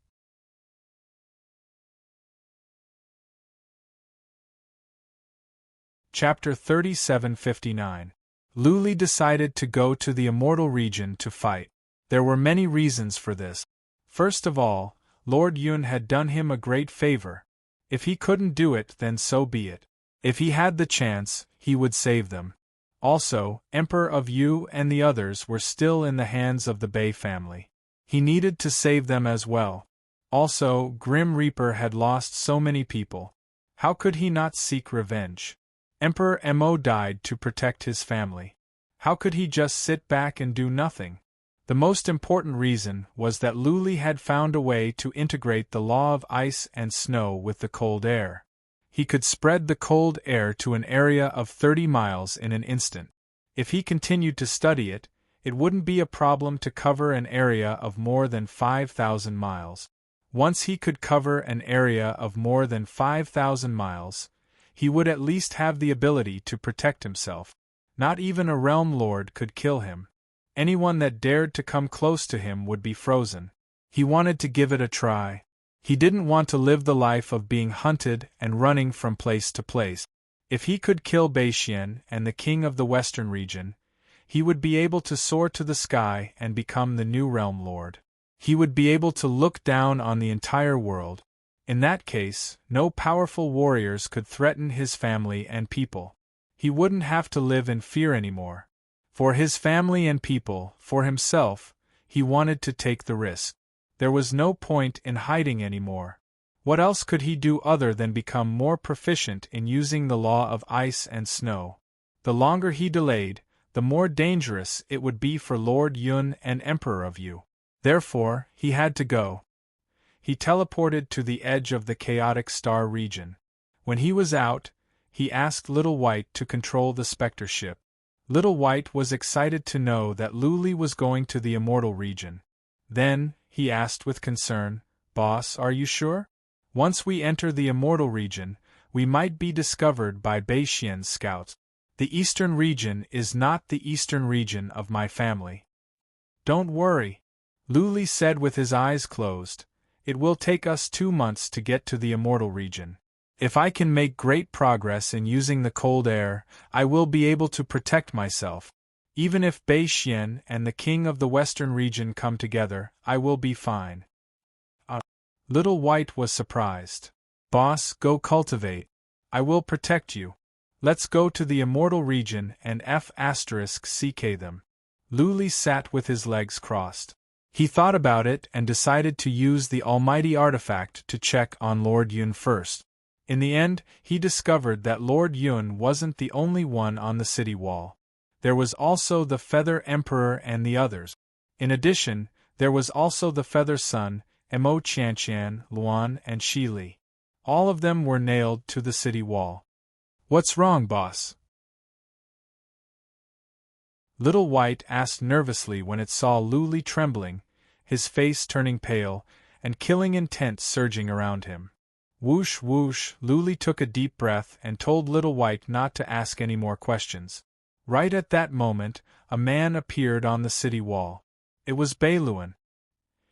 Chapter 3759. Lu Li decided to go to the immortal region to fight. There were many reasons for this. First of all, Lord Yun had done him a great favor. If he couldn't do it, then so be it. If he had the chance, he would save them. Also, Emperor of Yu and the others were still in the hands of the Bei family. He needed to save them as well. Also, Grim Reaper had lost so many people. How could he not seek revenge? Emperor Mo died to protect his family. How could he just sit back and do nothing? The most important reason was that Lu Li had found a way to integrate the law of ice and snow with the cold air. He could spread the cold air to an area of 30 miles in an instant. If he continued to study it, it wouldn't be a problem to cover an area of more than 5,000 miles. Once he could cover an area of more than 5,000 miles, he would at least have the ability to protect himself. Not even a realm lord could kill him. Anyone that dared to come close to him would be frozen. He wanted to give it a try. He didn't want to live the life of being hunted and running from place to place. If he could kill Bei Xian and the king of the western region, he would be able to soar to the sky and become the new realm lord. He would be able to look down on the entire world. In that case, no powerful warriors could threaten his family and people. He wouldn't have to live in fear anymore. For his family and people, for himself, he wanted to take the risk. There was no point in hiding anymore. What else could he do other than become more proficient in using the law of ice and snow? The longer he delayed, the more dangerous it would be for Lord Yun and Emperor of Yu. Therefore, he had to go. He teleported to the edge of the chaotic star region. When he was out, he asked Little White to control the specter ship. Little White was excited to know that Lu Li was going to the immortal region. Then, he asked with concern, "Boss, are you sure? Once we enter the immortal region, we might be discovered by Bei Xian's scouts. The eastern region is not the eastern region of my family." "Don't worry," Lu Li said with his eyes closed. "It will take us 2 months to get to the immortal region. If I can make great progress in using the cold air, I will be able to protect myself. Even if Bei Xian and the king of the western region come together, I will be fine." Little White was surprised. "Boss, go cultivate. I will protect you. Let's go to the immortal region and *CK them." Lu Li sat with his legs crossed. He thought about it and decided to use the almighty artifact to check on Lord Yun first. In the end, he discovered that Lord Yun wasn't the only one on the city wall. There was also the Feather Emperor and the others. In addition, there was also the Feather Sun, Mo Qianqian, Luan, and Shi Li. All of them were nailed to the city wall. "What's wrong, boss?" Little White asked nervously when it saw Lu Li trembling, his face turning pale, and killing intent surging around him. Whoosh whoosh, Lu Li took a deep breath and told Little White not to ask any more questions. Right at that moment, a man appeared on the city wall. It was Beiluan.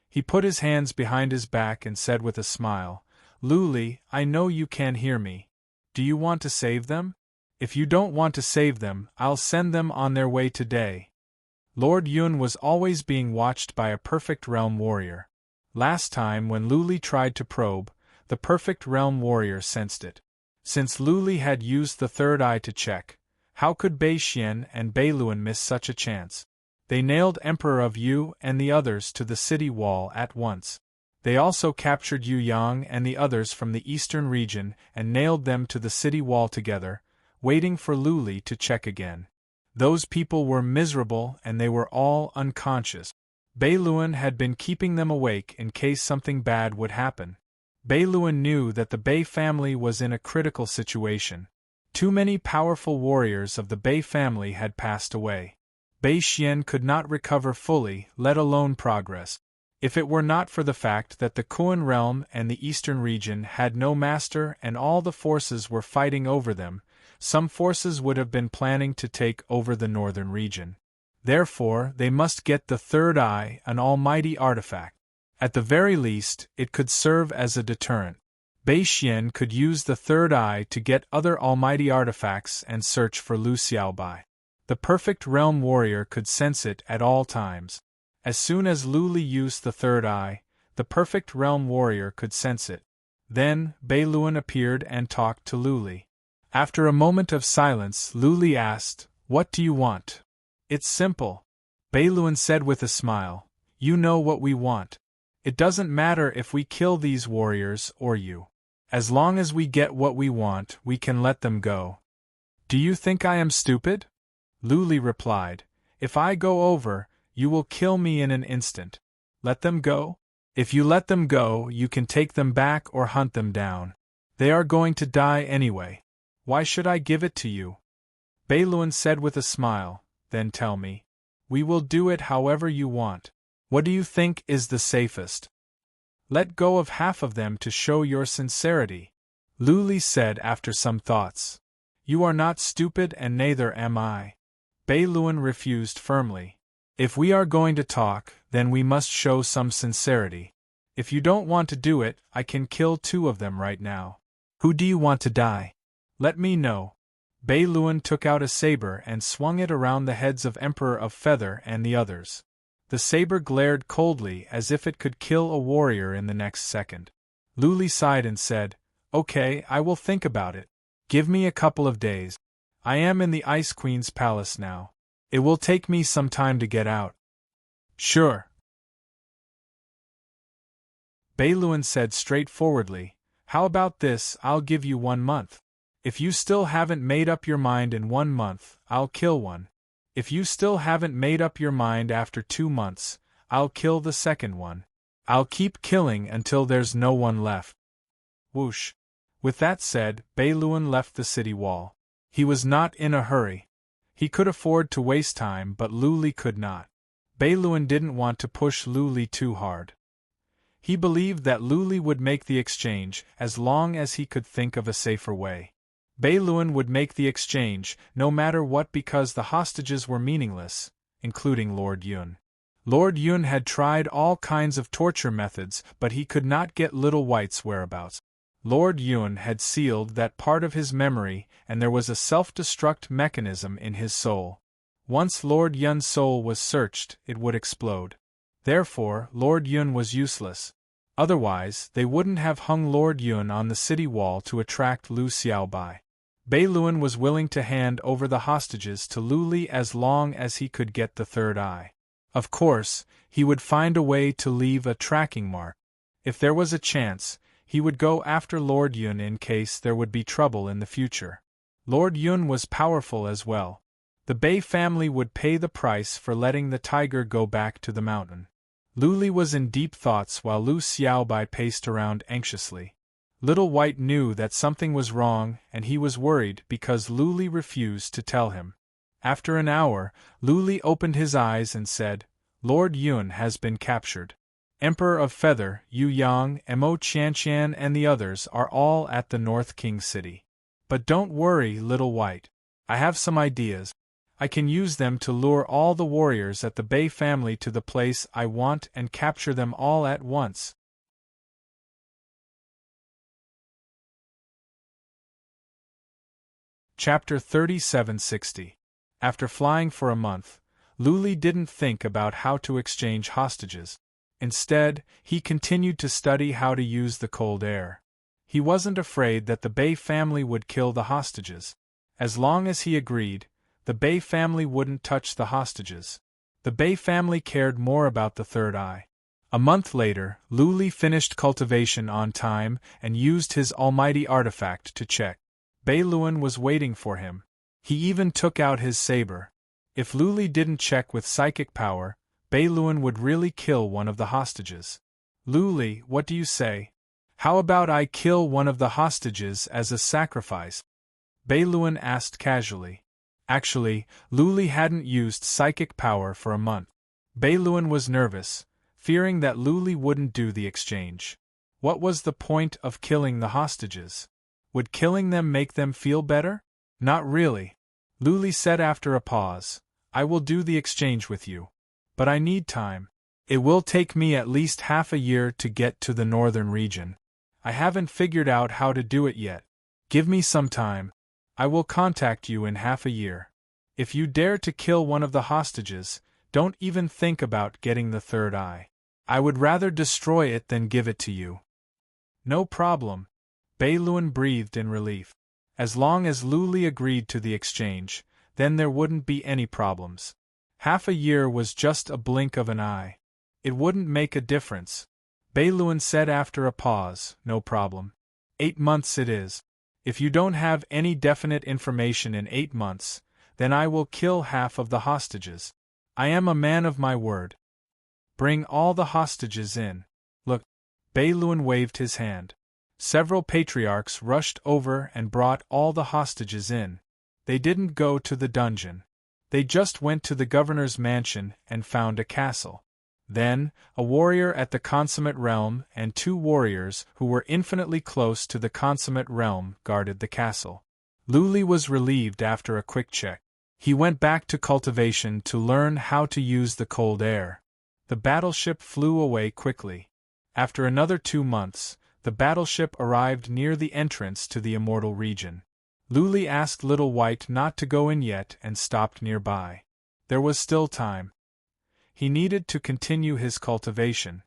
He put his hands behind his back and said with a smile, "Lu Li, I know you can hear me. Do you want to save them? If you don't want to save them, I'll send them on their way today." Lord Yun was always being watched by a Perfect Realm warrior. Last time when Lu Li tried to probe, the Perfect Realm warrior sensed it. Since Lu Li had used the third eye to check, how could Bei Xian and Beiluan miss such a chance? They nailed Emperor of Yu and the others to the city wall at once. They also captured Yu Yang and the others from the eastern region and nailed them to the city wall together, waiting for Lu Li to check again. Those people were miserable and they were all unconscious. Beiluan had been keeping them awake in case something bad would happen. Beiluan knew that the Bei family was in a critical situation. Too many powerful warriors of the Bei family had passed away. Bei Xian could not recover fully, let alone progress. If it were not for the fact that the Kuan realm and the eastern region had no master and all the forces were fighting over them, some forces would have been planning to take over the northern region. Therefore, they must get the third eye, an almighty artifact. At the very least, it could serve as a deterrent. Bei Xian could use the third eye to get other almighty artifacts and search for Lu Xiaobai. The Perfect Realm warrior could sense it at all times. As soon as Lu Li used the third eye, the Perfect Realm warrior could sense it. Then, Beiluan appeared and talked to Lu Li. After a moment of silence, Lu Li asked, "What do you want?" "It's simple," Beiluan said with a smile. "You know what we want. It doesn't matter if we kill these warriors or you. As long as we get what we want, we can let them go." "Do you think I am stupid?" Lu Li replied. "If I go over, you will kill me in an instant. Let them go? If you let them go, you can take them back or hunt them down. They are going to die anyway. Why should I give it to you?" Beiluan said with a smile. "Then tell me. We will do it however you want. What do you think is the safest?" "Let go of half of them to show your sincerity," Lu Li said after some thoughts. "You are not stupid and neither am I." Beiluan refused firmly. "If we are going to talk, then we must show some sincerity. If you don't want to do it, I can kill 2 of them right now. Who do you want to die? Let me know." Beiluan took out a saber and swung it around the heads of Emperor of Feather and the others. The saber glared coldly as if it could kill a warrior in the next second. Lu Li sighed and said, "Okay, I will think about it. Give me a couple of days. I am in the Ice Queen's palace now. It will take me some time to get out." "Sure," Beiluan said straightforwardly. "How about this, I'll give you 1 month. If you still haven't made up your mind in 1 month, I'll kill one. If you still haven't made up your mind after 2 months, I'll kill the second one. I'll keep killing until there's no one left." Whoosh. With that said, Beiluan left the city wall. He was not in a hurry. He could afford to waste time, but Lu Li could not. Beiluan didn't want to push Lu Li too hard. He believed that Lu Li would make the exchange as long as he could think of a safer way. Beiluan would make the exchange, no matter what, because the hostages were meaningless, including Lord Yun. Lord Yun had tried all kinds of torture methods, but he could not get Little White's whereabouts. Lord Yun had sealed that part of his memory, and there was a self-destruct mechanism in his soul. Once Lord Yun's soul was searched, it would explode. Therefore, Lord Yun was useless. Otherwise, they wouldn't have hung Lord Yun on the city wall to attract Lu Xiaobai. Beiluan was willing to hand over the hostages to Lu Li as long as he could get the third eye. Of course, he would find a way to leave a tracking mark. If there was a chance, he would go after Lord Yun in case there would be trouble in the future. Lord Yun was powerful as well. The Bay family would pay the price for letting the tiger go back to the mountain. Luli was in deep thoughts while Lu Xiaobai paced around anxiously. Little White knew that something was wrong and he was worried because Luli refused to tell him. After an hour, Luli opened his eyes and said, "Lord Yun has been captured. Emperor of Feather, Yu Yang, Mo Qianqian and the others are all at the North King City. But don't worry, Little White. I have some ideas. I can use them to lure all the warriors at the Bay family to the place I want and capture them all at once." Chapter 3760. After flying for a month, Luli didn't think about how to exchange hostages. Instead, he continued to study how to use the cold air. He wasn't afraid that the Bay family would kill the hostages. As long as he agreed, the Bay family wouldn't touch the hostages. The Bay family cared more about the third eye. A month later, Luli finished cultivation on time and used his almighty artifact to check. Bei Luan was waiting for him. He even took out his saber. If Luli didn't check with psychic power, Bei Luan would really kill one of the hostages. "Luli, what do you say? How about I kill one of the hostages as a sacrifice?" Bei Luan asked casually. Actually, Luli hadn't used psychic power for a month. Bei Luan was nervous, fearing that Luli wouldn't do the exchange. What was the point of killing the hostages? Would killing them make them feel better? Not really. Luli said after a pause, "I will do the exchange with you. But I need time. It will take me at least half a year to get to the northern region. I haven't figured out how to do it yet. Give me some time. I will contact you in half a year. If you dare to kill one of the hostages, don't even think about getting the third eye. I would rather destroy it than give it to you." "No problem." Bei Luan breathed in relief. As long as Luli agreed to the exchange, then there wouldn't be any problems. Half a year was just a blink of an eye. It wouldn't make a difference. Bei Luan said after a pause, "No problem. 8 months it is. If you don't have any definite information in 8 months, then I will kill half of the hostages. I am a man of my word. Bring all the hostages in." "Look." Bei Luan waved his hand. Several patriarchs rushed over and brought all the hostages in. They didn't go to the dungeon. They just went to the governor's mansion and found a castle. Then, a warrior at the consummate realm and 2 warriors who were infinitely close to the consummate realm guarded the castle. Luli was relieved after a quick check. He went back to cultivation to learn how to use the cold air. The battleship flew away quickly. After another 2 months, the battleship arrived near the entrance to the immortal region. Luli asked Little White not to go in yet and stopped nearby. There was still time. He needed to continue his cultivation.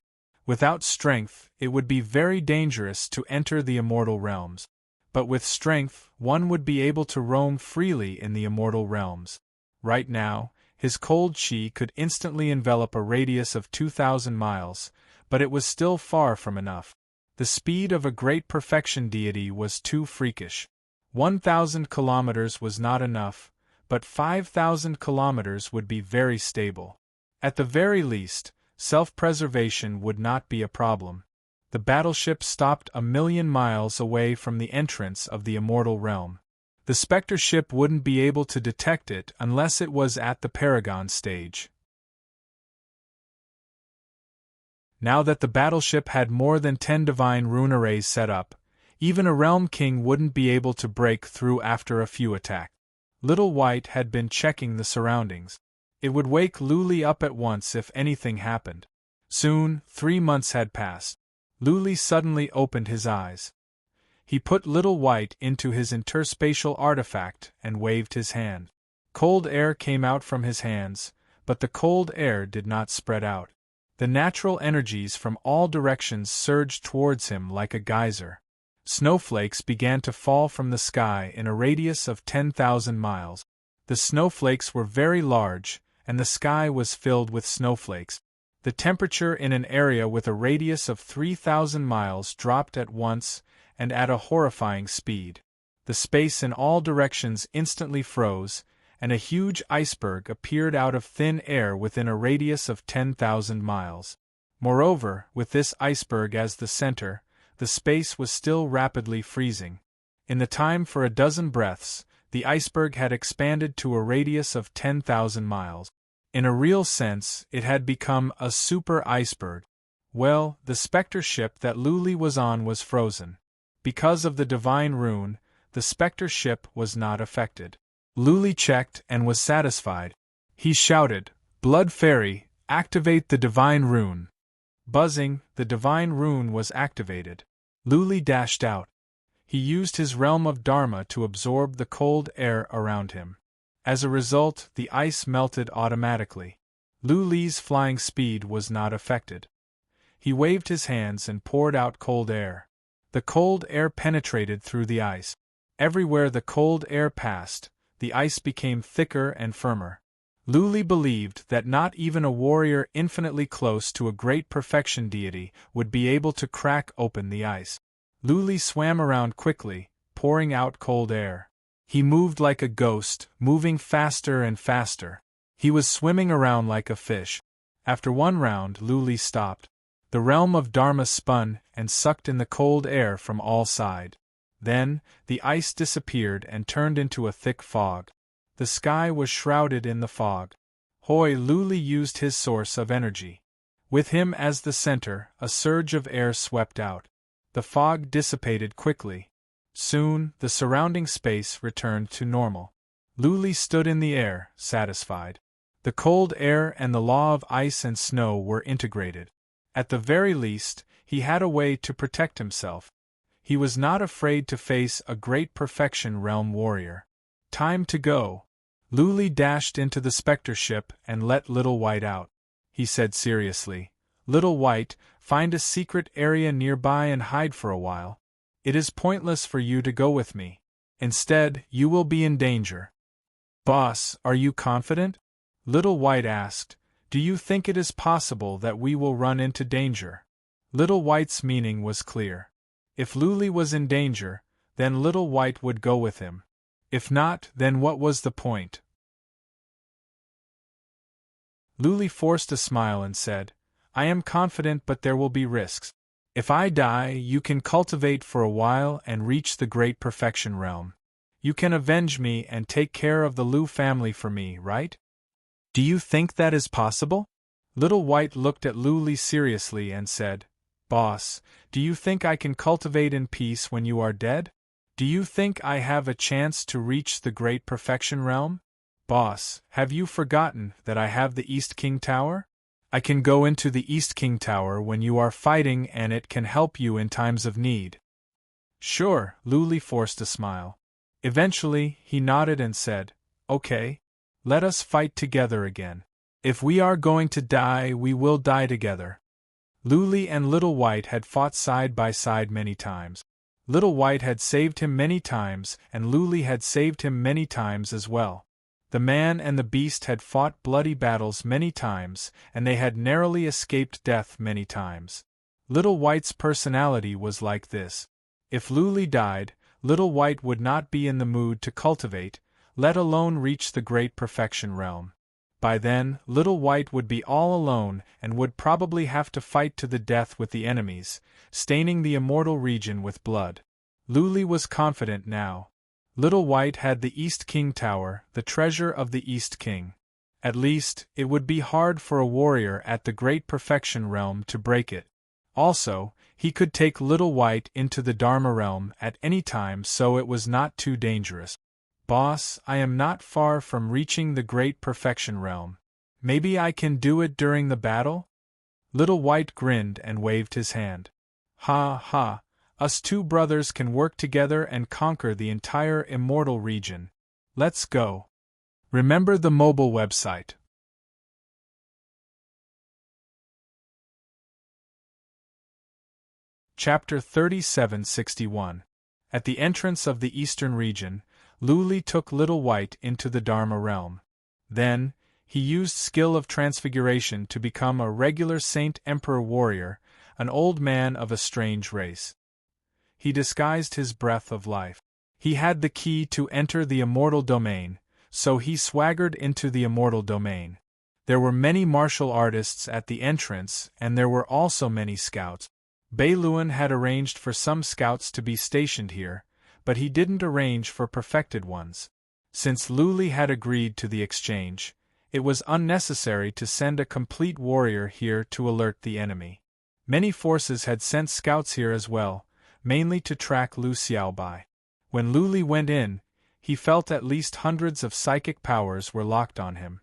Without strength, it would be very dangerous to enter the immortal realms. But with strength, one would be able to roam freely in the immortal realms. Right now, his cold chi could instantly envelop a radius of 2,000 miles, but it was still far from enough. The speed of a great perfection deity was too freakish. 1,000 kilometers was not enough, but 5,000 kilometers would be very stable. At the very least, self-preservation would not be a problem. The battleship stopped 1,000,000 miles away from the entrance of the immortal realm. The Spectre ship wouldn't be able to detect it unless it was at the Paragon stage. Now that the battleship had more than 10 divine rune arrays set up, even a realm king wouldn't be able to break through after a few attacks. Little White had been checking the surroundings. It would wake Luli up at once if anything happened. Soon, 3 months had passed. Luli suddenly opened his eyes. He put Little White into his interspatial artifact and waved his hand. Cold air came out from his hands, but the cold air did not spread out. The natural energies from all directions surged towards him like a geyser. Snowflakes began to fall from the sky in a radius of 10,000 miles. The snowflakes were very large, and the sky was filled with snowflakes. The temperature in an area with a radius of 3,000 miles dropped at once and at a horrifying speed. The space in all directions instantly froze, and a huge iceberg appeared out of thin air within a radius of 10,000 miles. Moreover, with this iceberg as the center, the space was still rapidly freezing. In the time for a dozen breaths, the iceberg had expanded to a radius of 10,000 miles. In a real sense, it had become a super iceberg. Well, the specter ship that Luli was on was frozen. Because of the divine rune, the specter ship was not affected. Luli checked and was satisfied. He shouted, "Blood Fairy, activate the divine rune." Buzzing, the divine rune was activated. Luli dashed out. He used his realm of Dharma to absorb the cold air around him. As a result, the ice melted automatically. Luli's flying speed was not affected. He waved his hands and poured out cold air. The cold air penetrated through the ice. Everywhere the cold air passed, the ice became thicker and firmer. Luli believed that not even a warrior infinitely close to a great perfection deity would be able to crack open the ice. Luli swam around quickly, pouring out cold air. He moved like a ghost, moving faster and faster. He was swimming around like a fish. After one round, Luli stopped. The realm of Dharma spun and sucked in the cold air from all sides. Then, the ice disappeared and turned into a thick fog. The sky was shrouded in the fog. Luli used his source of energy. With him as the center, a surge of air swept out. The fog dissipated quickly. Soon, the surrounding space returned to normal. Luli stood in the air, satisfied. The cold air and the law of ice and snow were integrated. At the very least, he had a way to protect himself. He was not afraid to face a great perfection realm warrior. Time to go. Luli dashed into the specter ship and let Little White out. He said seriously, "Little White, find a secret area nearby and hide for a while. It is pointless for you to go with me. Instead, you will be in danger." "Boss, are you confident?" Little White asked. "Do you think it is possible that we will run into danger?" Little White's meaning was clear. If Luli was in danger, then Little White would go with him. If not, then what was the point? Luli forced a smile and said, "I am confident, but there will be risks. If I die, you can cultivate for a while and reach the great perfection realm. You can avenge me and take care of the Lu family for me, right? Do you think that is possible?" Little White looked at Luli seriously and said, "Boss, do you think I can cultivate in peace when you are dead? Do you think I have a chance to reach the great perfection realm? Boss, have you forgotten that I have the East King Tower? I can go into the East King Tower when you are fighting and it can help you in times of need." "Sure," Luli forced a smile. Eventually, he nodded and said, "Okay. Let us fight together again. If we are going to die, we will die together." Luli and Little White had fought side by side many times. Little White had saved him many times, and Luli had saved him many times as well. The man and the beast had fought bloody battles many times, and they had narrowly escaped death many times. Little White's personality was like this. If Luli died, Little White would not be in the mood to cultivate, let alone reach the great perfection realm. By then, Little White would be all alone and would probably have to fight to the death with the enemies, staining the immortal region with blood. Luli was confident now. Little White had the East King Tower, the treasure of the East King. At least, it would be hard for a warrior at the great perfection realm to break it. Also, he could take Little White into the Dharma realm at any time, so it was not too dangerous. "Boss, I am not far from reaching the great perfection realm. Maybe I can do it during the battle?" Little White grinned and waved his hand. "Ha ha, us two brothers can work together and conquer the entire immortal region. Let's go." Remember the mobile website. Chapter 3761. At the entrance of the eastern region, Luli took Little White into the Dharma realm. Then, he used skill of transfiguration to become a regular Saint Emperor warrior, an old man of a strange race. He disguised his breath of life. He had the key to enter the immortal domain, so he swaggered into the immortal domain. There were many martial artists at the entrance, and there were also many scouts. Beiluan had arranged for some scouts to be stationed here, but he didn't arrange for perfected ones. Since Luli had agreed to the exchange, it was unnecessary to send a complete warrior here to alert the enemy. Many forces had sent scouts here as well, mainly to track Lu Xiaobai. When Luli went in, he felt at least hundreds of psychic powers were locked on him.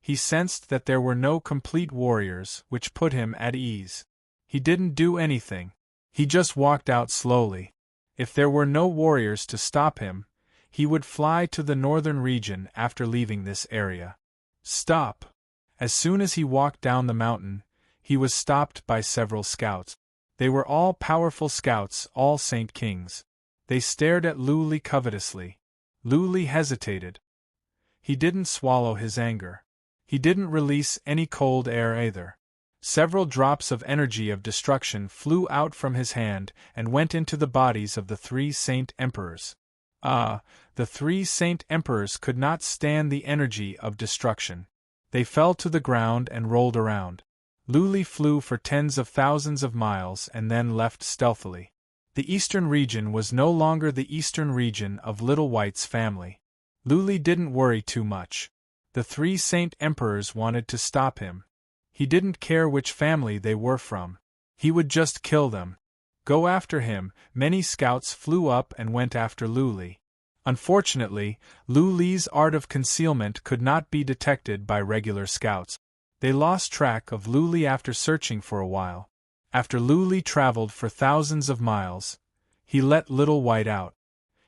He sensed that there were no complete warriors, which put him at ease. He didn't do anything. He just walked out slowly. If there were no warriors to stop him, he would fly to the northern region after leaving this area. Stop! As soon as he walked down the mountain, he was stopped by several scouts. They were all powerful scouts, all Saint Kings. They stared at Luli covetously. Luli hesitated. He didn't swallow his anger. He didn't release any cold air either. Several drops of energy of destruction flew out from his hand and went into the bodies of the 3 Saint Emperors. The 3 Saint Emperors could not stand the energy of destruction. They fell to the ground and rolled around. Luli flew for tens of thousands of miles and then left stealthily. The eastern region was no longer the eastern region of Little White's family. Luli didn't worry too much. The 3 Saint Emperors wanted to stop him. He didn't care which family they were from. He would just kill them. Go after him. Many scouts flew up and went after Luli. Unfortunately, Luli's art of concealment could not be detected by regular scouts. They lost track of Luli after searching for a while. After Luli traveled for thousands of miles, he let Little White out.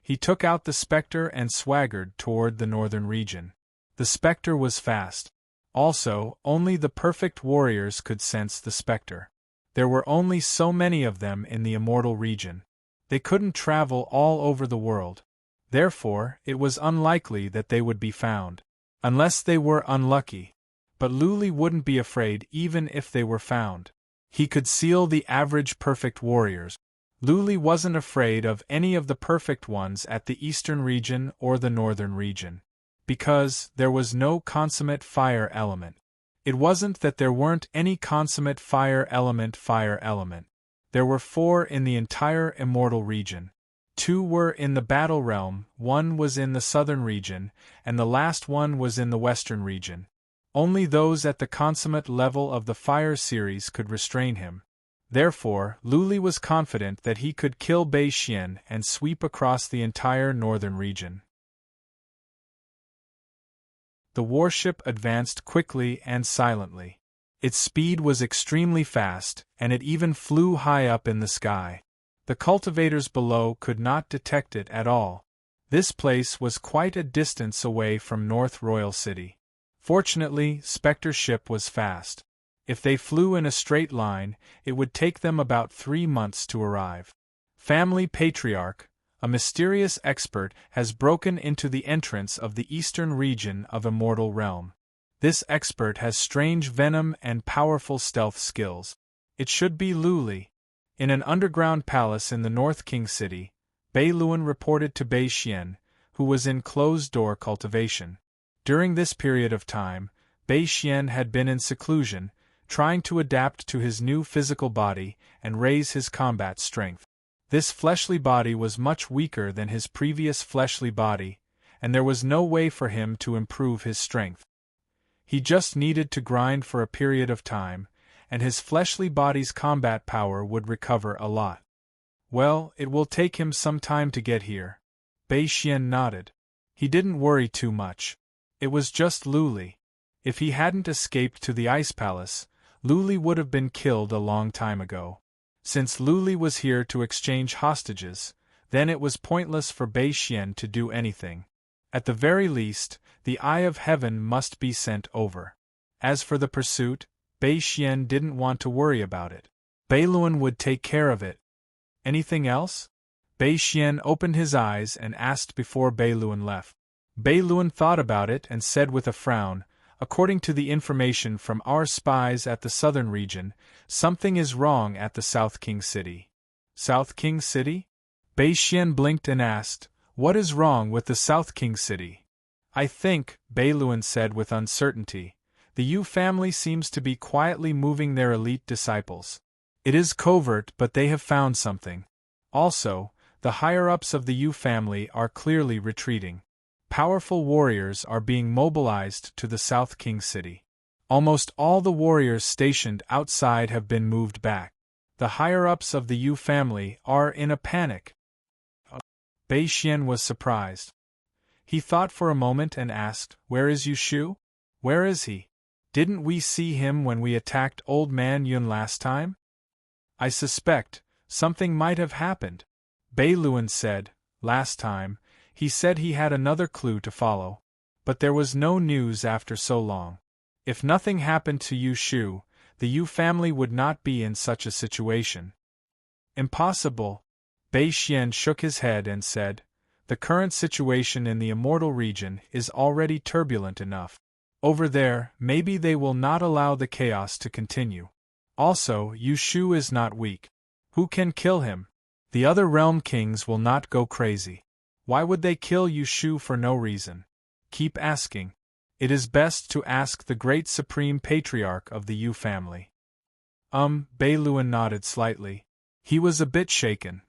He took out the specter and swaggered toward the northern region. The specter was fast. Also, only the perfect warriors could sense the specter. There were only so many of them in the immortal region. They couldn't travel all over the world. Therefore, it was unlikely that they would be found. Unless they were unlucky. But Luli wouldn't be afraid even if they were found. He could seal the average perfect warriors. Luli wasn't afraid of any of the perfect ones at the eastern region or the northern region. Because there was no consummate fire element. It wasn't that there weren't any consummate fire element. There were 4 in the entire immortal region. 2 were in the battle realm, 1 was in the southern region, and the last one was in the western region. Only those at the consummate level of the fire series could restrain him. Therefore, Luli was confident that he could kill Bei Xian and sweep across the entire northern region. The warship advanced quickly and silently. Its speed was extremely fast, and it even flew high up in the sky. The cultivators below could not detect it at all. This place was quite a distance away from North Royal City. Fortunately, Spectre's ship was fast. If they flew in a straight line, it would take them about 3 months to arrive. Family Patriarch, a mysterious expert, has broken into the entrance of the eastern region of Immortal Realm. This expert has strange venom and powerful stealth skills. It should be Luli. In an underground palace in the North King City, Beiluan reported to Bei Xian, who was in closed-door cultivation. During this period of time, Bei Xian had been in seclusion, trying to adapt to his new physical body and raise his combat strength. This fleshly body was much weaker than his previous fleshly body, and there was no way for him to improve his strength. He just needed to grind for a period of time, and his fleshly body's combat power would recover a lot. Well, it will take him some time to get here. Bei Xian nodded. He didn't worry too much. It was just Luli. If he hadn't escaped to the Ice Palace, Luli would have been killed a long time ago. Since Luli was here to exchange hostages, then it was pointless for Bei Xian to do anything. At the very least, the Eye of Heaven must be sent over. As for the pursuit, Bei Xian didn't want to worry about it. Beiluan would take care of it. Anything else? Bei Xian opened his eyes and asked before Beiluan left. Beiluan thought about it and said with a frown, "According to the information from our spies at the southern region, something is wrong at the South King City." South King City? Bei Xian blinked and asked, "What is wrong with the South King City?" I think, Beiluan said with uncertainty, the Yu family seems to be quietly moving their elite disciples. It is covert, but they have found something. Also, the higher-ups of the Yu family are clearly retreating. Powerful warriors are being mobilized to the South King City. Almost all the warriors stationed outside have been moved back. The higher-ups of the Yu family are in a panic. Bei Xian was surprised. He thought for a moment and asked, "Where is Yu Shu? Where is he? Didn't we see him when we attacked Old Man Yun last time?" "I suspect something might have happened," Beiluan said. "Last time, he said he had another clue to follow. But there was no news after so long. If nothing happened to Yu Shu, the Yu family would not be in such a situation." "Impossible." Bei Xian shook his head and said, "The current situation in the Immortal region is already turbulent enough. Over there, maybe they will not allow the chaos to continue. Also, Yu Shu is not weak. Who can kill him? The other realm kings will not go crazy. Why would they kill Yu Shu for no reason? Keep asking. It is best to ask the great supreme patriarch of the Yu family." Beiluan nodded slightly. He was a bit shaken.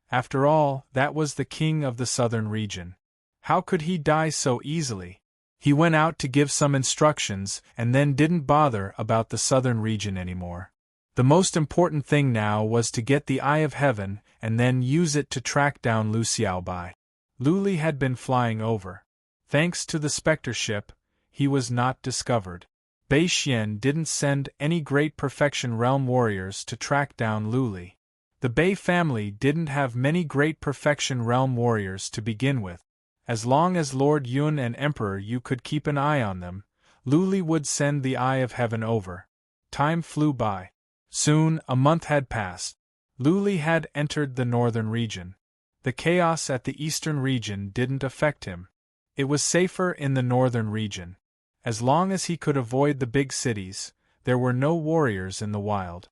After all, that was the king of the southern region. How could he die so easily? He went out to give some instructions and then didn't bother about the southern region anymore. The most important thing now was to get the Eye of Heaven and then use it to track down Lu Xiaobai. Lu Li had been flying over. Thanks to the specter ship, he was not discovered. Bei Xian didn't send any Great Perfection Realm warriors to track down Lu Li. The Bei family didn't have many Great Perfection Realm warriors to begin with. As long as Lord Yun and Emperor Yu could keep an eye on them, Lu Li would send the Eye of Heaven over. Time flew by. Soon, a month had passed. Lu Li had entered the northern region. The chaos at the eastern region didn't affect him. It was safer in the northern region. As long as he could avoid the big cities, there were no warriors in the wild.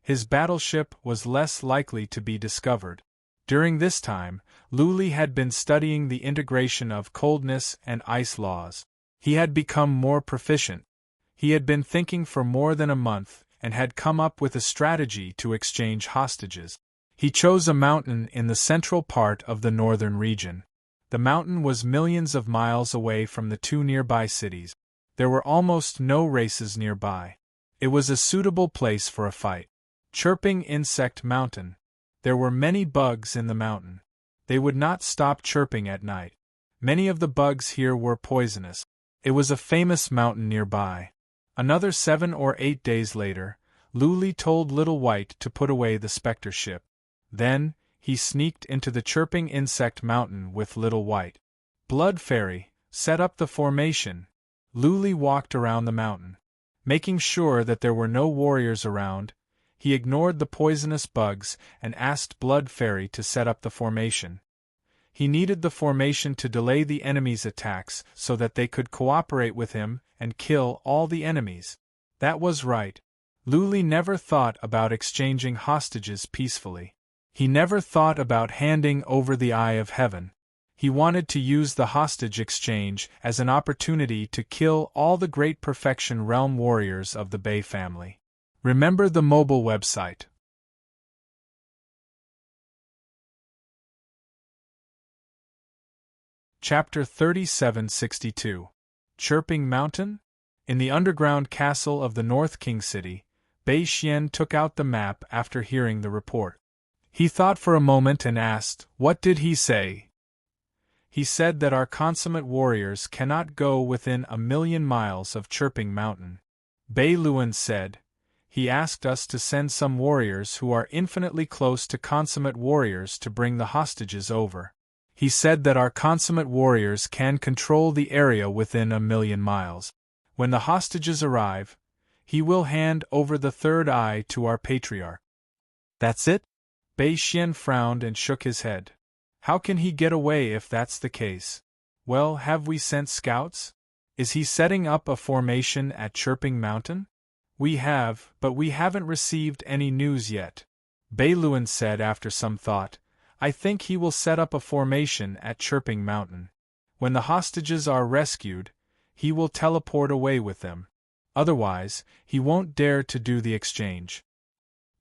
His battleship was less likely to be discovered. During this time, Lu Li had been studying the integration of coldness and ice laws. He had become more proficient. He had been thinking for more than a month and had come up with a strategy to exchange hostages. He chose a mountain in the central part of the northern region. The mountain was millions of miles away from the two nearby cities. There were almost no races nearby. It was a suitable place for a fight. Chirping Insect Mountain. There were many bugs in the mountain. They would not stop chirping at night. Many of the bugs here were poisonous. It was a famous mountain nearby. Another 7 or 8 days later, Lu Li told Little White to put away the specter ship. Then, he sneaked into the Chirping Insect Mountain with Little White. Blood Fairy, set up the formation. Lu Li walked around the mountain. Making sure that there were no warriors around, he ignored the poisonous bugs and asked Blood Fairy to set up the formation. He needed the formation to delay the enemy's attacks so that they could cooperate with him and kill all the enemies. That was right. Lu Li never thought about exchanging hostages peacefully. He never thought about handing over the Eye of Heaven. He wanted to use the hostage exchange as an opportunity to kill all the Great Perfection Realm warriors of the Bei family. Remember the mobile website. Chapter 3762. Chirping Mountain? In the underground castle of the North King City, Bei Xian took out the map after hearing the report. He thought for a moment and asked, "What did he say?" "He said that our consummate warriors cannot go within 1,000,000 miles of Chirping Mountain." Beiluan said, "He asked us to send some warriors who are infinitely close to consummate warriors to bring the hostages over. He said that our consummate warriors can control the area within 1,000,000 miles. When the hostages arrive, he will hand over the third eye to our patriarch." "That's it?" Bei Xian frowned and shook his head. "How can he get away if that's the case?" "Well, have we sent scouts? Is he setting up a formation at Chirping Mountain?" "We have, but we haven't received any news yet," Beiluan said after some thought. I think he will set up a formation at Chirping Mountain. When the hostages are rescued, he will teleport away with them. Otherwise, he won't dare to do the exchange.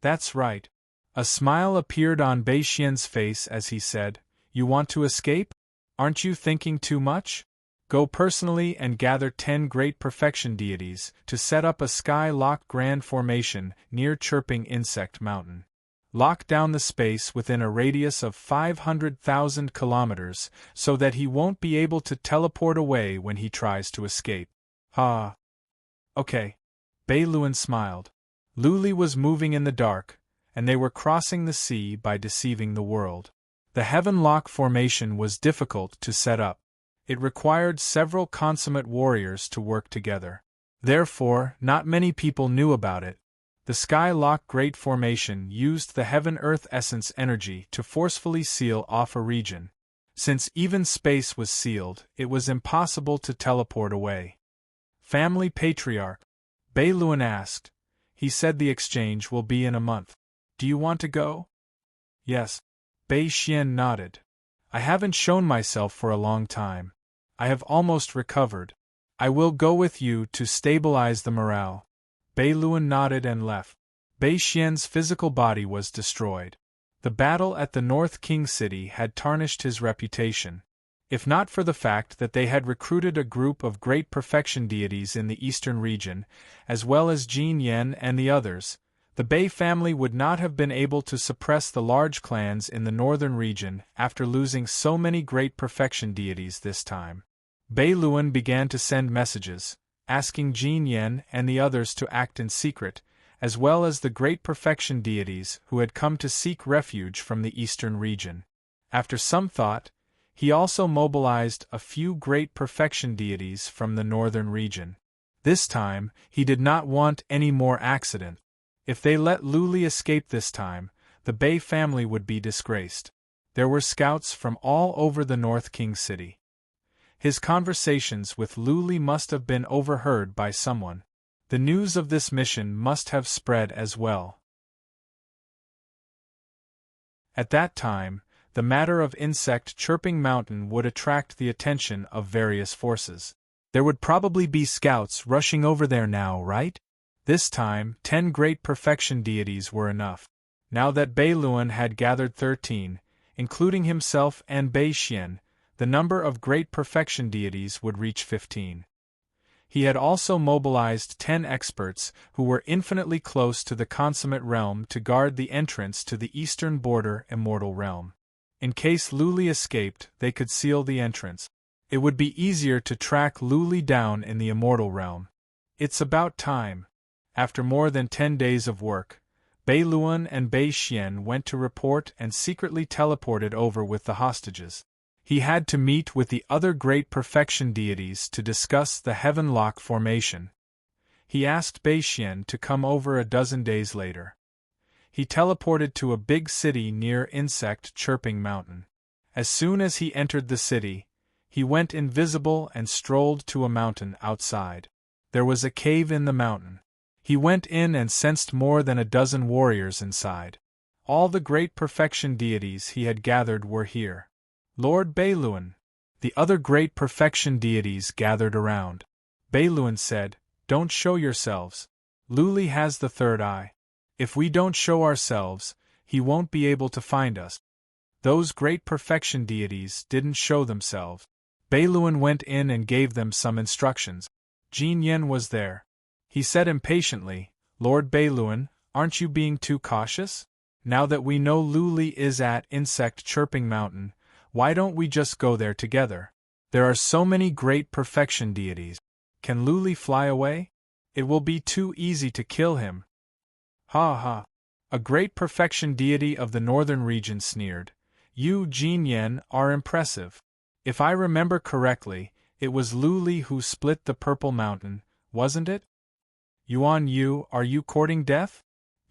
That's right. A smile appeared on Bei Xian's face as he said, You want to escape? Aren't you thinking too much? Go personally and gather 10 great perfection deities to set up a sky-locked grand formation near Chirping Insect Mountain. Lock down the space within a radius of 500,000 kilometers so that he won't be able to teleport away when he tries to escape. Ha! Okay. Bei Luan smiled. Luli was moving in the dark, and they were crossing the sea by deceiving the world. The Heaven Lock formation was difficult to set up. It required several consummate warriors to work together. Therefore, not many people knew about it. The Sky-Lock Great Formation used the Heaven-Earth Essence energy to forcefully seal off a region. Since even space was sealed, it was impossible to teleport away. Family Patriarch, Bei Luan asked. He said the exchange will be in a month. Do you want to go? Yes. Bei Xian nodded. I haven't shown myself for a long time. I have almost recovered. I will go with you to stabilize the morale. Bei Luan nodded and left. Bei Xian's physical body was destroyed. The battle at the North King City had tarnished his reputation. If not for the fact that they had recruited a group of great perfection deities in the eastern region, as well as Jin Yen and the others, the Bei family would not have been able to suppress the large clans in the northern region after losing so many great perfection deities this time. Bei Luan began to send messages, asking Jin Yen and the others to act in secret, as well as the great perfection deities who had come to seek refuge from the eastern region. After some thought, he also mobilized a few great perfection deities from the northern region. This time, he did not want any more accident. If they let Luli escape this time, the Bei family would be disgraced. There were scouts from all over the North King City. His conversations with Luli must have been overheard by someone. The news of this mission must have spread as well. At that time, the matter of insect Chirping Mountain would attract the attention of various forces. There would probably be scouts rushing over there now, right? This time, 10 great perfection deities were enough. Now that Bei Luan had gathered 13, including himself and Bei Xian, the number of great perfection deities would reach 15. He had also mobilized 10 experts who were infinitely close to the consummate realm to guard the entrance to the eastern border immortal realm. In case Luli escaped, they could seal the entrance. It would be easier to track Luli down in the immortal realm. It's about time. After more than 10 days of work, Bei Luan and Bei Xian went to report and secretly teleported over with the hostages. He had to meet with the other great perfection deities to discuss the Heaven Lock formation. He asked Bei Xian to come over a dozen days later. He teleported to a big city near Insect Chirping Mountain. As soon as he entered the city, he went invisible and strolled to a mountain outside. There was a cave in the mountain. He went in and sensed more than a dozen warriors inside. All the great perfection deities he had gathered were here. Lord Bei Luan. The other great perfection deities gathered around. Bei Luan said, Don't show yourselves. Luli has the third eye. If we don't show ourselves, he won't be able to find us. Those great perfection deities didn't show themselves. Bei Luan went in and gave them some instructions. Jin Yen was there. He said impatiently, Lord Bei Luan, aren't you being too cautious? Now that we know Luli is at Insect Chirping Mountain, why don't we just go there together? There are so many great perfection deities. Can Luli fly away? It will be too easy to kill him. Ha ha. A great perfection deity of the northern region sneered. You, Jin Yen, are impressive. If I remember correctly, it was Luli who split the Purple Mountain, wasn't it? Yuan Yu, are you courting death?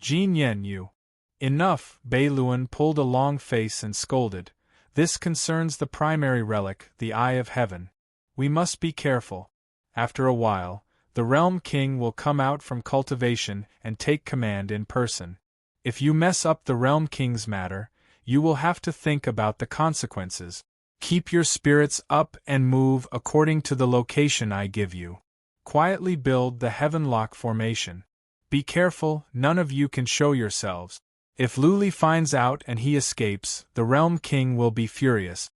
Jin Yen Yu. Enough, Bei Luan pulled a long face and scolded. This concerns the primary relic, the Eye of Heaven. We must be careful. After a while, the Realm King will come out from cultivation and take command in person. If you mess up the Realm King's matter, you will have to think about the consequences. Keep your spirits up and move according to the location I give you. Quietly build the Heavenlock formation. Be careful, none of you can show yourselves. If Luli finds out and he escapes, the Realm King will be furious.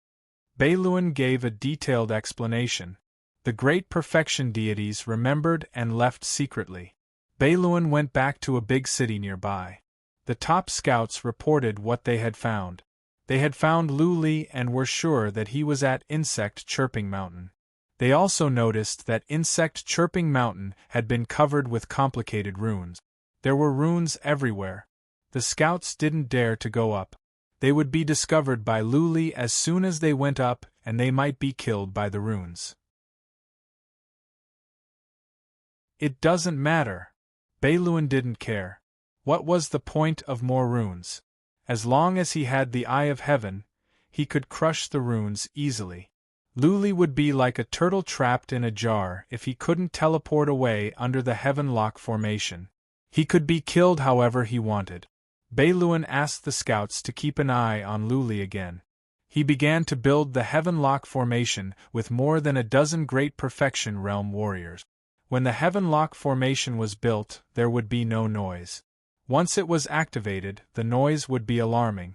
Beiluin gave a detailed explanation. The great perfection deities remembered and left secretly. Beiluin went back to a big city nearby. The top scouts reported what they had found. They had found Luli and were sure that he was at Insect Chirping Mountain. They also noticed that Insect Chirping Mountain had been covered with complicated runes. There were runes everywhere. The scouts didn't dare to go up. They would be discovered by Luli as soon as they went up, and they might be killed by the runes. It doesn't matter. Beiluin didn't care. What was the point of more runes? As long as he had the Eye of Heaven, he could crush the runes easily. Luli would be like a turtle trapped in a jar if he couldn't teleport away under the Heavenlock formation. He could be killed however he wanted. Beiluin asked the scouts to keep an eye on Luli again. He began to build the Heavenlock formation with more than a dozen great perfection realm warriors. When the Heavenlock formation was built, there would be no noise. Once it was activated, the noise would be alarming.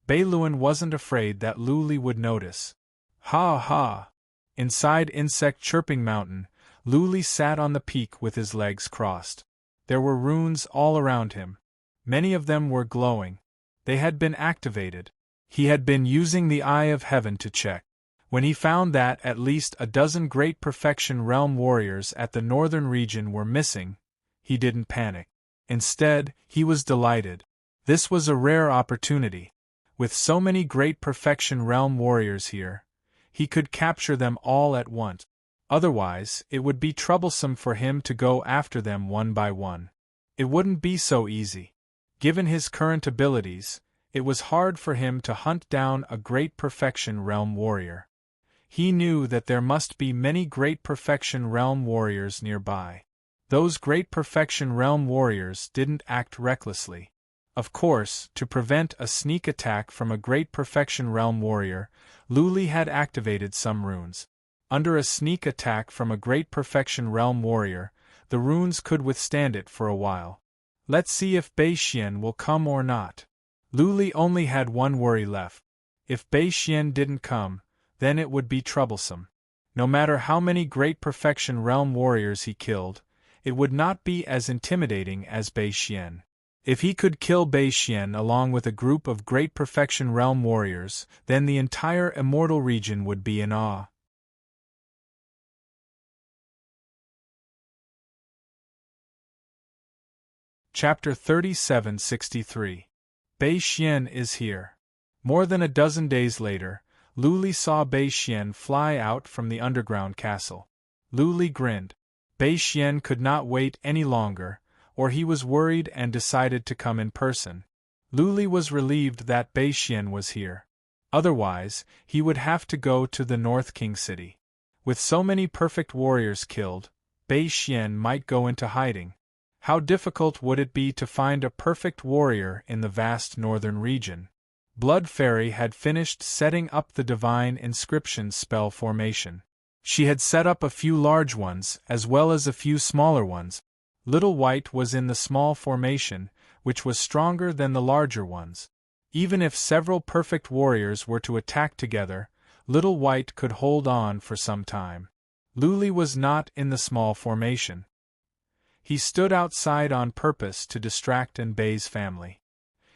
Beiluin wasn't afraid that Luli would notice. Ha ha! Inside Insect Chirping Mountain, Luli sat on the peak with his legs crossed. There were runes all around him. Many of them were glowing. They had been activated. He had been using the Eye of Heaven to check. When he found that at least a dozen great perfection realm warriors at the northern region were missing, he didn't panic. Instead, he was delighted. This was a rare opportunity. With so many great perfection realm warriors here, he could capture them all at once. Otherwise, it would be troublesome for him to go after them one by one. It wouldn't be so easy. Given his current abilities, it was hard for him to hunt down a great perfection realm warrior. He knew that there must be many great perfection realm warriors nearby. Those great perfection realm warriors didn't act recklessly. Of course, to prevent a sneak attack from a great perfection realm warrior, Luli had activated some runes. Under a sneak attack from a great perfection realm warrior, the runes could withstand it for a while. Let's see if Beixian will come or not. Luli only had one worry left. If Beixian didn't come, then it would be troublesome. No matter how many great perfection realm warriors he killed, it would not be as intimidating as Beixian. If he could kill Beixian along with a group of great perfection realm warriors, then the entire immortal region would be in awe. Chapter 3763. Beixian is here. More than a dozen days later, Luli saw Beixian fly out from the underground castle. Luli grinned. Beixian could not wait any longer, or he was worried and decided to come in person. Luli was relieved that Beixian was here. Otherwise, he would have to go to the North King City. With so many perfect warriors killed, Beixian might go into hiding. How difficult would it be to find a perfect warrior in the vast northern region? Blood Fairy had finished setting up the Divine Inscription spell formation. She had set up a few large ones as well as a few smaller ones. Little White was in the small formation, which was stronger than the larger ones. Even if several perfect warriors were to attack together, Little White could hold on for some time. Luli was not in the small formation. He stood outside on purpose to distract Anbei's family.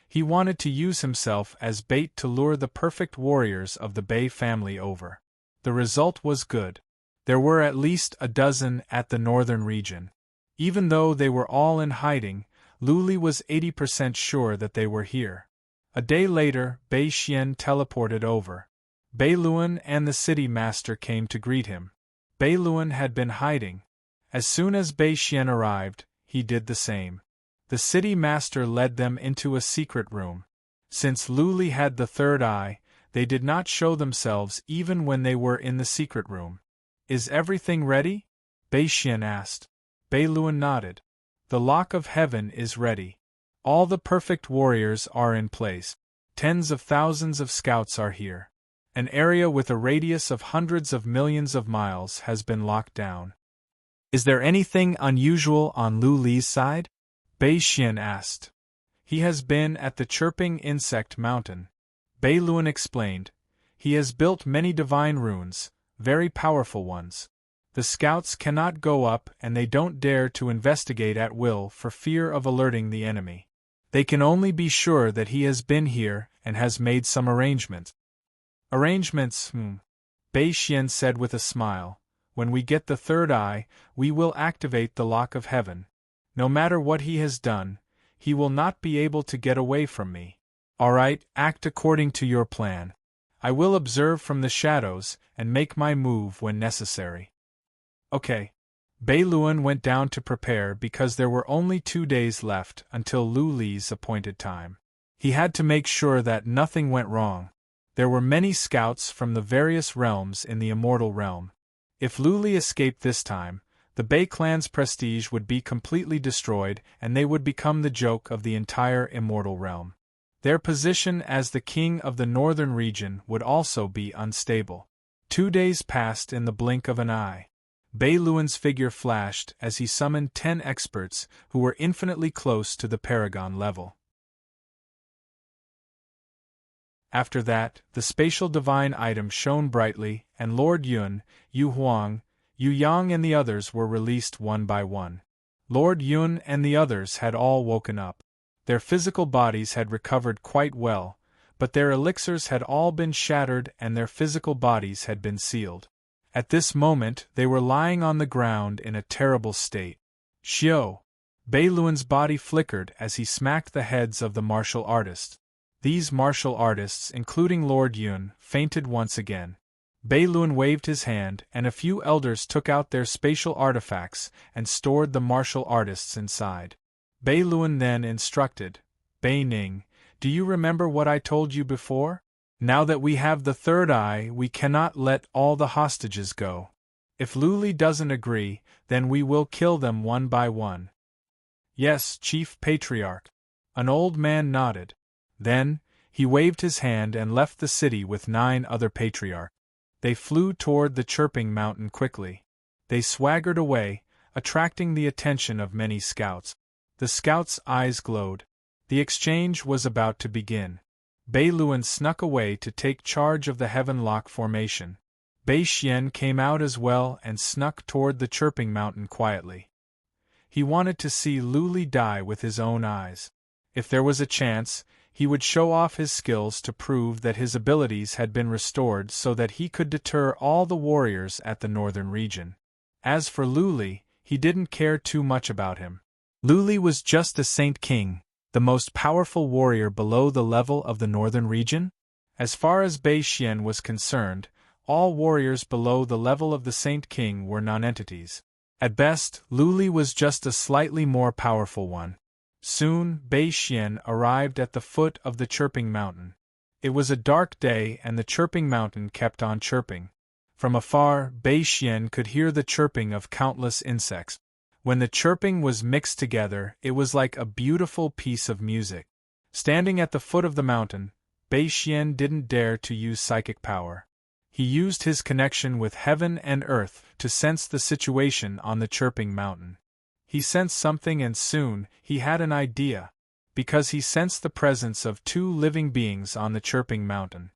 He wanted to use himself as bait to lure the perfect warriors of the Bei family over. The result was good. There were at least a dozen at the northern region. Even though they were all in hiding, Luli was 80% sure that they were here. A day later, Beixian teleported over. Beiluin and the city master came to greet him. Beiluin had been hiding. As soon as Beixian arrived, he did the same. The city master led them into a secret room. Since Luli had the third eye, they did not show themselves even when they were in the secret room. Is everything ready? Beixian asked. Beiluin nodded. The Lock of Heaven is ready. All the perfect warriors are in place. Tens of thousands of scouts are here. An area with a radius of hundreds of millions of miles has been locked down. Is there anything unusual on Lu Li's side? Bei Xian asked. He has been at the Chirping Insect Mountain. Bei Luan explained. He has built many divine runes, very powerful ones. The scouts cannot go up and they don't dare to investigate at will for fear of alerting the enemy. They can only be sure that he has been here and has made some arrangements. Arrangements, Bei Xian said with a smile. When we get the third eye, we will activate the lock of heaven. No matter what he has done, he will not be able to get away from me. All right, act according to your plan. I will observe from the shadows and make my move when necessary. Okay. Bei Luan went down to prepare because there were only 2 days left until Lu Li's appointed time. He had to make sure that nothing went wrong. There were many scouts from the various realms in the immortal realm. If Lu Li escaped this time, the Bei clan's prestige would be completely destroyed and they would become the joke of the entire immortal realm. Their position as the king of the northern region would also be unstable. 2 days passed in the blink of an eye. Bei Luan's figure flashed as he summoned 10 experts who were infinitely close to the paragon level. After that, the spatial divine item shone brightly, and Lord Yun, Yu Huang, Yu Yang and the others were released one by one. Lord Yun and the others had all woken up. Their physical bodies had recovered quite well, but their elixirs had all been shattered and their physical bodies had been sealed. At this moment they were lying on the ground in a terrible state. Xiao! Bei Luan's body flickered as he smacked the heads of the martial artists. These martial artists, including Lord Yun, fainted once again. Bei Luan waved his hand and a few elders took out their spatial artifacts and stored the martial artists inside. Bei Luan then instructed, Bei Ning, do you remember what I told you before? Now that we have the third eye, we cannot let all the hostages go. If Lu Li doesn't agree, then we will kill them one by one. Yes, Chief Patriarch. An old man nodded. Then, he waved his hand and left the city with 9 other patriarchs. They flew toward the Chirping Mountain quickly. They swaggered away, attracting the attention of many scouts. The scouts' eyes glowed. The exchange was about to begin. Bei Luan snuck away to take charge of the Heaven Lock formation. Bei Xian came out as well and snuck toward the Chirping Mountain quietly. He wanted to see Lu Li die with his own eyes. If there was a chance, he would show off his skills to prove that his abilities had been restored so that he could deter all the warriors at the northern region. As for Lu Li, he didn't care too much about him. Lu Li was just a Saint King, the most powerful warrior below the level of the northern region? As far as Bei Xian was concerned, all warriors below the level of the Saint King were non-entities. At best, Lu Li was just a slightly more powerful one. Soon, Bei Xian arrived at the foot of the Chirping Mountain. It was a dark day and the Chirping Mountain kept on chirping. From afar, Bei Xian could hear the chirping of countless insects. When the chirping was mixed together, it was like a beautiful piece of music. Standing at the foot of the mountain, Bei Xian didn't dare to use psychic power. He used his connection with heaven and earth to sense the situation on the Chirping Mountain. He sensed something and soon, he had an idea. Because he sensed the presence of 2 living beings on the Chirping Mountain.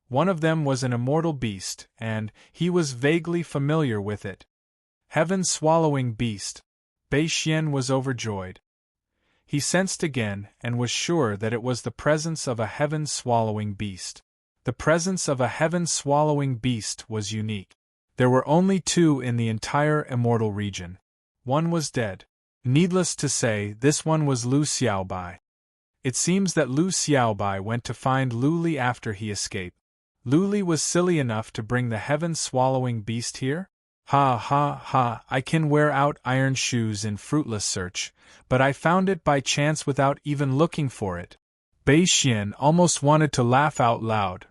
One of them was an immortal beast, and he was vaguely familiar with it. Heaven-swallowing beast. Bei Xian was overjoyed. He sensed again and was sure that it was the presence of a heaven-swallowing beast. The presence of a heaven-swallowing beast was unique. There were only 2 in the entire immortal region. One was dead. Needless to say, this one was Lu Xiaobai. It seems that Lu Xiaobai went to find Lu Li after he escaped. Lu Li was silly enough to bring the heaven-swallowing beast here? Ha ha ha, I can wear out iron shoes in fruitless search, but I found it by chance without even looking for it. Bei Xian almost wanted to laugh out loud.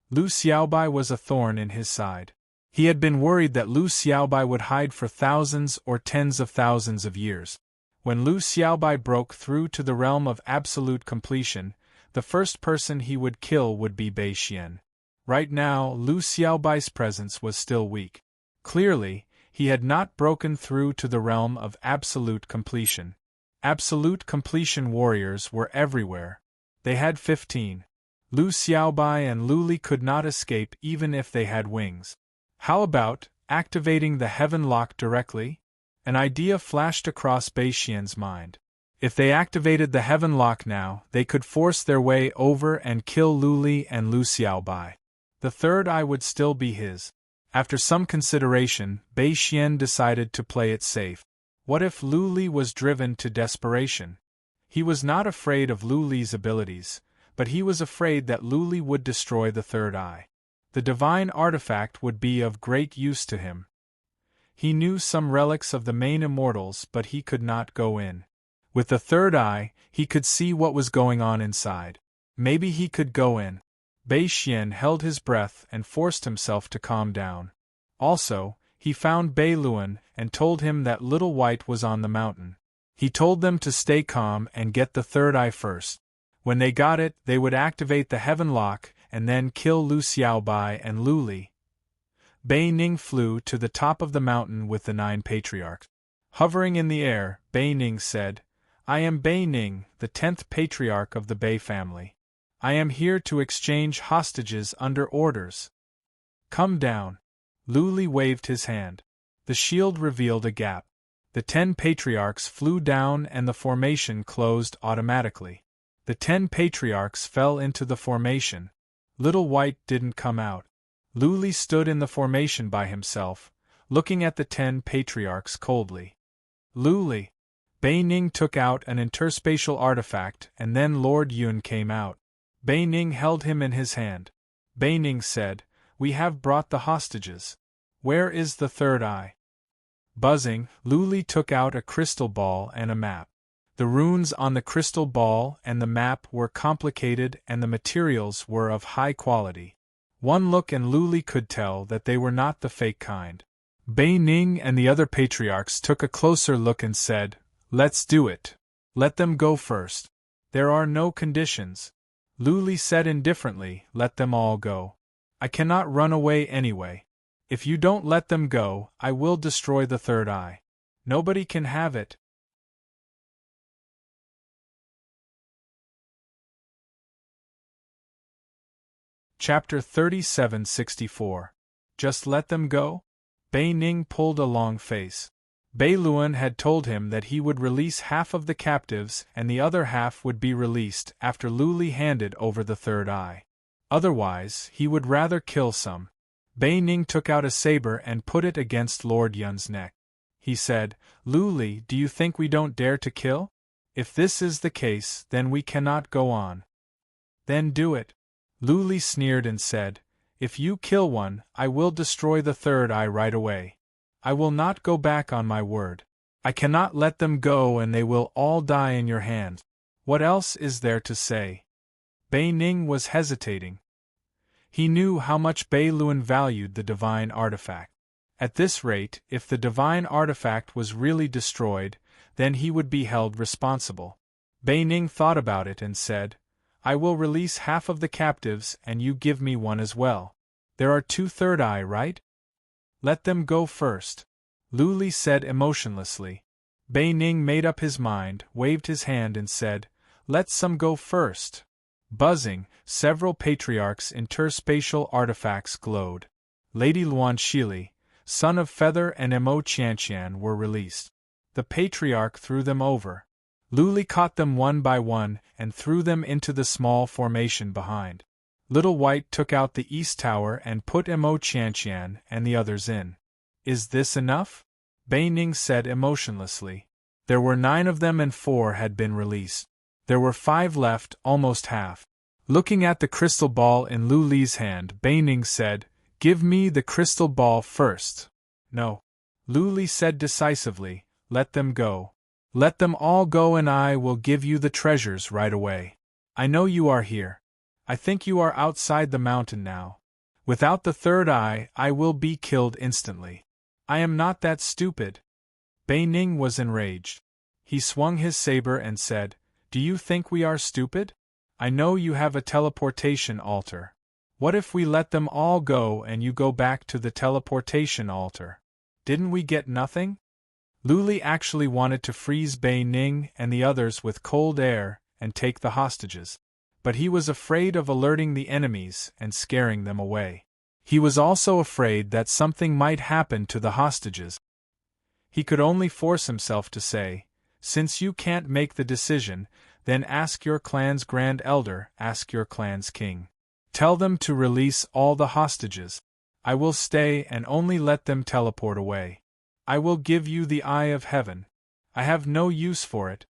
Lu Xiaobai was a thorn in his side. He had been worried that Lu Xiaobai would hide for thousands or tens of thousands of years. When Lu Xiaobai broke through to the realm of absolute completion, the first person he would kill would be Bei Xian. Right now, Lu Xiaobai's presence was still weak. Clearly, he had not broken through to the realm of absolute completion. Absolute completion warriors were everywhere. They had 15. Lu Xiaobai and Lu Li could not escape even if they had wings. How about activating the heaven lock directly? An idea flashed across Bei Xian's mind. If they activated the heaven lock now, they could force their way over and kill Lu Li and Lu Xiaobai. The third eye would still be his. After some consideration, Bei Xian decided to play it safe. What if Lu Li was driven to desperation? He was not afraid of Lu Li's abilities, but he was afraid that Lu Li would destroy the third eye. The divine artifact would be of great use to him. He knew some relics of the main immortals, but he could not go in. With the third eye, he could see what was going on inside. Maybe he could go in. Bei Xian held his breath and forced himself to calm down. Also, he found Bei Luan and told him that Little White was on the mountain. He told them to stay calm and get the third eye first. When they got it, they would activate the heaven lock and then kill Lu Xiaobai and Lu Li. Bei Ning flew to the top of the mountain with the 9 patriarchs. Hovering in the air, Bei Ning said, "I am Bei Ning, the 10th patriarch of the Bei family. I am here to exchange hostages under orders." "Come down." Lu Li waved his hand. The shield revealed a gap. The 10 patriarchs flew down and the formation closed automatically. The 10 patriarchs fell into the formation. Little White didn't come out. Lu Li stood in the formation by himself, looking at the 10 patriarchs coldly. "Lu Li." Bei Ning took out an interspatial artifact and then Lord Yun came out. Bei Ning held him in his hand. Bei Ning said, "We have brought the hostages. Where is the third eye?" Buzzing, Lu Li took out a crystal ball and a map. The runes on the crystal ball and the map were complicated and the materials were of high quality. One look and Lu Li could tell that they were not the fake kind. Bei Ning and the other patriarchs took a closer look and said, "Let's do it. Let them go first. There are no conditions." Lu Li said indifferently, "Let them all go. I cannot run away anyway. If you don't let them go, I will destroy the third eye. Nobody can have it." Chapter 3764. Just let them go? Bei Ning pulled a long face. Bei Luan had told him that he would release half of the captives and the other half would be released after Lu Li handed over the third eye. Otherwise, he would rather kill some. Bei Ning took out a saber and put it against Lord Yun's neck. He said, "Lu Li, do you think we don't dare to kill? If this is the case, then we cannot go on." "Then do it." Lu Li sneered and said, "If you kill one, I will destroy the third eye right away. I will not go back on my word. I cannot let them go and they will all die in your hands. What else is there to say?" Bei Ning was hesitating. He knew how much Bei Luan valued the divine artifact. At this rate, if the divine artifact was really destroyed, then he would be held responsible. Bei Ning thought about it and said, "I will release half of the captives and you give me one as well. There are 2 third eye, right? Let them go first." Lu Li said emotionlessly. Bei Ning made up his mind, waved his hand and said, "Let some go first." Buzzing, several patriarchs' interspatial artifacts glowed. Lady Luan Shili, son of Feather and Mo Qianqian were released. The patriarch threw them over. Lu Li caught them one by one and threw them into the small formation behind. Little White took out the east tower and put Mo Qianqian and the others in. "Is this enough?" Bei Ning said emotionlessly. There were 9 of them and 4 had been released. There were 5 left, almost half. Looking at the crystal ball in Lu Li's hand, Bei Ning said, "Give me the crystal ball first." "No." Lu Li said decisively, "Let them go. Let them all go and I will give you the treasures right away. I know you are here. I think you are outside the mountain now. Without the third eye, I will be killed instantly. I am not that stupid." Bei Ning was enraged. He swung his saber and said, "Do you think we are stupid? I know you have a teleportation altar. What if we let them all go and you go back to the teleportation altar? Didn't we get nothing?" Luli actually wanted to freeze Bei Ning and the others with cold air and take the hostages. But he was afraid of alerting the enemies and scaring them away. He was also afraid that something might happen to the hostages. He could only force himself to say, "Since you can't make the decision, then ask your clan's grand elder, ask your clan's king. Tell them to release all the hostages. I will stay and only let them teleport away. I will give you the Eye of Heaven. I have no use for it."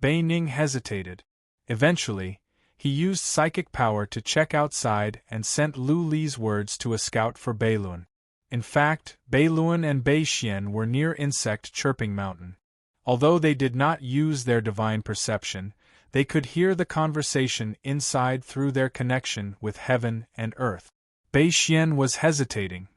Bei Ning hesitated. Eventually, he used psychic power to check outside and sent Lu Li's words to a scout for Beiluan. In fact, Beiluan and Bei-Xian were near Insect Chirping Mountain. Although they did not use their divine perception, they could hear the conversation inside through their connection with heaven and earth. Bei-Xian was hesitating.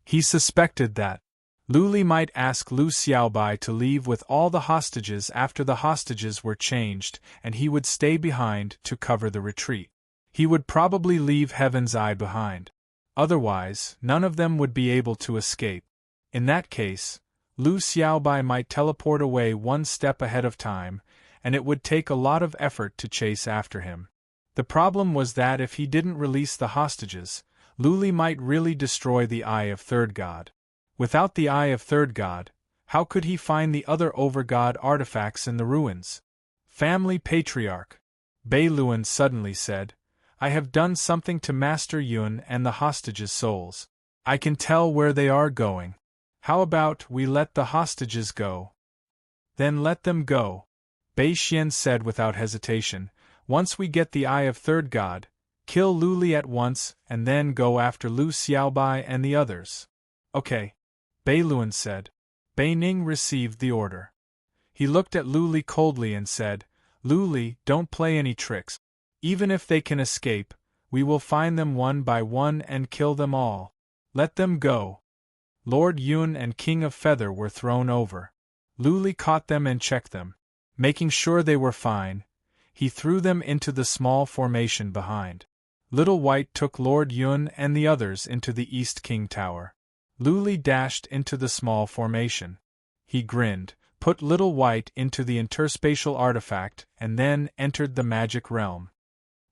He suspected that Lu Li might ask Lu Xiaobai to leave with all the hostages after the hostages were changed, and he would stay behind to cover the retreat. He would probably leave Heaven's Eye behind. Otherwise, none of them would be able to escape. In that case, Lu Xiaobai might teleport away one step ahead of time, and it would take a lot of effort to chase after him. The problem was that if he didn't release the hostages, Lu Li might really destroy the Eye of Third God. Without the Eye of Third God, how could he find the other over-god artifacts in the ruins? Family Patriarch, Beiluan suddenly said, "I have done something to Master Yun and the hostages' souls. I can tell where they are going. How about we let the hostages go?" "Then let them go," Bei-Xian said without hesitation. "Once we get the Eye of Third God, kill Lu Li at once and then go after Lu Xiaobai and the others." "Okay," Beiluan said. Bei Ning received the order. He looked at Lu Li coldly and said, "Lu Li, don't play any tricks. Even if they can escape, we will find them one by one and kill them all. Let them go." Lord Yun and King of Feather were thrown over. Lu Li caught them and checked them. Making sure they were fine, he threw them into the small formation behind. Little White took Lord Yun and the others into the East King Tower. Lu Li dashed into the small formation. He grinned, put Little White into the interspatial artifact, and then entered the magic realm.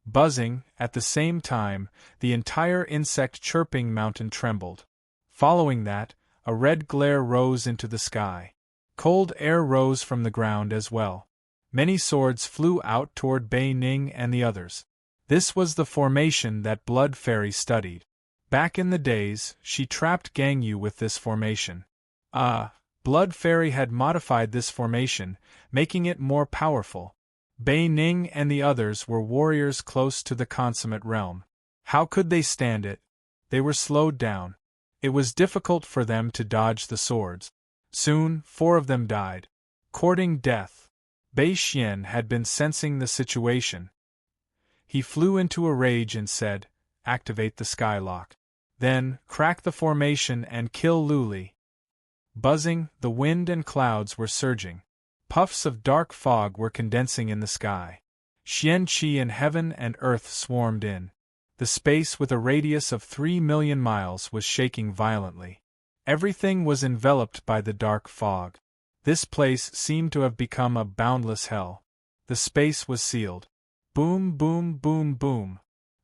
Buzzing, at the same time, the entire Insect Chirping Mountain trembled. Following that, a red glare rose into the sky. Cold air rose from the ground as well. Many swords flew out toward Bei Ning and the others. This was the formation that Blood Fairy studied. Back in the days, she trapped Gang Yu with this formation. Blood Fairy had modified this formation, making it more powerful. Bei Ning and the others were warriors close to the consummate realm. How could they stand it? They were slowed down. It was difficult for them to dodge the swords. Soon, 4 of them died. Courting death. Bei-Xian had been sensing the situation. He flew into a rage and said, "Activate the Skylock. Then, crack the formation and kill Lu Li." Buzzing, the wind and clouds were surging. Puffs of dark fog were condensing in the sky. Xian Qi and heaven and earth swarmed in. The space with a radius of 3 million miles was shaking violently. Everything was enveloped by the dark fog. This place seemed to have become a boundless hell. The space was sealed. Boom, boom, boom, boom.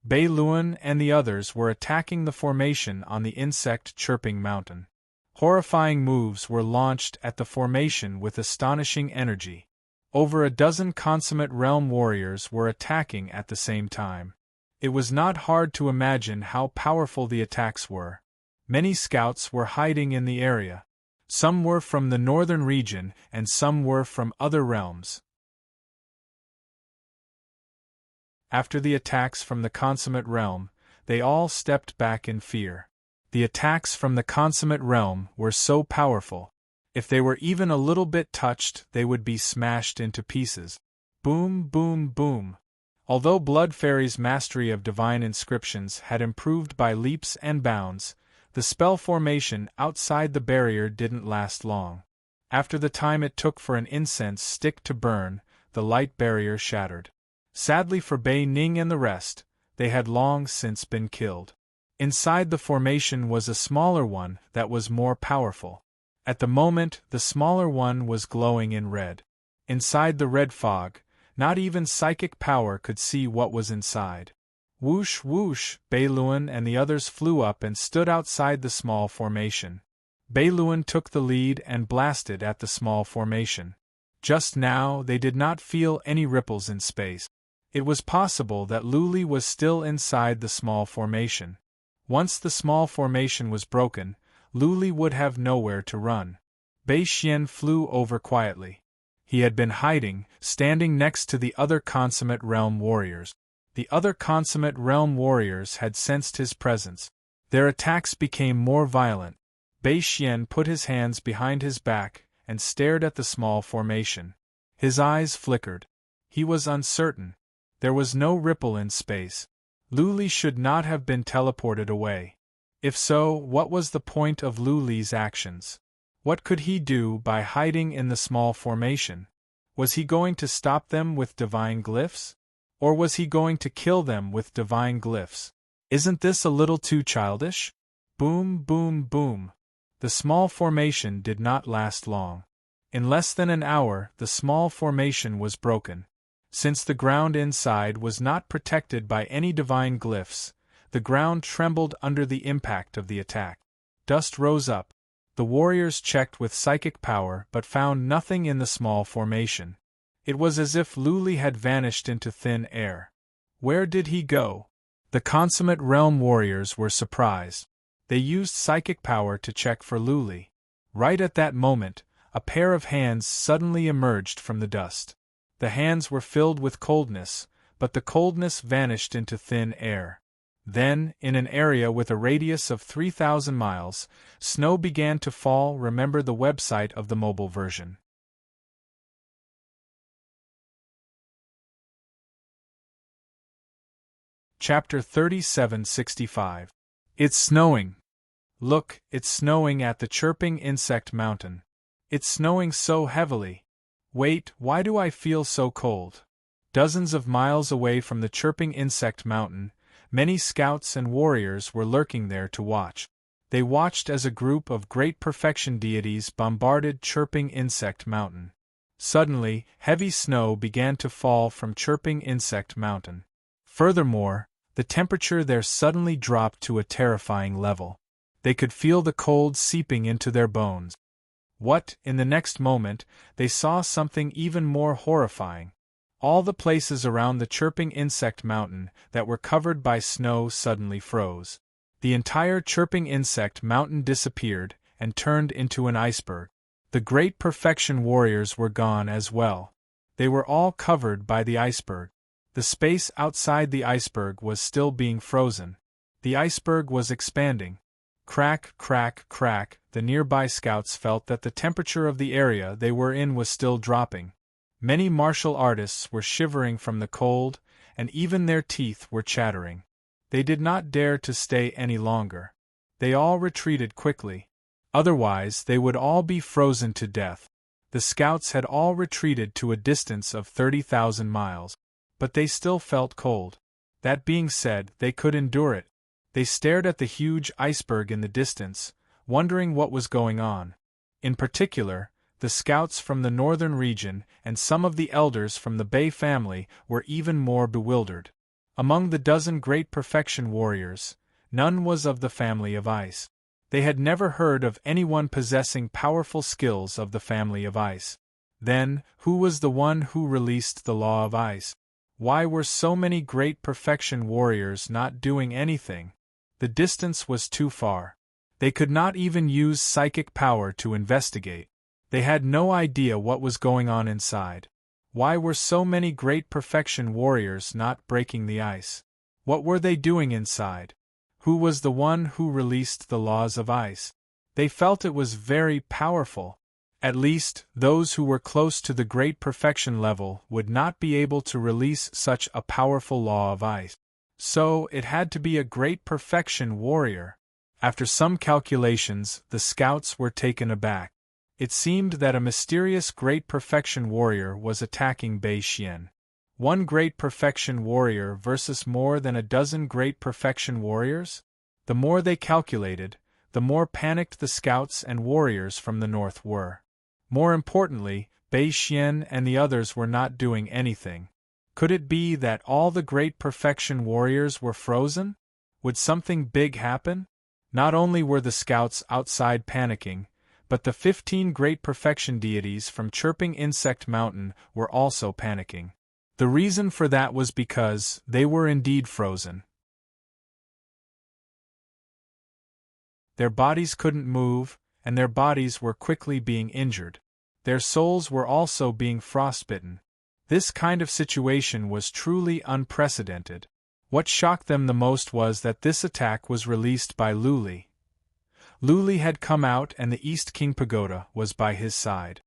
Beiluan and the others were attacking the formation on the Insect Chirping Mountain. Horrifying moves were launched at the formation with astonishing energy. Over a dozen consummate realm warriors were attacking at the same time. It was not hard to imagine how powerful the attacks were. Many scouts were hiding in the area. Some were from the northern region and some were from other realms. After the attacks from the consummate realm, they all stepped back in fear. The attacks from the consummate realm were so powerful. If they were even a little bit touched, they would be smashed into pieces. Boom, boom, boom. Although Blood Fairy's mastery of divine inscriptions had improved by leaps and bounds, The spell formation outside the barrier didn't last long. After the time it took for an incense stick to burn, the light barrier shattered. Sadly for Bei Ning and the rest, they had long since been killed. Inside the formation was a smaller one that was more powerful. At the moment, the smaller one was glowing in red. Inside the red fog, not even psychic power could see what was inside. Whoosh whoosh, Beiluan and the others flew up and stood outside the small formation. Beiluan took the lead and blasted at the small formation. Just now they did not feel any ripples in space. It was possible that Luli was still inside the small formation. Once the small formation was broken, Luli would have nowhere to run. Bei Xian flew over quietly. He had been hiding, standing next to the other consummate realm warriors. The other consummate realm warriors had sensed his presence. Their attacks became more violent. Bei Xian put his hands behind his back and stared at the small formation. His eyes flickered. He was uncertain. There was no ripple in space. Luli should not have been teleported away. If so, what was the point of Luli's actions? What could he do by hiding in the small formation? Was he going to stop them with divine glyphs? Or was he going to kill them with divine glyphs? Isn't this a little too childish? Boom, boom, boom. The small formation did not last long. In less than an hour, the small formation was broken. Since the ground inside was not protected by any divine glyphs, the ground trembled under the impact of the attack. Dust rose up. The warriors checked with psychic power but found nothing in the small formation. It was as if Luli had vanished into thin air. Where did he go? The consummate realm warriors were surprised. They used psychic power to check for Luli. Right at that moment, a pair of hands suddenly emerged from the dust. The hands were filled with coldness, but the coldness vanished into thin air. Then, in an area with a radius of 3,000 miles, snow began to fall. Remember the website of the mobile version. Chapter 3765. It's snowing. Look, it's snowing at the Chirping Insect Mountain. It's snowing so heavily. Wait, why do I feel so cold? Dozens of miles away from the Chirping Insect Mountain, many scouts and warriors were lurking there to watch. They watched as a group of great perfection deities bombarded Chirping Insect Mountain. Suddenly, heavy snow began to fall from Chirping Insect Mountain. Furthermore, the temperature there suddenly dropped to a terrifying level. They could feel the cold seeping into their bones. In the next moment, they saw something even more horrifying. All the places around the Chirping Insect Mountain that were covered by snow suddenly froze. The entire Chirping Insect Mountain disappeared and turned into an iceberg. The great perfection warriors were gone as well. They were all covered by the iceberg. The space outside the iceberg was still being frozen. The iceberg was expanding. Crack, crack, crack, the nearby scouts felt that the temperature of the area they were in was still dropping. Many martial artists were shivering from the cold, and even their teeth were chattering. They did not dare to stay any longer. They all retreated quickly. Otherwise, they would all be frozen to death. The scouts had all retreated to a distance of 30,000 miles. But they still felt cold. That being said, they could endure it. They stared at the huge iceberg in the distance, wondering what was going on. In particular, the scouts from the northern region and some of the elders from the Bei family were even more bewildered. Among the dozen great perfection warriors, none was of the family of ice. They had never heard of anyone possessing powerful skills of the family of ice. Then, who was the one who released the law of ice? Why were so many great perfection warriors not doing anything? The distance was too far. They could not even use psychic power to investigate. They had no idea what was going on inside. Why were so many great perfection warriors not breaking the ice? What were they doing inside? Who was the one who released the laws of ice? They felt it was very powerful. At least, those who were close to the great perfection level would not be able to release such a powerful law of ice. So, it had to be a great perfection warrior. After some calculations, the scouts were taken aback. It seemed that a mysterious Great Perfection warrior was attacking Bei Xian. One Great Perfection warrior versus more than a dozen Great Perfection warriors? The more they calculated, the more panicked the scouts and warriors from the north were. More importantly, Bei Xian and the others were not doing anything. Could it be that all the Great Perfection warriors were frozen? Would something big happen? Not only were the scouts outside panicking, but the 15 Great Perfection deities from Chirping Insect Mountain were also panicking. The reason for that was because they were indeed frozen. Their bodies couldn't move, and their bodies were quickly being injured. Their souls were also being frostbitten. This kind of situation was truly unprecedented. What shocked them the most was that this attack was released by Luli. Luli had come out and the East King Pagoda was by his side.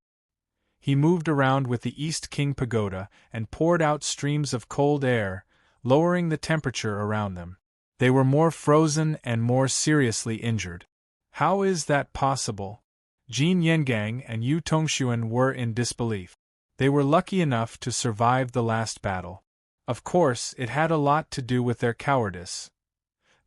He moved around with the East King Pagoda and poured out streams of cold air, lowering the temperature around them. They were more frozen and more seriously injured. How is that possible? Jin Yengang and Yu Tongshuan were in disbelief. They were lucky enough to survive the last battle. Of course, it had a lot to do with their cowardice.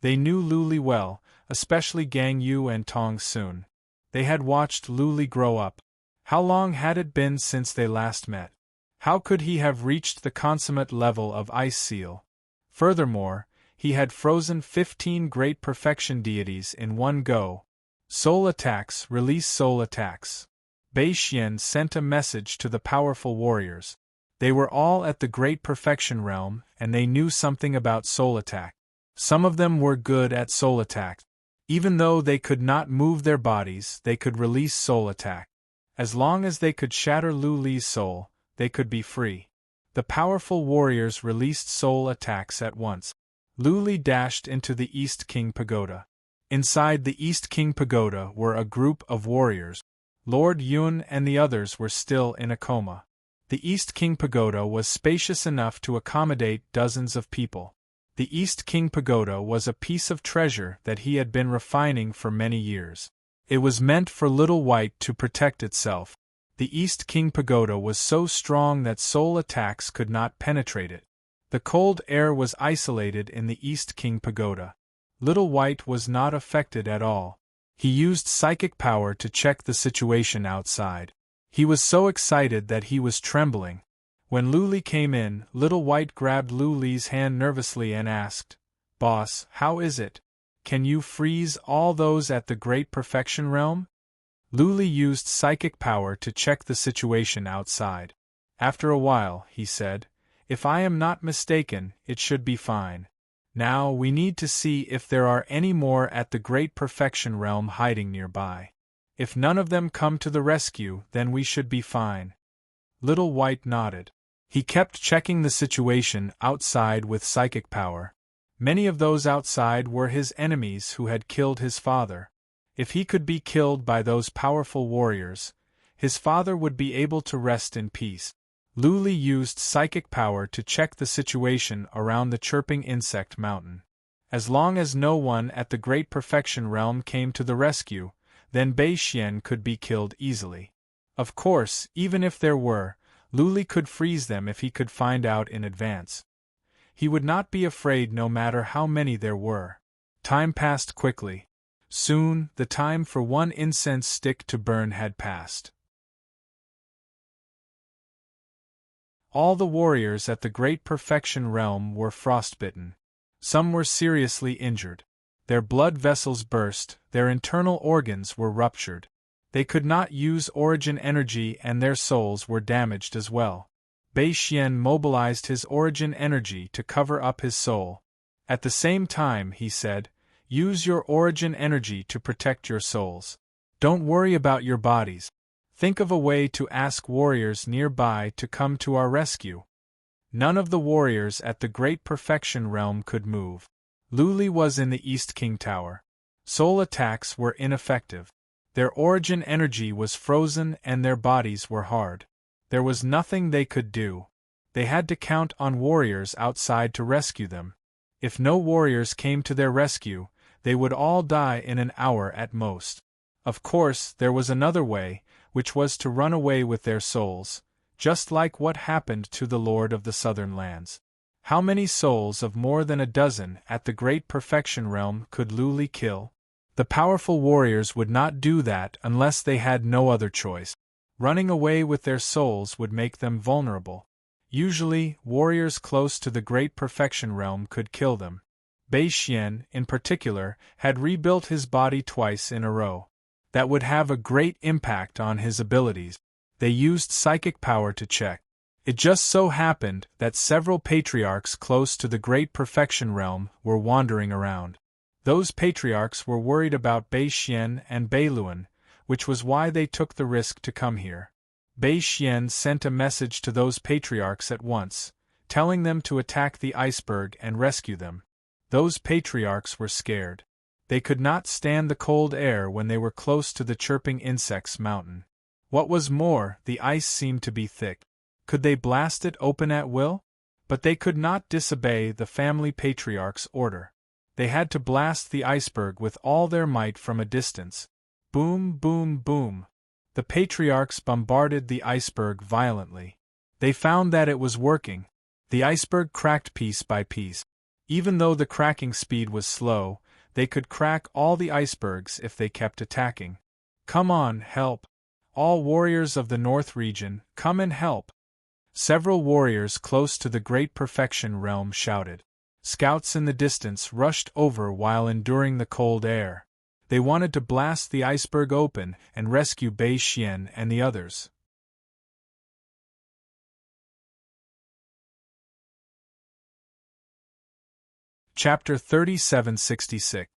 They knew Luli well, especially Gang Yu and Tong Sun. They had watched Luli grow up. How long had it been since they last met? How could he have reached the consummate level of Ice Seal? Furthermore, he had frozen 15 Great Perfection deities in one go. Soul attacks, release soul attacks. Bei Xian sent a message to the powerful warriors. They were all at the Great Perfection realm, and they knew something about soul attack. Some of them were good at soul attack. Even though they could not move their bodies, they could release soul attack. As long as they could shatter Lu Li's soul, they could be free. The powerful warriors released soul attacks at once. Lu Li dashed into the East King Pagoda. Inside the East King Pagoda were a group of warriors. Lord Yun and the others were still in a coma. The East King Pagoda was spacious enough to accommodate dozens of people. The East King Pagoda was a piece of treasure that he had been refining for many years. It was meant for Little White to protect itself. The East King Pagoda was so strong that soul attacks could not penetrate it. The cold air was isolated in the East King Pagoda. Little White was not affected at all. He used psychic power to check the situation outside. He was so excited that he was trembling. When Lu Li came in, Little White grabbed Lu Li's hand nervously and asked, "Boss, how is it? Can you freeze all those at the Great Perfection realm?" Lu Li used psychic power to check the situation outside. After a while, he said, "If I am not mistaken, it should be fine. Now we need to see if there are any more at the Great Perfection realm hiding nearby. If none of them come to the rescue, then we should be fine." Little White nodded. He kept checking the situation outside with psychic power. Many of those outside were his enemies who had killed his father. If he could be killed by those powerful warriors, his father would be able to rest in peace. Lu Li used psychic power to check the situation around the Chirping Insect Mountain. As long as no one at the Great Perfection realm came to the rescue, then Bei Xian could be killed easily. Of course, even if there were, Lu Li could freeze them if he could find out in advance. He would not be afraid no matter how many there were. Time passed quickly. Soon, the time for one incense stick to burn had passed. All the warriors at the Great Perfection realm were frostbitten. Some were seriously injured. Their blood vessels burst, their internal organs were ruptured. They could not use origin energy and their souls were damaged as well. Bei Xian mobilized his origin energy to cover up his soul. At the same time, he said, "Use your origin energy to protect your souls. Don't worry about your bodies. Think of a way to ask warriors nearby to come to our rescue." None of the warriors at the Great Perfection realm could move. Lu Li was in the East King Tower. Soul attacks were ineffective. Their origin energy was frozen and their bodies were hard. There was nothing they could do. They had to count on warriors outside to rescue them. If no warriors came to their rescue, They would all die in an hour at most. Of course, there was another way, which was to run away with their souls, just like what happened to the Lord of the Southern Lands. How many souls of more than a dozen at the Great Perfection Realm could Luli kill? The powerful warriors would not do that unless they had no other choice. Running away with their souls would make them vulnerable. Usually, warriors close to the Great Perfection Realm could kill them. Bei Xian, in particular, had rebuilt his body twice in a row. That would have a great impact on his abilities. They used psychic power to check. It just so happened that several patriarchs close to the Great Perfection Realm were wandering around. Those patriarchs were worried about Bei Xian and Bei Luan, which was why they took the risk to come here. Bei Xian sent a message to those patriarchs at once, telling them to attack the iceberg and rescue them. Those patriarchs were scared. They could not stand the cold air when they were close to the chirping insects mountain. What was more, the ice seemed to be thick. Could they blast it open at will? But they could not disobey the family patriarch's order. They had to blast the iceberg with all their might from a distance. Boom, boom, boom. The patriarchs bombarded the iceberg violently. They found that it was working. The iceberg cracked piece by piece. Even though the cracking speed was slow, they could crack all the icebergs if they kept attacking. Come on, help! All warriors of the North region, come and help! Several warriors close to the Great Perfection Realm shouted. Scouts in the distance rushed over while enduring the cold air. They wanted to blast the iceberg open and rescue Bei Xian and the others. Chapter 3766.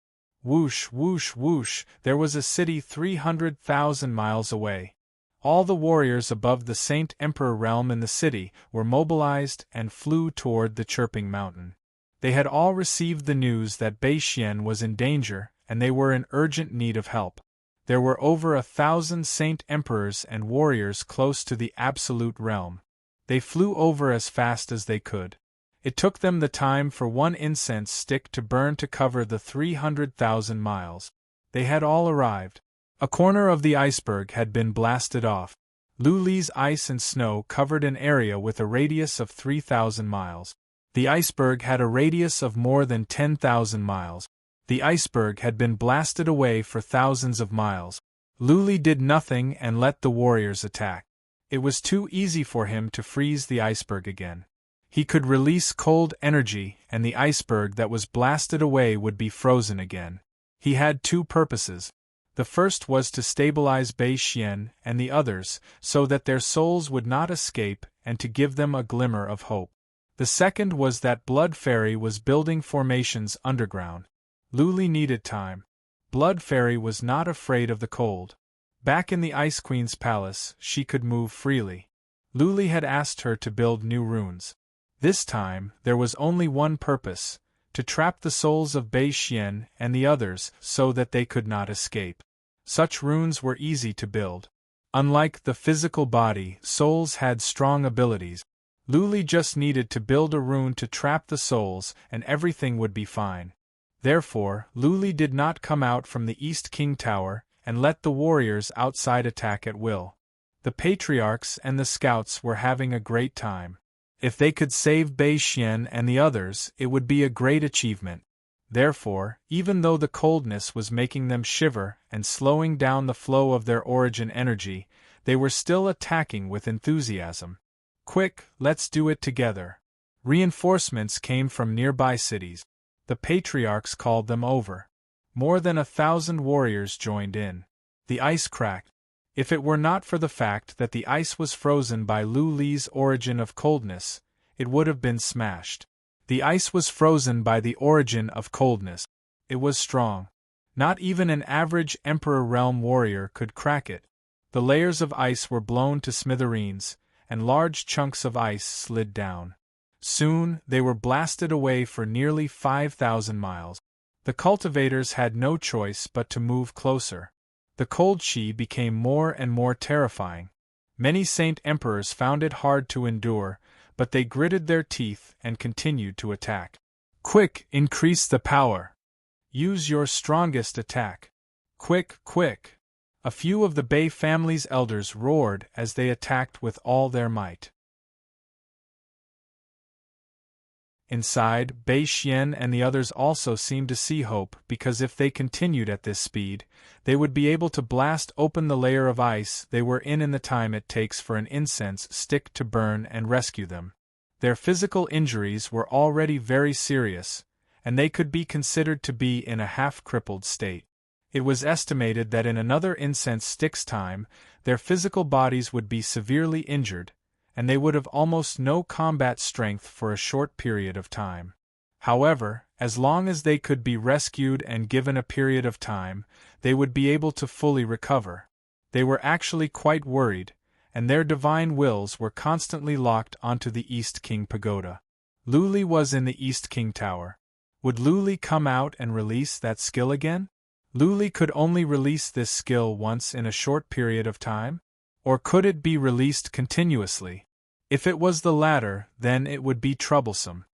Whoosh, whoosh, whoosh, there was a city 300,000 miles away. All the warriors above the Saint Emperor realm in the city were mobilized and flew toward the chirping mountain. They had all received the news that Bei Xian was in danger, and they were in urgent need of help. There were over 1,000 Saint Emperors and warriors close to the Absolute Realm. They flew over as fast as they could. It took them the time for one incense stick to burn to cover the 300,000 miles. They had all arrived. A corner of the iceberg had been blasted off. Luli's ice and snow covered an area with a radius of 3,000 miles. The iceberg had a radius of more than 10,000 miles. The iceberg had been blasted away for thousands of miles. Luli did nothing and let the warriors attack. It was too easy for him to freeze the iceberg again. He could release cold energy, and the iceberg that was blasted away would be frozen again. He had two purposes. The first was to stabilize Bei Xian and the others so that their souls would not escape and to give them a glimmer of hope. The second was that Blood Fairy was building formations underground. Luli needed time. Blood Fairy was not afraid of the cold. Back in the Ice Queen's palace, she could move freely. Luli had asked her to build new runes. This time, there was only one purpose: to trap the souls of Bei Xian and the others so that they could not escape. Such runes were easy to build. Unlike the physical body, souls had strong abilities. Luli just needed to build a rune to trap the souls and everything would be fine. Therefore, Luli did not come out from the East King Tower and let the warriors outside attack at will. The patriarchs and the scouts were having a great time. If they could save Bei Xian and the others, it would be a great achievement. Therefore, even though the coldness was making them shiver and slowing down the flow of their origin energy, they were still attacking with enthusiasm. Quick, let's do it together. Reinforcements came from nearby cities. The patriarchs called them over. More than 1,000 warriors joined in. The ice cracked. If it were not for the fact that the ice was frozen by Luli's origin of coldness, it would have been smashed. The ice was frozen by the origin of coldness. It was strong. Not even an average Emperor Realm warrior could crack it. The layers of ice were blown to smithereens, and large chunks of ice slid down. Soon, they were blasted away for nearly 5,000 miles. The cultivators had no choice but to move closer. The cold chi became more and more terrifying. Many Saint Emperors found it hard to endure, but they gritted their teeth and continued to attack. Quick, increase the power! Use your strongest attack. Quick, quick! A few of the Bei family's elders roared as they attacked with all their might. Inside, Bei Xian and the others also seemed to see hope because if they continued at this speed, they would be able to blast open the layer of ice they were in the time it takes for an incense stick to burn and rescue them. Their physical injuries were already very serious, and they could be considered to be in a half-crippled state. It was estimated that in another incense stick's time, their physical bodies would be severely injured, and they would have almost no combat strength for a short period of time. However, as long as they could be rescued and given a period of time, they would be able to fully recover. They were actually quite worried, and their divine wills were constantly locked onto the East King Pagoda. Lu Li was in the East King Tower. Would Lu Li come out and release that skill again? Lu Li could only release this skill once in a short period of time? Or could it be released continuously? If it was the latter, then it would be troublesome.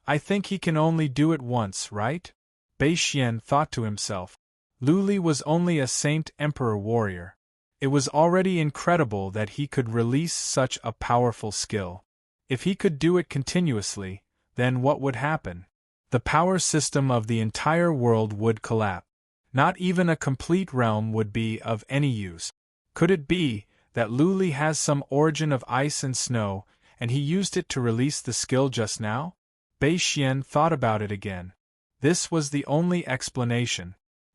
I think he can only do it once, right? Bei Xian thought to himself. Lu Li was only a saint emperor warrior. It was already incredible that he could release such a powerful skill. If he could do it continuously, then what would happen? The power system of the entire world would collapse. Not even a complete realm would be of any use. Could it be that Lu Li has some origin of ice and snow, and he used it to release the skill just now? Bei Xian thought about it again. This was the only explanation.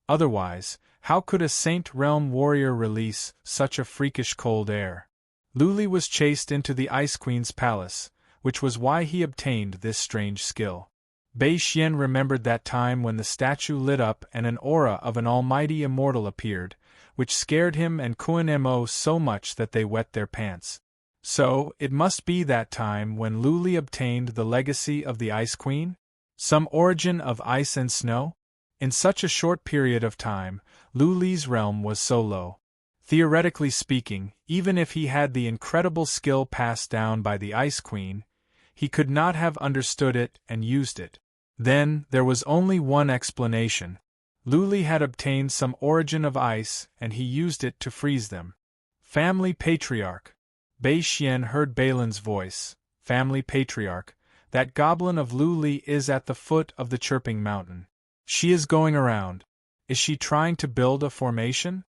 Otherwise, how could a Saint Realm warrior release such a freakish cold air? Lu Li was chased into the Ice Queen's palace, which was why he obtained this strange skill. Bei Xian remembered that time when the statue lit up and an aura of an almighty immortal appeared, which scared him and Kuan Mo so much that they wet their pants. So, it must be that time when Lu Li obtained the legacy of the Ice Queen? Some origin of ice and snow? In such a short period of time, Lu Li's realm was so low. Theoretically speaking, even if he had the incredible skill passed down by the Ice Queen, he could not have understood it and used it. Then, there was only one explanation. Lu Li had obtained some origin of ice and he used it to freeze them. Family Patriarch. Bei Xian heard Balin's voice. Family Patriarch, that goblin of Lu Li is at the foot of the Chirping Mountain. She is going around. Is she trying to build a formation?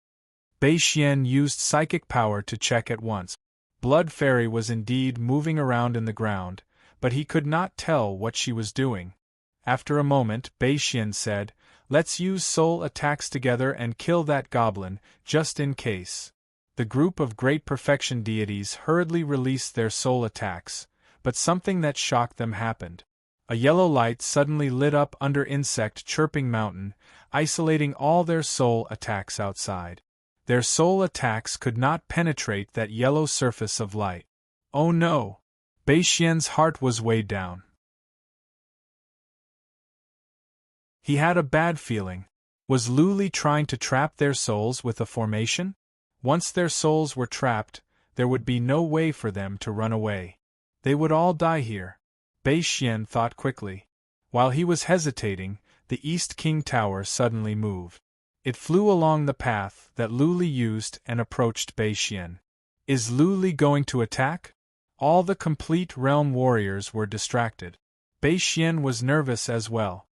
Bei Xian used psychic power to check at once. Blood Fairy was indeed moving around in the ground, but he could not tell what she was doing. After a moment, Bei Xian said, "Let's use soul attacks together and kill that goblin, just in case." The group of great perfection deities hurriedly released their soul attacks, but something that shocked them happened. A yellow light suddenly lit up under Insect Chirping Mountain, isolating all their soul attacks outside. Their soul attacks could not penetrate that yellow surface of light. Oh no! Bei Xian's heart was weighed down. He had a bad feeling. Was Lu Li trying to trap their souls with a formation? Once their souls were trapped, there would be no way for them to run away. They would all die here. Bei Xian thought quickly. While he was hesitating, the East King Tower suddenly moved. It flew along the path that Lu Li used and approached Bei Xian. Is Lu Li going to attack? All the complete realm warriors were distracted. Bei Xian was nervous as well.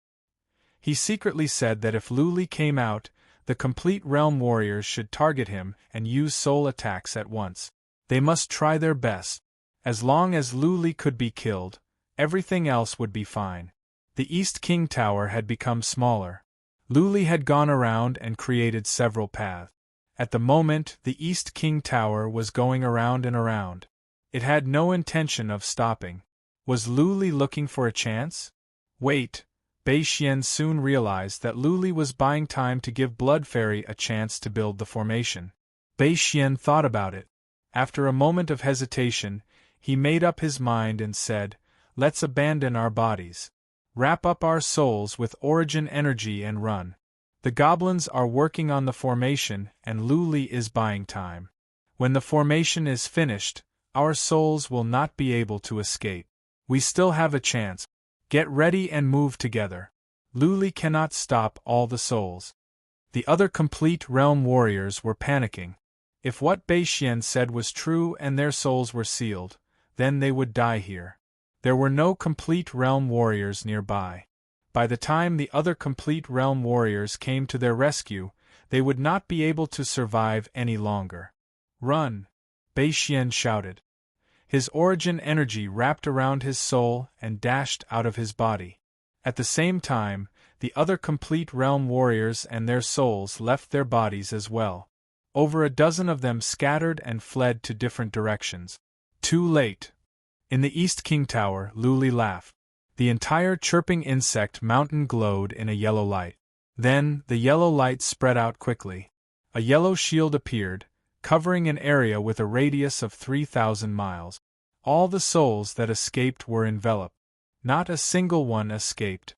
He secretly said that if Lu Li came out, the complete realm warriors should target him and use soul attacks at once. They must try their best. As long as Lu Li could be killed, everything else would be fine. The East King Tower had become smaller. Lu Li had gone around and created several paths. At the moment, the East King Tower was going around and around. It had no intention of stopping. Was Lu Li looking for a chance? Wait. Bei Xian soon realized that Lu Li was buying time to give Blood Fairy a chance to build the formation. Bei Xian thought about it. After a moment of hesitation, he made up his mind and said, "Let's abandon our bodies. Wrap up our souls with origin energy and run. The goblins are working on the formation and Lu Li is buying time. When the formation is finished, our souls will not be able to escape. We still have a chance. Get ready and move together." Luli cannot stop all the souls. The other complete realm warriors were panicking. If what Bei Xian said was true and their souls were sealed, then they would die here. There were no complete realm warriors nearby. By the time the other complete realm warriors came to their rescue, they would not be able to survive any longer. Run! Bei Xian shouted. His origin energy wrapped around his soul and dashed out of his body. At the same time, the other complete realm warriors and their souls left their bodies as well. Over a dozen of them scattered and fled to different directions. Too late. In the East King Tower, Luli laughed. The entire chirping insect mountain glowed in a yellow light. Then, the yellow light spread out quickly. A yellow shield appeared, covering an area with a radius of 3,000 miles. All the souls that escaped were enveloped. Not a single one escaped.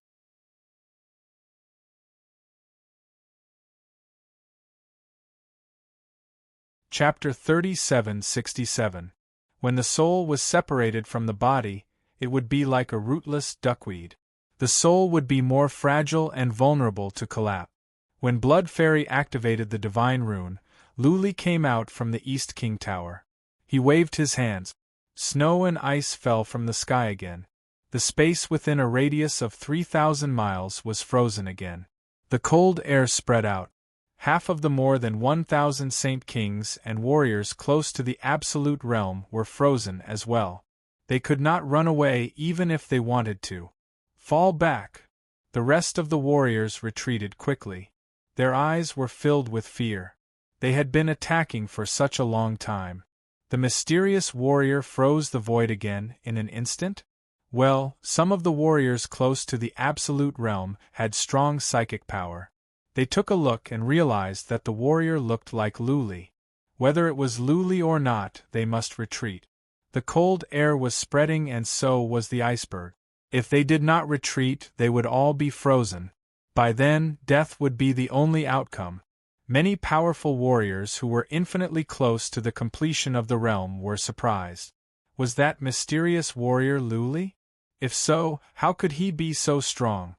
Chapter 3767. When the soul was separated from the body, it would be like a rootless duckweed. The soul would be more fragile and vulnerable to collapse. When Blood Fairy activated the divine rune, Luli came out from the East King Tower. He waved his hands. Snow and ice fell from the sky again. The space within a radius of 3,000 miles was frozen again. The cold air spread out. Half of the more than 1,000 Saint Kings and warriors close to the Absolute Realm were frozen as well. They could not run away even if they wanted to. Fall back! The rest of the warriors retreated quickly. Their eyes were filled with fear. They had been attacking for such a long time. The mysterious warrior froze the void again in an instant? Well, some of the warriors close to the Absolute Realm had strong psychic power. They took a look and realized that the warrior looked like Luli. Whether it was Luli or not, they must retreat. The cold air was spreading and so was the iceberg. If they did not retreat, they would all be frozen. By then, death would be the only outcome. Many powerful warriors who were infinitely close to the completion of the realm were surprised. Was that mysterious warrior Luli? If so, how could he be so strong?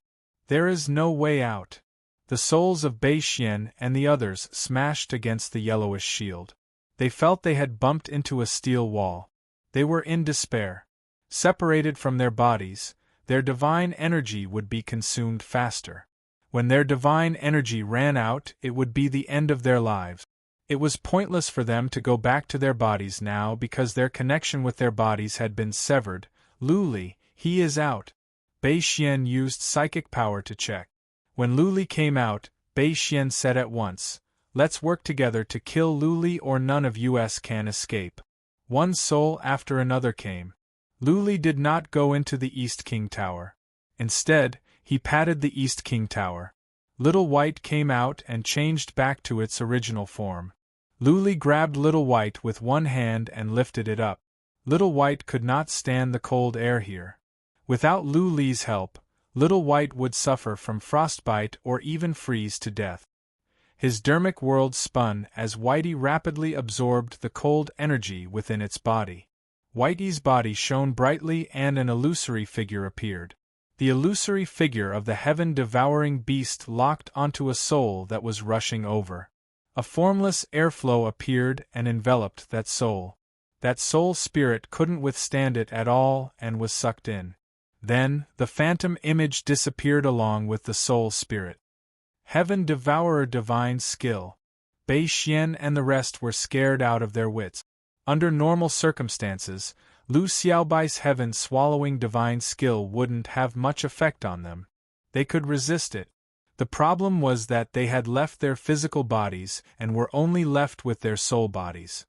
There is no way out. The souls of Bei Xian and the others smashed against the yellowish shield. They felt they had bumped into a steel wall. They were in despair. Separated from their bodies, their divine energy would be consumed faster. When their divine energy ran out, it would be the end of their lives. It was pointless for them to go back to their bodies now because their connection with their bodies had been severed. Luli, he is out. Bei Xian used psychic power to check. When Luli came out, Bei Xian said at once, "Let's work together to kill Luli or none of us can escape." One soul after another came. Luli did not go into the East King Tower. Instead, he patted the East King Tower. Little White came out and changed back to its original form. Luli grabbed Little White with one hand and lifted it up. Little White could not stand the cold air here. Without Luli's help, Little White would suffer from frostbite or even freeze to death. His dermic world spun as Whitey rapidly absorbed the cold energy within its body. Whitey's body shone brightly and an illusory figure appeared. The illusory figure of the heaven-devouring beast locked onto a soul that was rushing over. A formless airflow appeared and enveloped that soul. That soul spirit couldn't withstand it at all and was sucked in. Then, the phantom image disappeared along with the soul spirit. Heaven Devourer divine skill. Bei Xian and the rest were scared out of their wits. Under normal circumstances, Lu Xiaobai's heaven-swallowing divine skill wouldn't have much effect on them. They could resist it. The problem was that they had left their physical bodies and were only left with their soul bodies.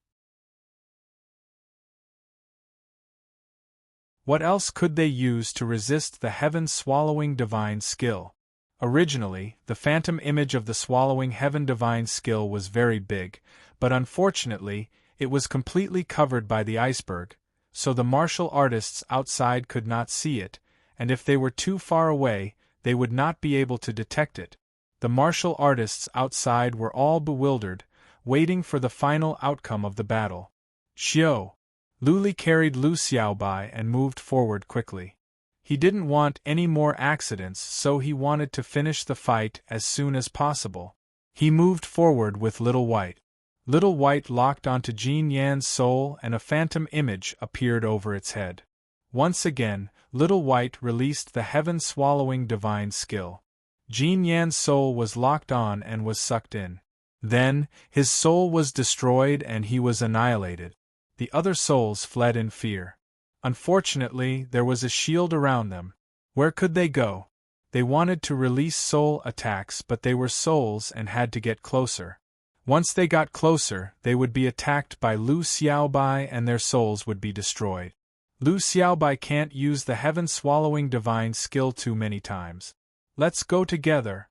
What else could they use to resist the heaven-swallowing divine skill? Originally, the phantom image of the swallowing heaven divine skill was very big, but unfortunately, it was completely covered by the iceberg, so the martial artists outside could not see it, and if they were too far away, they would not be able to detect it. The martial artists outside were all bewildered, waiting for the final outcome of the battle. Xiao! Luli carried Lu Xiaobai and moved forward quickly. He didn't want any more accidents, so he wanted to finish the fight as soon as possible. He moved forward with Little White. Little White locked onto Jean Yan's soul and a phantom image appeared over its head. Once again, Little White released the heaven-swallowing divine skill. Jean Yan's soul was locked on and was sucked in. Then, his soul was destroyed and he was annihilated. The other souls fled in fear. Unfortunately, there was a shield around them. Where could they go? They wanted to release soul attacks, but they were souls and had to get closer. Once they got closer, they would be attacked by Lu Xiaobai and their souls would be destroyed. Lu Xiaobai can't use the heaven-swallowing divine skill too many times. Let's go together,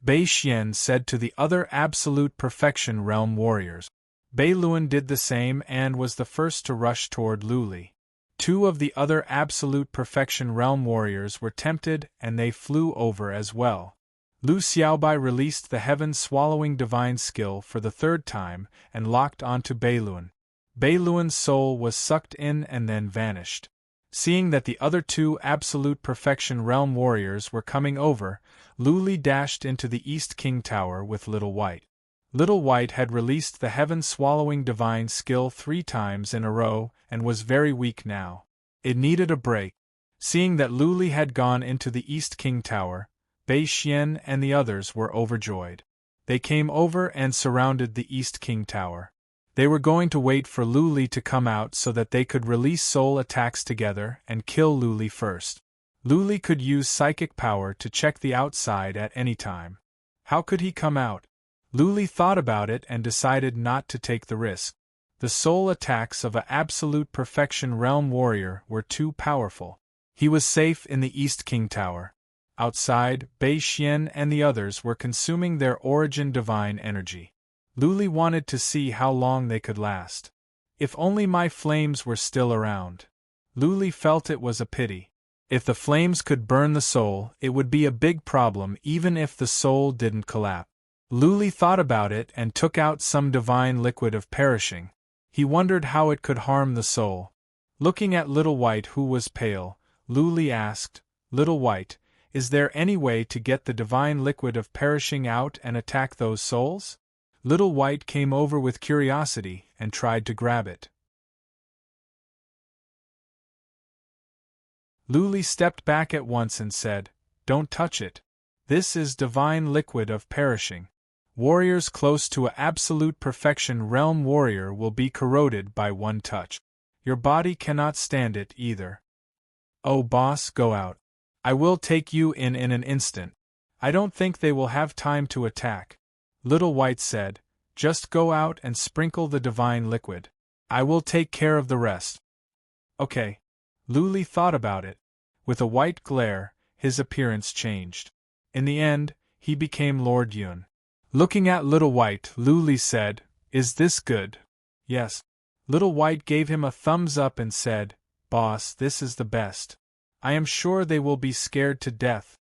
Bei Xian said to the other Absolute Perfection Realm warriors. Bei Luan did the same and was the first to rush toward Lu Li. Two of the other Absolute Perfection Realm warriors were tempted and they flew over as well. Lu Xiaobai released the heaven-swallowing divine skill for the third time and locked onto Bei Luan. Bei Luan's soul was sucked in and then vanished. Seeing that the other two Absolute Perfection Realm warriors were coming over, Lu Li dashed into the East King Tower with Little White. Little White had released the heaven-swallowing divine skill 3 times in a row and was very weak now. It needed a break. Seeing that Lu Li had gone into the East King Tower, Bei Xian and the others were overjoyed. They came over and surrounded the East King Tower. They were going to wait for Lu Li to come out so that they could release soul attacks together and kill Lu Li first. Lu Li could use psychic power to check the outside at any time. How could he come out? Lu Li thought about it and decided not to take the risk. The soul attacks of an Absolute Perfection Realm warrior were too powerful. He was safe in the East King Tower. Outside, Bei Xian and the others were consuming their origin divine energy. Lu Li wanted to see how long they could last. If only my flames were still around. Lu Li felt it was a pity. If the flames could burn the soul, it would be a big problem even if the soul didn't collapse. Lu Li thought about it and took out some divine liquid of perishing. He wondered how it could harm the soul. Looking at Little White who was pale, Lu Li asked, "Little White, is there any way to get the divine liquid of perishing out and attack those souls?" Little White came over with curiosity and tried to grab it. Lu Li stepped back at once and said, "Don't touch it. This is divine liquid of perishing. Warriors close to an Absolute Perfection Realm warrior will be corroded by one touch. Your body cannot stand it either. Oh boss, go out. I will take you in an instant. I don't think they will have time to attack." Little White said, "Just go out and sprinkle the divine liquid. I will take care of the rest." Okay. Lu Li thought about it. With a white glare, his appearance changed. In the end, he became Lord Yun. Looking at Little White, Lu Li said, "Is this good?" "Yes." Little White gave him a thumbs up and said, "Boss, this is the best. I am sure they will be scared to death."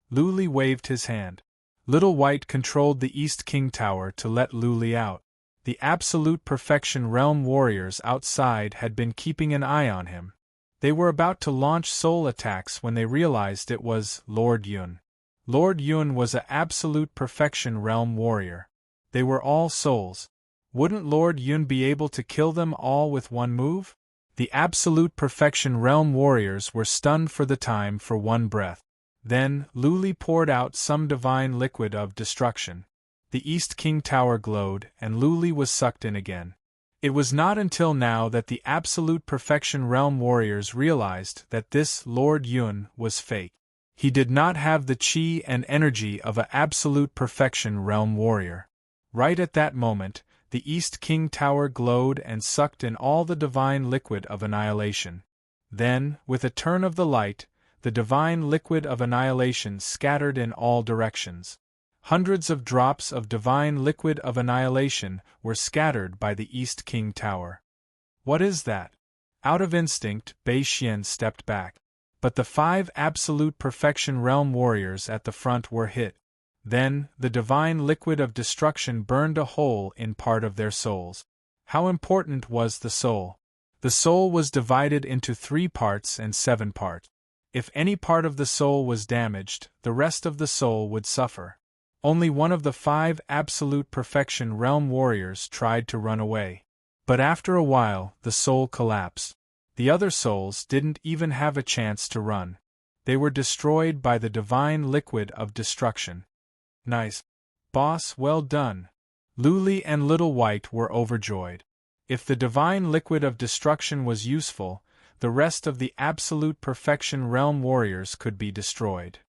Lu Li waved his hand. Little White controlled the East King Tower to let Lu Li out. The Absolute Perfection Realm warriors outside had been keeping an eye on him. They were about to launch soul attacks when they realized it was Lord Yun. Lord Yun was an Absolute Perfection Realm warrior. They were all souls. Wouldn't Lord Yun be able to kill them all with one move? The Absolute Perfection Realm warriors were stunned for the time for one breath. Then, Lu Li poured out some divine liquid of destruction. The East King Tower glowed, and Lu Li was sucked in again. It was not until now that the Absolute Perfection Realm warriors realized that this Lord Yun was fake. He did not have the chi and energy of an Absolute Perfection Realm warrior. Right at that moment, the East King Tower glowed and sucked in all the divine liquid of annihilation. Then, with a turn of the light, the divine liquid of annihilation scattered in all directions. Hundreds of drops of divine liquid of annihilation were scattered by the East King Tower. What is that? Out of instinct, Bei Xian stepped back. But the 5 Absolute Perfection Realm warriors at the front were hit. Then, the divine liquid of destruction burned a hole in part of their souls. How important was the soul? The soul was divided into 3 parts and 7 parts. If any part of the soul was damaged, the rest of the soul would suffer. Only one of the 5 absolute perfection realm warriors tried to run away. But after a while, the soul collapsed. The other souls didn't even have a chance to run. They were destroyed by the divine liquid of destruction. Nice. Boss, well done. Luli and Little White were overjoyed. If the divine liquid of destruction was useful, the rest of the absolute perfection realm warriors could be destroyed.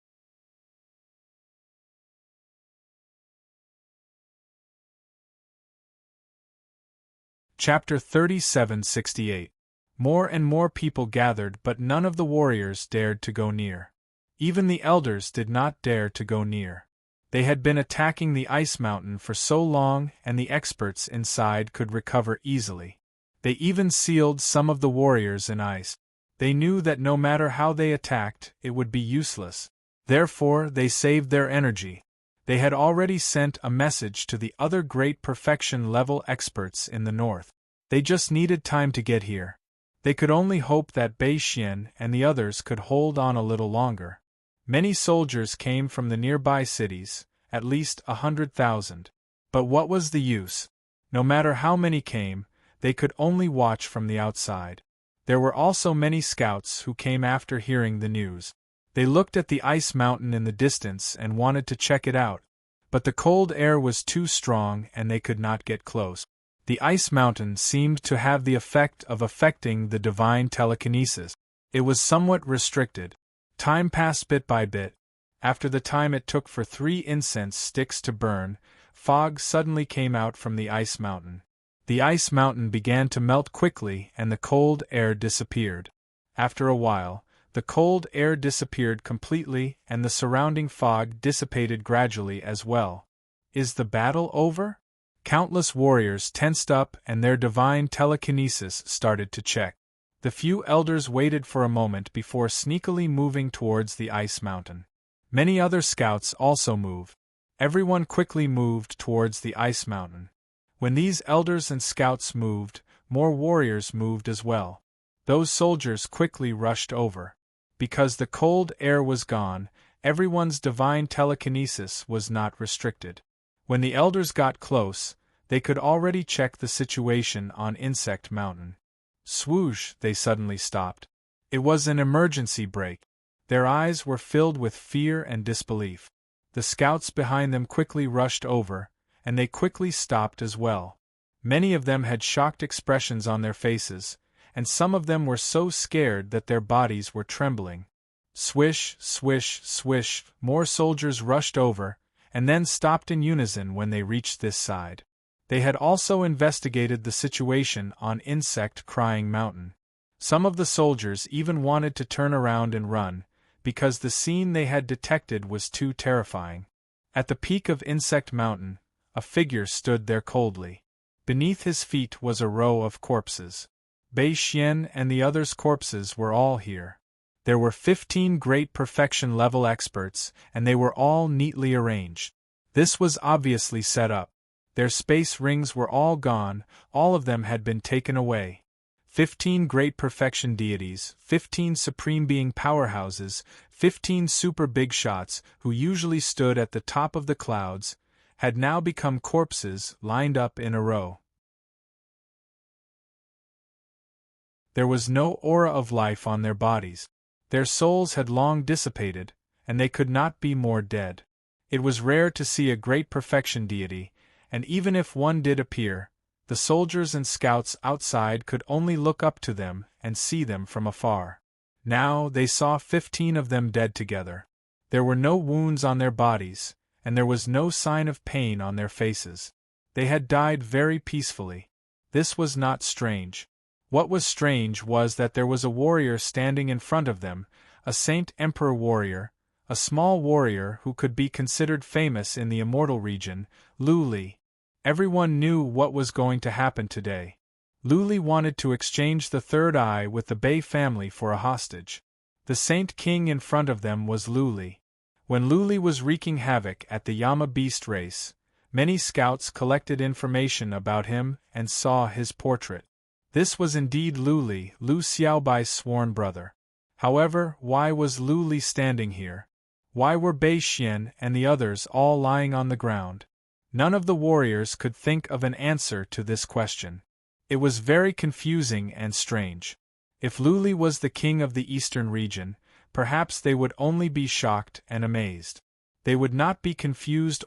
Chapter 3768. More and more people gathered, but none of the warriors dared to go near. Even the elders did not dare to go near. They had been attacking the ice mountain for so long, and the experts inside could recover easily. They even sealed some of the warriors in ice. They knew that no matter how they attacked, it would be useless. Therefore, they saved their energy. They had already sent a message to the other great perfection level experts in the north. They just needed time to get here. They could only hope that Bei Xian and the others could hold on a little longer. Many soldiers came from the nearby cities, at least 100,000. But what was the use? No matter how many came, they could only watch from the outside. There were also many scouts who came after hearing the news. They looked at the ice mountain in the distance and wanted to check it out, but the cold air was too strong and they could not get close. The ice mountain seemed to have the effect of affecting the divine telekinesis. It was somewhat restricted. Time passed bit by bit. After the time it took for 3 incense sticks to burn, fog suddenly came out from the ice mountain. The ice mountain began to melt quickly and the cold air disappeared. After a while, the cold air disappeared completely and the surrounding fog dissipated gradually as well. Is the battle over? Countless warriors tensed up and their divine telekinesis started to check. The few elders waited for a moment before sneakily moving towards the ice mountain. Many other scouts also moved. Everyone quickly moved towards the ice mountain. When these elders and scouts moved, more warriors moved as well. Those soldiers quickly rushed over. Because the cold air was gone, everyone's divine telekinesis was not restricted. When the elders got close, they could already check the situation on Insect Mountain. Swoosh, they suddenly stopped. It was an emergency brake. Their eyes were filled with fear and disbelief. The scouts behind them quickly rushed over, and they quickly stopped as well. Many of them had shocked expressions on their faces, and some of them were so scared that their bodies were trembling. Swish, swish, swish, more soldiers rushed over, and then stopped in unison when they reached this side. They had also investigated the situation on Insect Crying Mountain. Some of the soldiers even wanted to turn around and run, because the scene they had detected was too terrifying. At the peak of Insect Mountain, a figure stood there coldly. Beneath his feet was a row of corpses. Bei Xian and the others' corpses were all here. There were 15 great perfection level experts, and they were all neatly arranged. This was obviously set up. Their space rings were all gone, all of them had been taken away. 15 great perfection deities, 15 supreme being powerhouses, 15 super big shots, who usually stood at the top of the clouds, had now become corpses lined up in a row. There was no aura of life on their bodies. Their souls had long dissipated, and they could not be more dead. It was rare to see a great perfection deity, and even if one did appear, the soldiers and scouts outside could only look up to them and see them from afar. Now they saw 15 of them dead together. There were no wounds on their bodies, and there was no sign of pain on their faces. They had died very peacefully. This was not strange. What was strange was that there was a warrior standing in front of them, a Saint Emperor warrior, a small warrior who could be considered famous in the immortal region, Luli. Everyone knew what was going to happen today. Luli wanted to exchange the third eye with the Bei family for a hostage. The Saint King in front of them was Luli. When Luli was wreaking havoc at the Yama Beast race, many scouts collected information about him and saw his portrait. This was indeed Luli, Lu Xiaobai's sworn brother. However, why was Lu Li standing here? Why were Bei Xian and the others all lying on the ground? None of the warriors could think of an answer to this question. It was very confusing and strange. If Lu Li was the king of the eastern region, perhaps they would only be shocked and amazed. They would not be confused,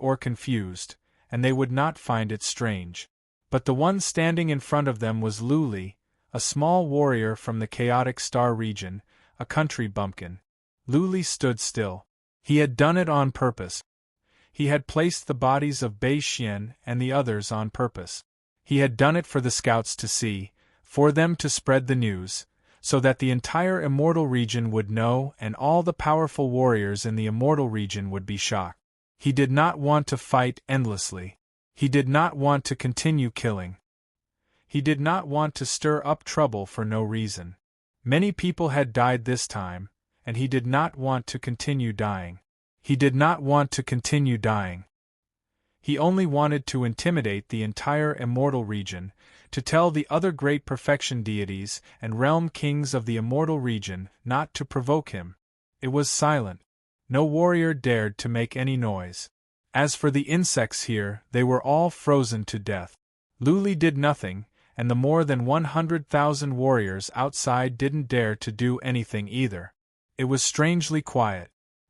and they would not find it strange. But the one standing in front of them was Lu Li, a small warrior from the chaotic star region, a country bumpkin. Lu Li stood still. He had done it on purpose. He had placed the bodies of Bei Xian and the others on purpose. He had done it for the scouts to see, for them to spread the news, so that the entire immortal region would know and all the powerful warriors in the immortal region would be shocked. He did not want to fight endlessly. He did not want to continue killing. He did not want to stir up trouble for no reason. Many people had died this time, and he did not want to continue dying. He did not want to continue dying. He only wanted to intimidate the entire immortal region, to tell the other great perfection deities and realm kings of the immortal region not to provoke him. It was silent. No warrior dared to make any noise. As for the insects here, they were all frozen to death. Lu Li did nothing, and the more than 100,000 warriors outside didn't dare to do anything either. It was strangely quiet.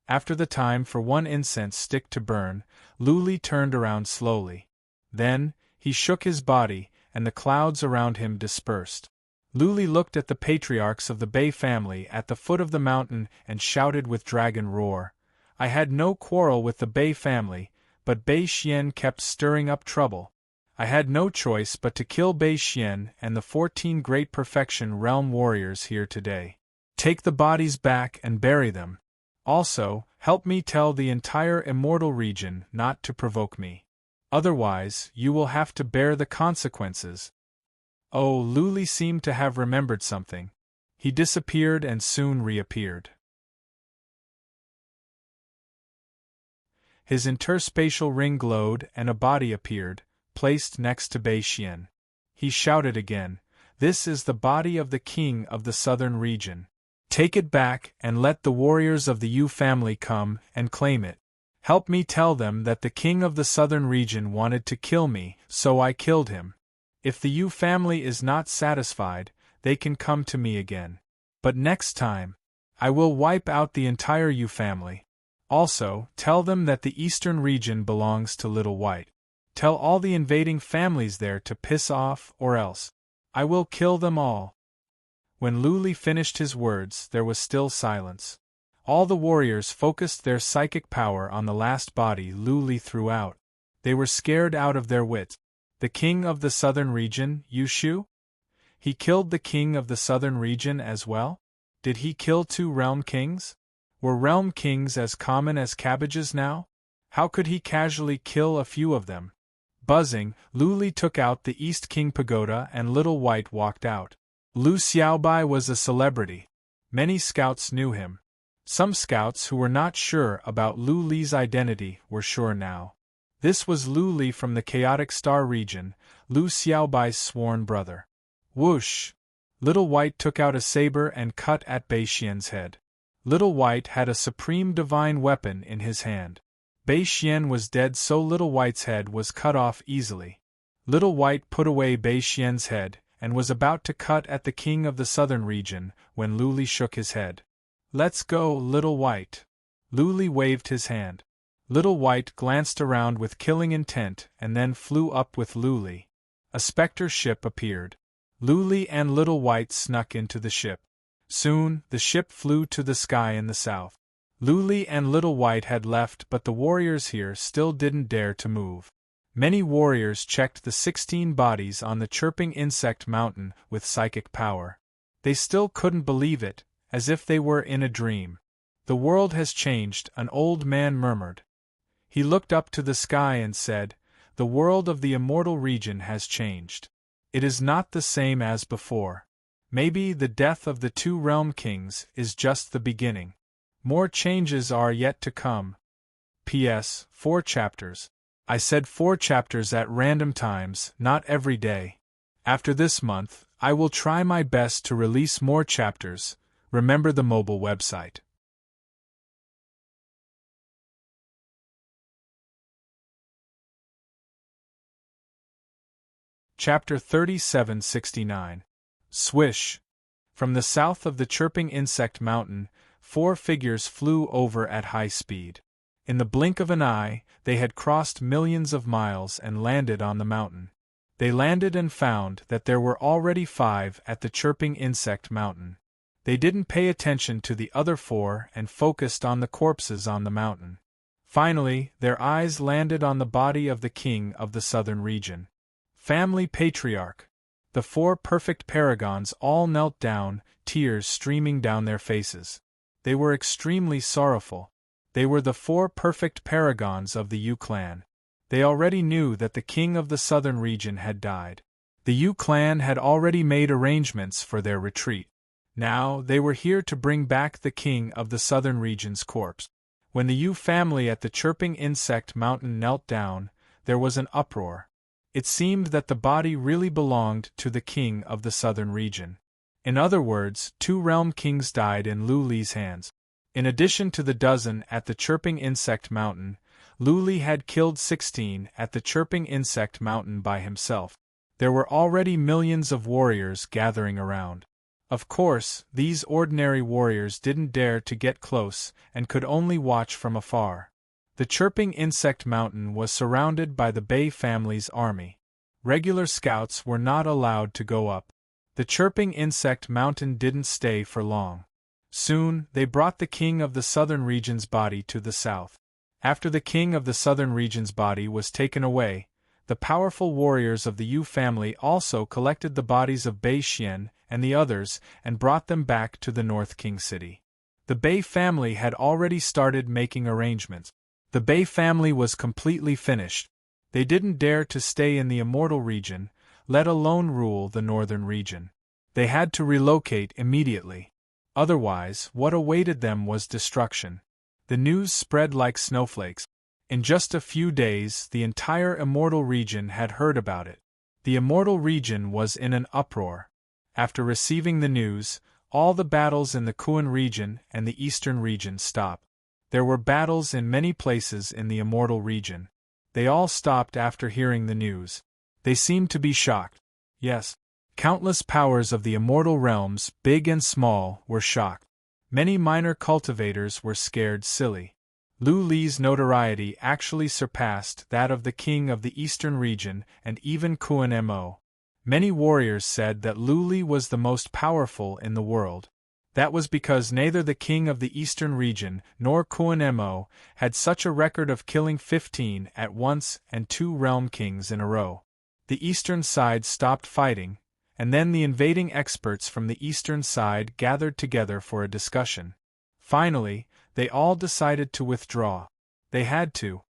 After the time for one incense stick to burn, Lu Li turned around slowly. Then, he shook his body, and the clouds around him dispersed. Lu Li looked at the patriarchs of the Bei family at the foot of the mountain and shouted with dragon roar. I had no quarrel with the Bei family, but Bei Xian kept stirring up trouble. I had no choice but to kill Bei Xian and the 14 great perfection realm warriors here today. Take the bodies back and bury them. Also, help me tell the entire immortal region not to provoke me. Otherwise, you will have to bear the consequences. Oh, Lu Li seemed to have remembered something. He disappeared and soon reappeared. His interspatial ring glowed and a body appeared, placed next to Bei Xian. He shouted again, "This is the body of the king of the southern region. Take it back and let the warriors of the Yu family come and claim it. Help me tell them that the king of the southern region wanted to kill me, so I killed him. If the Yu family is not satisfied, they can come to me again. But next time, I will wipe out the entire Yu family. Also, tell them that the eastern region belongs to Little White. Tell all the invading families there to piss off, or else I will kill them all." When Lu Li finished his words, there was still silence. All the warriors focused their psychic power on the last body Lu Li threw out. They were scared out of their wits. The king of the southern region, Yu Shu? He killed the king of the southern region as well? Did he kill 2 realm kings? Were realm kings as common as cabbages now? How could he casually kill a few of them? Buzzing, Lu Li took out the East King Pagoda and Little White walked out. Lu Xiaobai was a celebrity. Many scouts knew him. Some scouts who were not sure about Lu Li's identity were sure now. This was Lu Li from the chaotic star region, Lu Xiaobai's sworn brother. Whoosh! Little White took out a saber and cut at Bei Xian's head. Little White had a supreme divine weapon in his hand. Bei Xian was dead, so Little White's head was cut off easily. Little White put away Bei Xian's head, and was about to cut at the king of the southern region, when Lu Li shook his head. "Let's go, Little White." Lu Li waved his hand. Little White glanced around with killing intent and then flew up with Lu Li. A specter ship appeared. Lu Li and Little White snuck into the ship. Soon, the ship flew to the sky in the south. Lu Li and Little White had left, but the warriors here still didn't dare to move. Many warriors checked the 16 bodies on the chirping insect mountain with psychic power. They still couldn't believe it, as if they were in a dream. "The world has changed," an old man murmured. He looked up to the sky and said, "The world of the immortal region has changed. It is not the same as before. Maybe the death of the 2 realm kings is just the beginning. More changes are yet to come." P.S. 4 chapters. I said 4 chapters at random times, not every day. After this month, I will try my best to release more chapters, remember the mobile website. Chapter 3769. Swish! From the south of the chirping insect mountain, 4 figures flew over at high speed. In the blink of an eye, they had crossed millions of miles and landed on the mountain. They landed and found that there were already 5 at the chirping insect mountain. They didn't pay attention to the other 4 and focused on the corpses on the mountain. Finally, their eyes landed on the body of the king of the southern region. Family patriarch. The 4 perfect paragons all knelt down, tears streaming down their faces. They were extremely sorrowful. They were the 4 perfect paragons of the Yu clan. They already knew that the king of the southern region had died. The Yu clan had already made arrangements for their retreat. Now, they were here to bring back the king of the southern region's corpse. When the Yu family at the chirping insect mountain knelt down, there was an uproar. It seemed that the body really belonged to the king of the southern region. In other words, 2 realm kings died in Lu Li's hands. In addition to the dozen at the chirping insect mountain, Lu Li had killed 16 at the chirping insect mountain by himself. There were already millions of warriors gathering around. Of course, these ordinary warriors didn't dare to get close and could only watch from afar. The chirping insect mountain was surrounded by the Bei family's army. Regular scouts were not allowed to go up. The chirping insect mountain didn't stay for long. Soon, they brought the king of the southern region's body to the south. After the king of the southern region's body was taken away, the powerful warriors of the Yu family also collected the bodies of Bei Xian and the others and brought them back to the North King City. The Bei family had already started making arrangements. The Bei family was completely finished. They didn't dare to stay in the immortal region, let alone rule the northern region. They had to relocate immediately. Otherwise, what awaited them was destruction. The news spread like snowflakes. In just a few days, the entire immortal region had heard about it. The immortal region was in an uproar. After receiving the news, all the battles in the Kuan region and the eastern region stopped. There were battles in many places in the immortal region. They all stopped after hearing the news. They seemed to be shocked. Yes, countless powers of the immortal realms, big and small, were shocked. Many minor cultivators were scared silly. Lu Li's notoriety actually surpassed that of the king of the eastern region and even Kuan Mo. Many warriors said that Lu Li was the most powerful in the world. That was because neither the king of the eastern region nor Kuan Mo had such a record of killing 15 at once and 2 realm kings in a row. The eastern side stopped fighting, and then the invading experts from the eastern side gathered together for a discussion. Finally, they all decided to withdraw. They had to.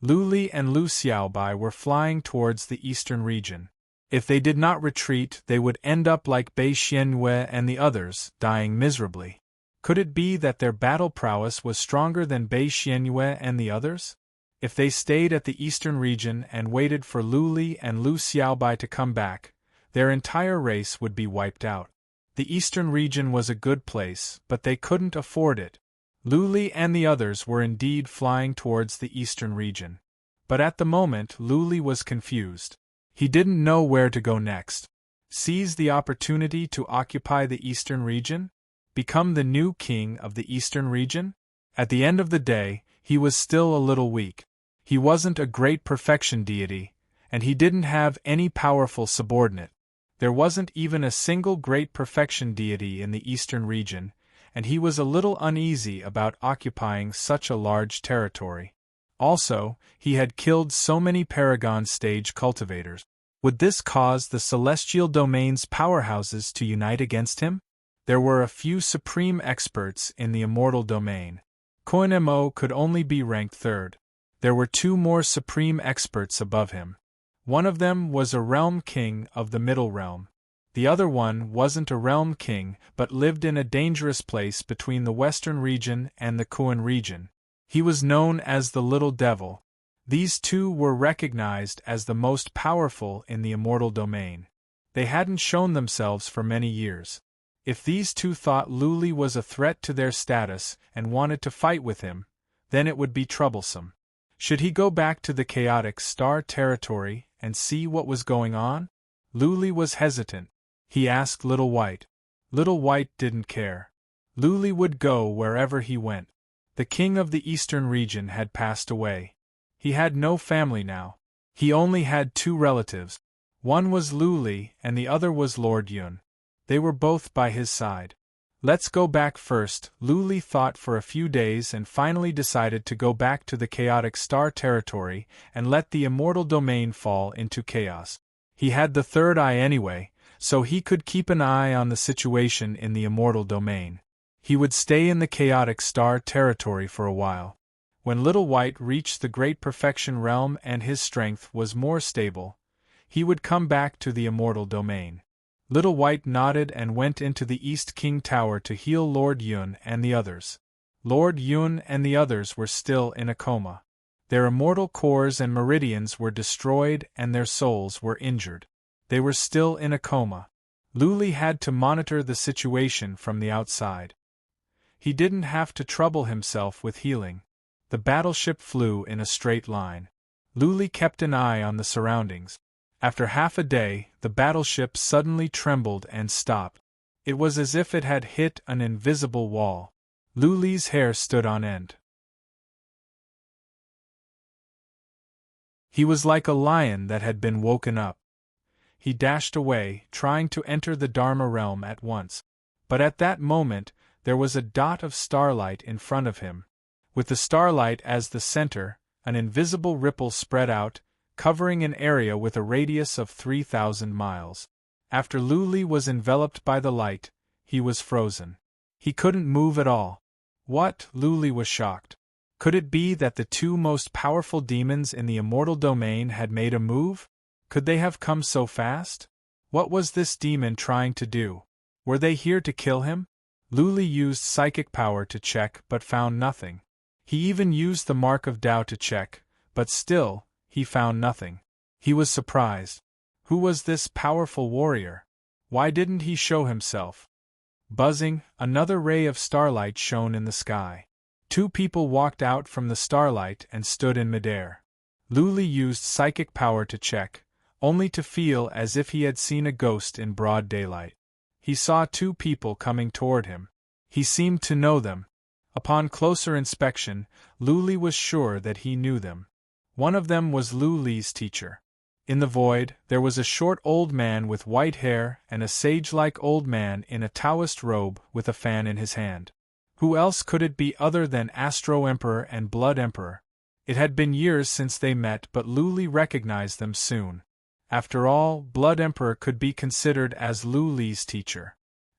Lu Li and Lu Xiaobai were flying towards the eastern region. If they did not retreat, they would end up like Bei Xianyue and the others, dying miserably. Could it be that their battle prowess was stronger than Bei Xianyue and the others? If they stayed at the eastern region and waited for Lu Li and Lu Xiaobai to come back, their entire race would be wiped out. The eastern region was a good place, but they couldn't afford it. Lu Li and the others were indeed flying towards the eastern region. But at the moment, Lu Li was confused. He didn't know where to go next. Seize the opportunity to occupy the eastern region? Become the new king of the eastern region? At the end of the day, he was still a little weak. He wasn't a great perfection deity, and he didn't have any powerful subordinate. There wasn't even a single great perfection deity in the eastern region, and he was a little uneasy about occupying such a large territory. Also, he had killed so many Paragon stage cultivators. Would this cause the celestial domain's powerhouses to unite against him? There were a few supreme experts in the immortal domain. Kuan Mo could only be ranked 3rd. There were 2 more supreme experts above him. One of them was a realm king of the middle realm. The other one wasn't a realm king but lived in a dangerous place between the western region and the Kuan region. He was known as the Little Devil. These 2 were recognized as the most powerful in the immortal domain. They hadn't shown themselves for many years. If these two thought Luli was a threat to their status and wanted to fight with him, then it would be troublesome. Should he go back to the chaotic star territory and see what was going on? Luli was hesitant. He asked Little White. Little White didn't care. Luli would go wherever he went. The king of the eastern region had passed away. He had no family now. He only had two relatives. One was Luli and the other was Lord Yun. They were both by his side. Let's go back first, Luli thought for a few days and finally decided to go back to the chaotic star territory and let the immortal domain fall into chaos. He had the third eye anyway, so he could keep an eye on the situation in the immortal domain. He would stay in the chaotic star territory for a while. When Little White reached the Great Perfection Realm and his strength was more stable, he would come back to the immortal domain. Little White nodded and went into the East King Tower to heal Lord Yun and the others. Lord Yun and the others were still in a coma. Their immortal cores and meridians were destroyed and their souls were injured. They were still in a coma. Luli had to monitor the situation from the outside. He didn't have to trouble himself with healing. The battleship flew in a straight line. Luli kept an eye on the surroundings. After half a day, the battleship suddenly trembled and stopped. It was as if it had hit an invisible wall. Luli's hair stood on end. He was like a lion that had been woken up. He dashed away, trying to enter the Dharma realm at once. But at that moment, there was a dot of starlight in front of him. With the starlight as the center, an invisible ripple spread out, covering an area with a radius of 3,000 miles. After Luli was enveloped by the light, he was frozen. He couldn't move at all. What? Luli was shocked. Could it be that the two most powerful demons in the immortal domain had made a move? Could they have come so fast? What was this demon trying to do? Were they here to kill him? Luli used psychic power to check but found nothing. He even used the mark of Tao to check, but still, he found nothing. He was surprised. Who was this powerful warrior? Why didn't he show himself? Buzzing, another ray of starlight shone in the sky. Two people walked out from the starlight and stood in midair. Luli used psychic power to check, only to feel as if he had seen a ghost in broad daylight. He saw two people coming toward him. He seemed to know them. Upon closer inspection, Luli was sure that he knew them. One of them was Luli's teacher. In the void, there was a short old man with white hair and a sage-like old man in a Taoist robe with a fan in his hand. Who else could it be other than Astro Emperor and Blood Emperor? It had been years since they met, but Luli recognized them soon. After all, Blood Emperor could be considered as Luli's teacher.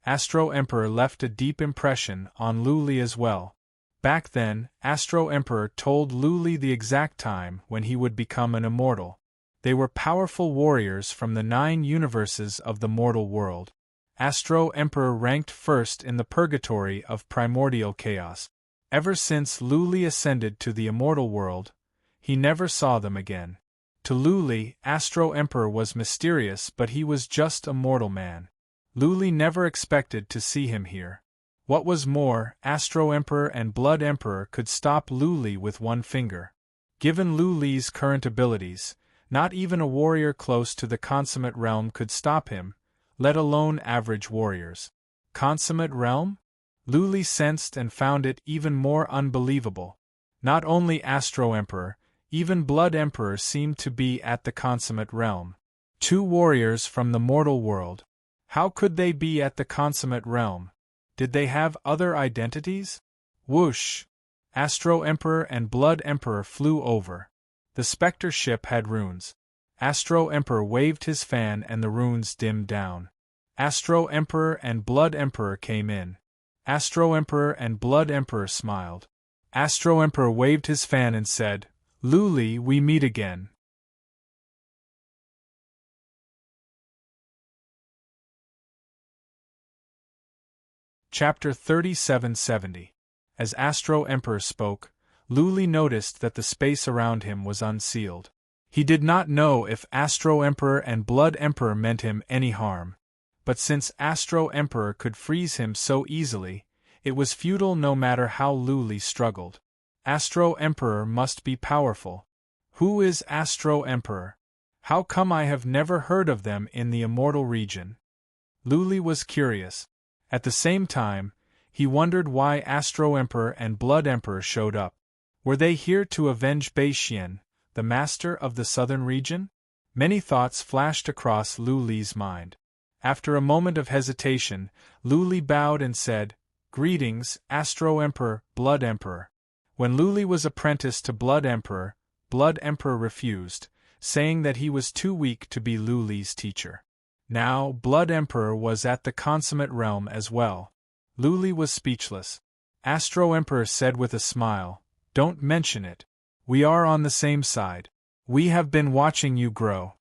Astro Emperor left a deep impression on Luli as well. Back then, Astro Emperor told Luli the exact time when he would become an immortal. They were powerful warriors from the 9 universes of the mortal world. Astro Emperor ranked first in the purgatory of primordial chaos. Ever since Luli ascended to the immortal world, he never saw them again. To Luli, Astro Emperor was mysterious, but he was just a mortal man. Luli never expected to see him here. What was more, Astro Emperor and Blood Emperor could stop Luli with one finger. Given Luli's current abilities, not even a warrior close to the consummate realm could stop him, let alone average warriors. Consummate realm? Luli sensed and found it even more unbelievable. Not only Astro Emperor, even Blood Emperor seemed to be at the consummate realm. Two warriors from the mortal world. How could they be at the consummate realm? Did they have other identities? Whoosh! Astro Emperor and Blood Emperor flew over. The Spectre ship had runes. Astro Emperor waved his fan and the runes dimmed down. Astro Emperor and Blood Emperor came in. Astro Emperor and Blood Emperor smiled. Astro Emperor waved his fan and said, "Luli, we meet again." Chapter 3770. As Astro Emperor spoke, Luli noticed that the space around him was unsealed. He did not know if Astro Emperor and Blood Emperor meant him any harm. But since Astro Emperor could freeze him so easily, it was futile no matter how Luli struggled. Astro Emperor must be powerful. Who is Astro Emperor? How come I have never heard of them in the immortal region? Luli was curious. At the same time, he wondered why Astro Emperor and Blood Emperor showed up. Were they here to avenge Beixian, the master of the southern region? Many thoughts flashed across Luli's mind. After a moment of hesitation, Luli bowed and said, "Greetings, Astro Emperor, Blood Emperor." When Luli was apprenticed to Blood Emperor refused, saying that he was too weak to be Luli's teacher. Now, Blood Emperor was at the consummate realm as well. Luli was speechless. Astro Emperor said with a smile, "Don't mention it. We are on the same side. We have been watching you grow."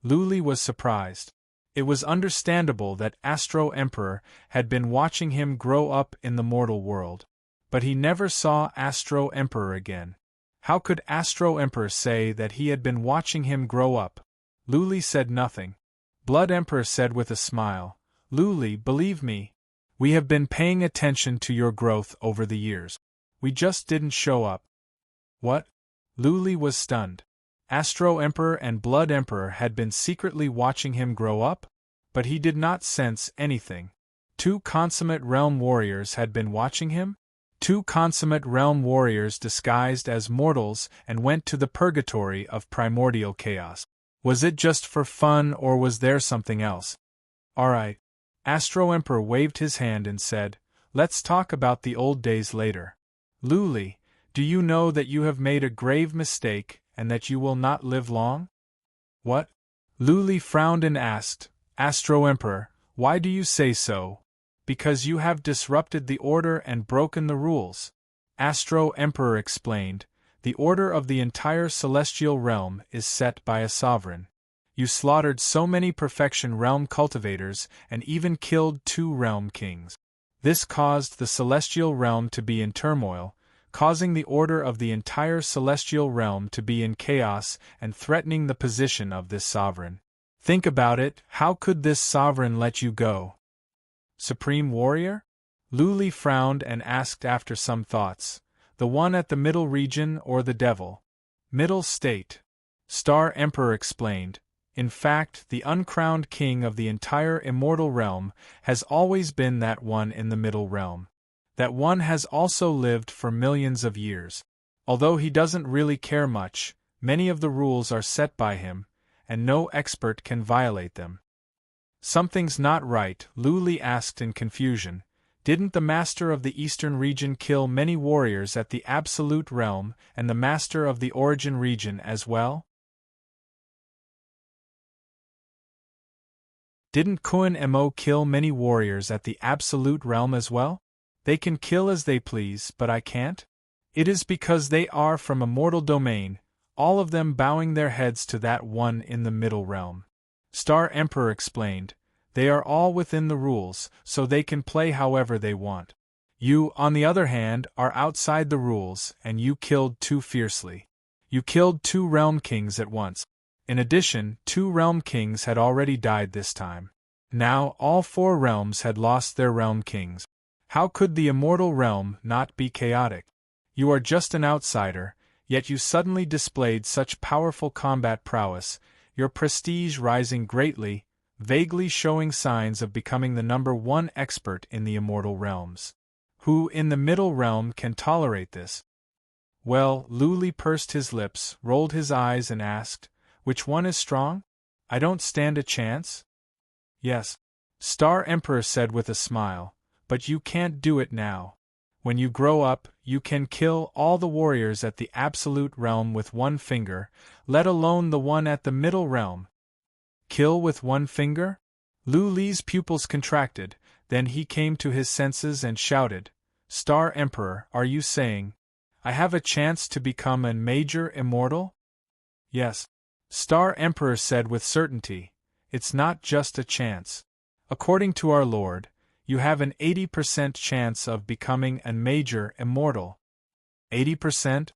Luli was surprised. It was understandable that Astro Emperor had been watching him grow up in the mortal world. But he never saw Astro Emperor again. How could Astro Emperor say that he had been watching him grow up? Luli said nothing. Blood Emperor said with a smile, "Luli, believe me. We have been paying attention to your growth over the years. We just didn't show up." What? Luli was stunned. Astro Emperor and Blood Emperor had been secretly watching him grow up? But he did not sense anything. Two consummate realm warriors had been watching him? Two consummate realm warriors disguised as mortals and went to the purgatory of primordial chaos. Was it just for fun or was there something else? Alright. Astro Emperor waved his hand and said, "Let's talk about the old days later. Luli, do you know that you have made a grave mistake and that you will not live long?" What? Luli frowned and asked, "Astro Emperor, why do you say so?" "Because you have disrupted the order and broken the rules." Astro Emperor explained, "The order of the entire celestial realm is set by a sovereign. You slaughtered so many perfection realm cultivators and even killed 2 realm kings. This caused the celestial realm to be in turmoil, causing the order of the entire celestial realm to be in chaos and threatening the position of this sovereign. Think about it, how could this sovereign let you go?" "Supreme Warrior?" Luli frowned and asked after some thoughts, "The one at the middle region or the devil?" "Middle state." Star Emperor explained, "In fact, the uncrowned king of the entire immortal realm has always been that one in the middle realm. That one has also lived for millions of years. Although he doesn't really care much, many of the rules are set by him, and no expert can violate them." "Something's not right," Luli asked in confusion. "Didn't the master of the eastern region kill many warriors at the absolute realm and the master of the origin region as well? Didn't Kun Mo kill many warriors at the absolute realm as well? They can kill as they please, but I can't? It is because they are from a mortal domain, all of them bowing their heads to that one in the middle realm." Star Emperor explained, "They are all within the rules, so they can play however they want. You, on the other hand, are outside the rules, and you killed too fiercely. You killed 2 realm kings at once. In addition, 2 realm kings had already died this time. Now, all 4 realms had lost their realm kings. How could the immortal realm not be chaotic? You are just an outsider, yet you suddenly displayed such powerful combat prowess, your prestige rising greatly, vaguely showing signs of becoming the #1 expert in the immortal realms. Who in the middle realm can tolerate this?" "Well," Luli pursed his lips, rolled his eyes and asked, "Which one is strong? I don't stand a chance?" "Yes," Star Emperor said with a smile, "but you can't do it now. When you grow up, you can kill all the warriors at the absolute realm with 1 finger, let alone the one at the middle realm." "Kill with 1 finger?" Luli's pupils contracted, then he came to his senses and shouted, "Star Emperor, are you saying I have a chance to become a major immortal?" "Yes," Star Emperor said with certainty, "it's not just a chance. According to our Lord, you have an 80% chance of becoming a major immortal." 80%?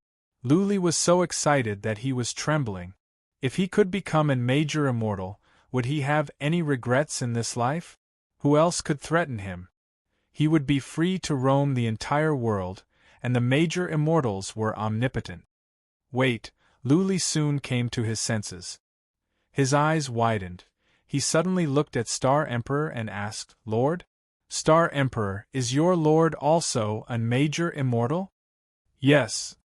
Luli was so excited that he was trembling. If he could become a major immortal, would he have any regrets in this life? Who else could threaten him? He would be free to roam the entire world, and the major immortals were omnipotent. Wait, Luli soon came to his senses. His eyes widened. He suddenly looked at Star Emperor and asked, "Lord? Star Emperor, is your lord also a major immortal?" "Yes,"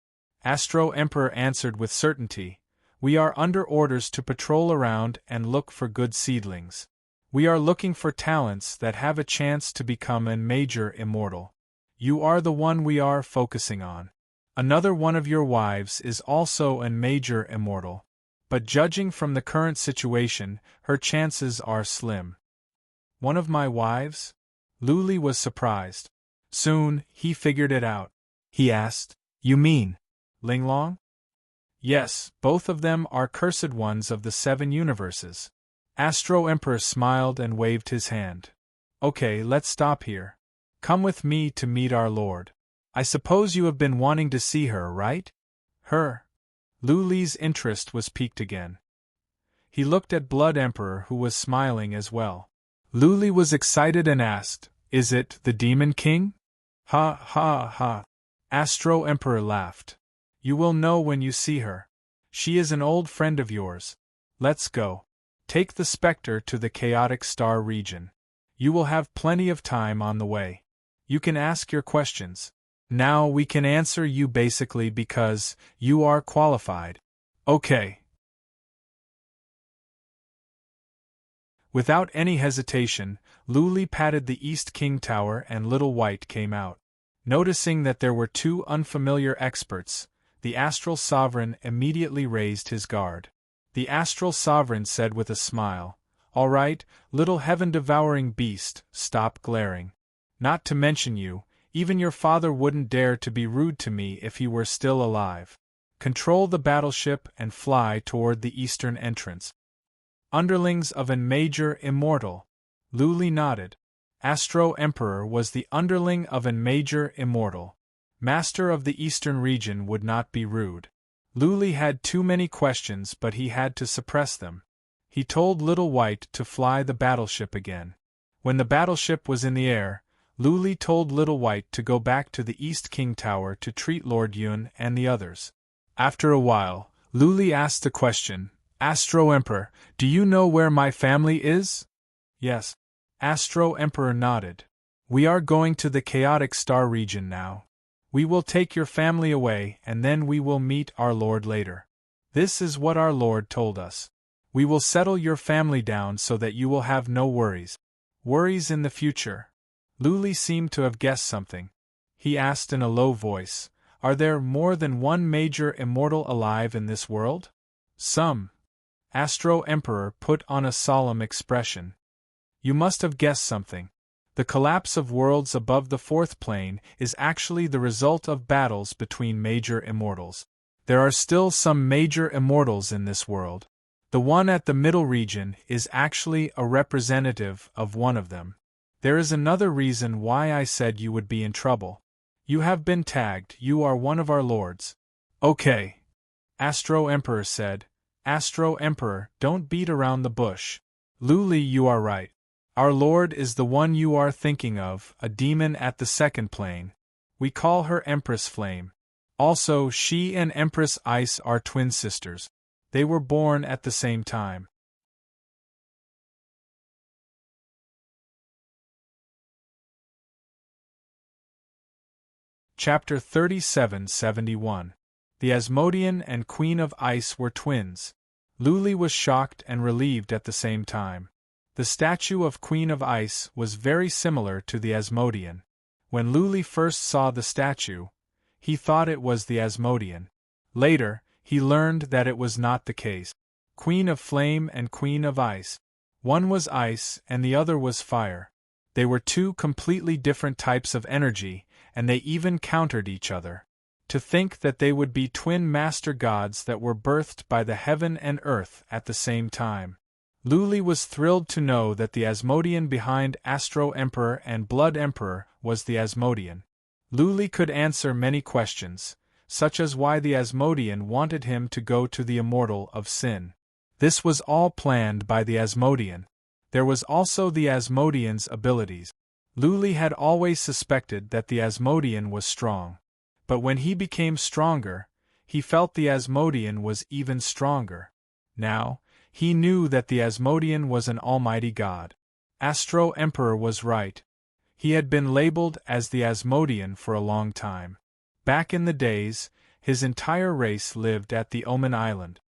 Astro Emperor answered with certainty. "We are under orders to patrol around and look for good seedlings. We are looking for talents that have a chance to become a major immortal. You are the one we are focusing on. Another one of your wives is also a major immortal, but judging from the current situation, her chances are slim." "One of my wives?" Luli was surprised. Soon, he figured it out. He asked, "You mean Linglong?" "Yes, both of them are cursed ones of the 7 universes." Astro Emperor smiled and waved his hand. "Okay, let's stop here. Come with me to meet our lord. I suppose you have been wanting to see her, right?" "Her?" Luli's interest was piqued again. He looked at Blood Emperor, who was smiling as well. Luli was excited and asked, "Is it the Demon King?" "Ha ha ha." Astro Emperor laughed. "You will know when you see her. She is an old friend of yours. Let's go. Take the Spectre to the Chaotic Star region. You will have plenty of time on the way. You can ask your questions. Now we can answer you basically because you are qualified." "Okay." Without any hesitation, Luli patted the East King Tower and Little White came out. Noticing that there were 2 unfamiliar experts, the Astral Sovereign immediately raised his guard. The Astral Sovereign said with a smile, "All right, little heaven-devouring beast, stop glaring. Not to mention you, even your father wouldn't dare to be rude to me if he were still alive. Control the battleship and fly toward the eastern entrance." "Underlings of an major immortal." Luli nodded. Astro Emperor was the underling of an major immortal. Master of the eastern region would not be rude. Luli had too many questions, but he had to suppress them. He told Little White to fly the battleship again. When the battleship was in the air, Luli told Little White to go back to the East King Tower to treat Lord Yun and the others. After a while, Luli asked the question, "Astro Emperor, do you know where my family is?" "Yes." Astro Emperor nodded. "We are going to the Chaotic Star region now. We will take your family away and then we will meet our lord later. This is what our lord told us. We will settle your family down so that you will have no worries." "Worries in the future?" Luli seemed to have guessed something. He asked in a low voice, "Are there more than one major immortal alive in this world?" "Some." Astro Emperor put on a solemn expression. "You must have guessed something. The collapse of worlds above the 4th plane is actually the result of battles between major immortals. There are still some major immortals in this world. The one at the middle region is actually a representative of one of them. There is another reason why I said you would be in trouble. You have been tagged, you are one of our lords." "Okay," Astro Emperor said. "Astro Emperor, don't beat around the bush. Luli, you are right. Our lord is the one you are thinking of, a demon at the 2nd plane. We call her Empress Flame. Also, she and Empress Ice are twin sisters. They were born at the same time." Chapter 3771. The Asmodean and Queen of Ice were twins. Luli was shocked and relieved at the same time. The statue of Queen of Ice was very similar to the Asmodean. When Luli first saw the statue, he thought it was the Asmodean. Later, he learned that it was not the case. Queen of Flame and Queen of Ice. One was ice and the other was fire. They were 2 completely different types of energy, and they even countered each other. To think that they would be twin master gods that were birthed by the heaven and earth at the same time. Luli was thrilled to know that the Asmodean behind Astro Emperor and Blood Emperor was the Asmodean. Luli could answer many questions, such as why the Asmodean wanted him to go to the Immortal of Sin. This was all planned by the Asmodean. There was also the Asmodean's abilities. Luli had always suspected that the Asmodean was strong. But when he became stronger, he felt the Asmodean was even stronger. Now, he knew that the Asmodean was an almighty god. Astro Emperor was right. He had been labeled as the Asmodean for a long time. Back in the days, his entire race lived at the Omen Island.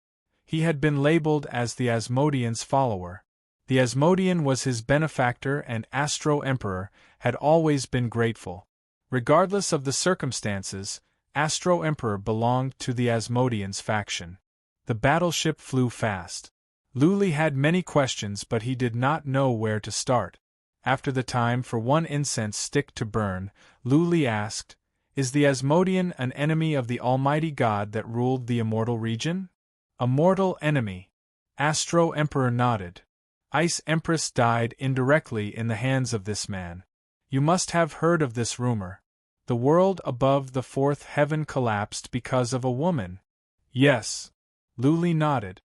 He had been labeled as the Asmodean's follower. The Asmodean was his benefactor, and Astro Emperor had always been grateful. Regardless of the circumstances, Astro Emperor belonged to the Asmodean's faction. The battleship flew fast. Luli had many questions, but he did not know where to start. After the time for one incense stick to burn, Luli asked, "Is the Asmodean an enemy of the almighty god that ruled the immortal region?" "A mortal enemy." Astro Emperor nodded. Ice Empress died indirectly in the hands of this man. You must have heard of this rumor. The world above the fourth heaven collapsed because of a woman. Yes. Luli nodded.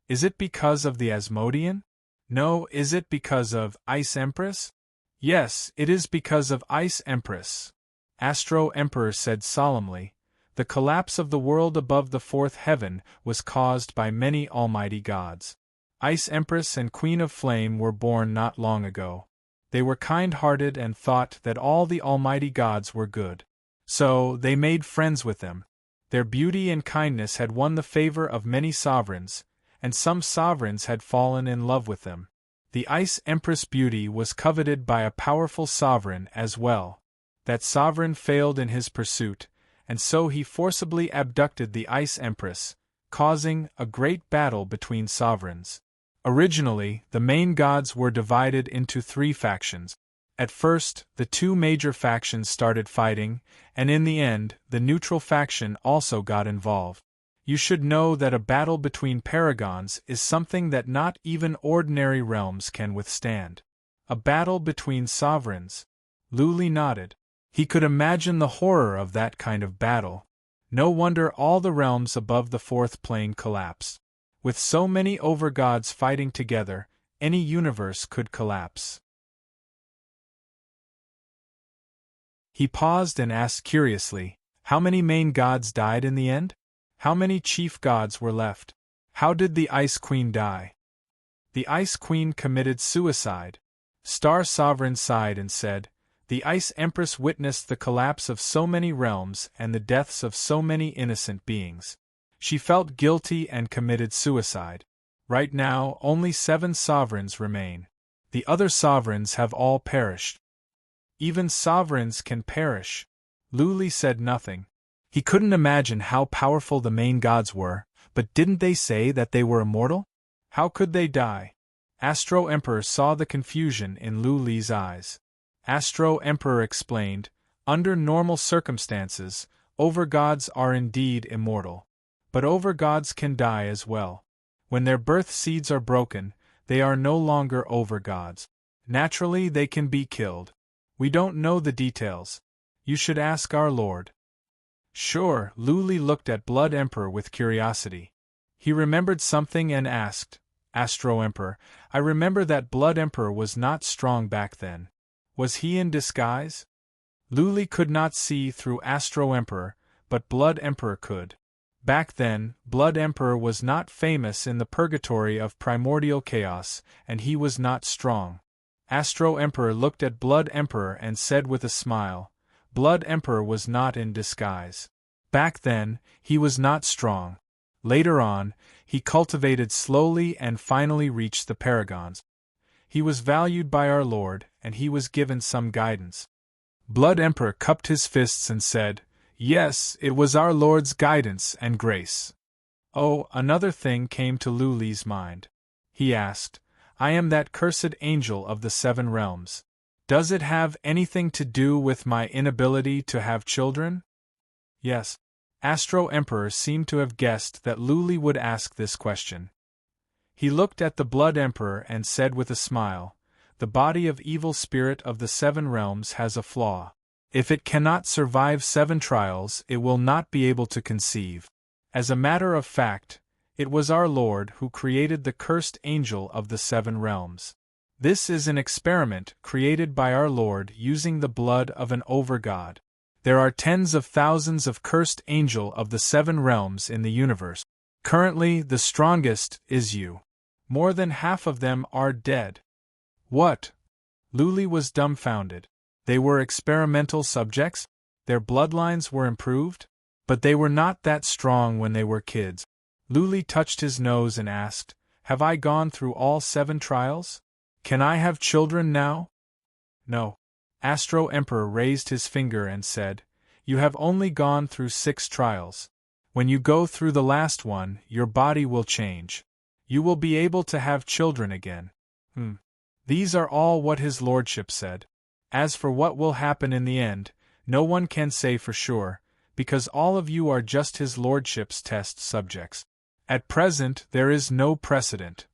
Is it because of the Asmodean? No. Is it because of Ice Empress? Yes, it is because of Ice Empress. Astro Emperor said solemnly, "The collapse of the world above the fourth heaven was caused by many almighty gods. Ice Empress and Queen of Flame were born not long ago. They were kind-hearted and thought that all the almighty gods were good. So, they made friends with them. Their beauty and kindness had won the favor of many sovereigns, and some sovereigns had fallen in love with them. The Ice Empress' beauty was coveted by a powerful sovereign as well. That sovereign failed in his pursuit, and so he forcibly abducted the Ice Empress, causing a great battle between sovereigns. Originally, the main gods were divided into 3 factions. At first, the 2 major factions started fighting, and in the end, the neutral faction also got involved. You should know that a battle between paragons is something that not even ordinary realms can withstand. A battle between sovereigns. Luli nodded. He could imagine the horror of that kind of battle. No wonder all the realms above the fourth plane collapsed. With so many overgods fighting together, any universe could collapse. He paused and asked curiously, how many main gods died in the end? How many chief gods were left? How did the Ice Queen die? The Ice Queen committed suicide. Star Sovereign sighed and said, the Ice Empress witnessed the collapse of so many realms and the deaths of so many innocent beings. She felt guilty and committed suicide. Right now, only 7 sovereigns remain. The other sovereigns have all perished. Even sovereigns can perish. Luli said nothing. He couldn't imagine how powerful the main gods were, but didn't they say that they were immortal? How could they die? Astro Emperor saw the confusion in Luli's eyes. Astro Emperor explained, under normal circumstances, overgods are indeed immortal. But overgods can die as well. When their birth seeds are broken, they are no longer overgods. Naturally, they can be killed. We don't know the details. You should ask our Lord. Sure, Luli looked at Blood Emperor with curiosity. He remembered something and asked, Astro Emperor, I remember that Blood Emperor was not strong back then. Was he in disguise? Luli could not see through Astro Emperor, but Blood Emperor could. Back then, Blood Emperor was not famous in the purgatory of primordial chaos, and he was not strong. Astro Emperor looked at Blood Emperor and said with a smile, Blood Emperor was not in disguise. Back then, he was not strong. Later on, he cultivated slowly and finally reached the paragons. He was valued by our Lord, and he was given some guidance. Blood Emperor cupped his fists and said, Yes, it was our Lord's guidance and grace. Oh, another thing came to Luli's mind. He asked, I am that cursed angel of the 7 realms. Does it have anything to do with my inability to have children? Yes. Astro Emperor seemed to have guessed that Luli would ask this question. He looked at the Blood Emperor and said with a smile, The body of evil spirit of the 7 realms has a flaw. If it cannot survive 7 trials, it will not be able to conceive. As a matter of fact, it was our Lord who created the cursed angel of the 7 realms. This is an experiment created by our Lord using the blood of an overgod. There are tens of thousands of cursed angel of the 7 realms in the universe. Currently, the strongest is you. More than half of them are dead. What? Luli was dumbfounded. They were experimental subjects? Their bloodlines were improved? But they were not that strong when they were kids. Luli touched his nose and asked, "Have I gone through all 7 trials? Can I have children now?" "No." Astro Emperor raised his finger and said, "You have only gone through 6 trials. When you go through the last one, your body will change. You will be able to have children again." These are all what his lordship said. As for what will happen in the end, no one can say for sure, because all of you are just his lordship's test subjects. At present, there is no precedent.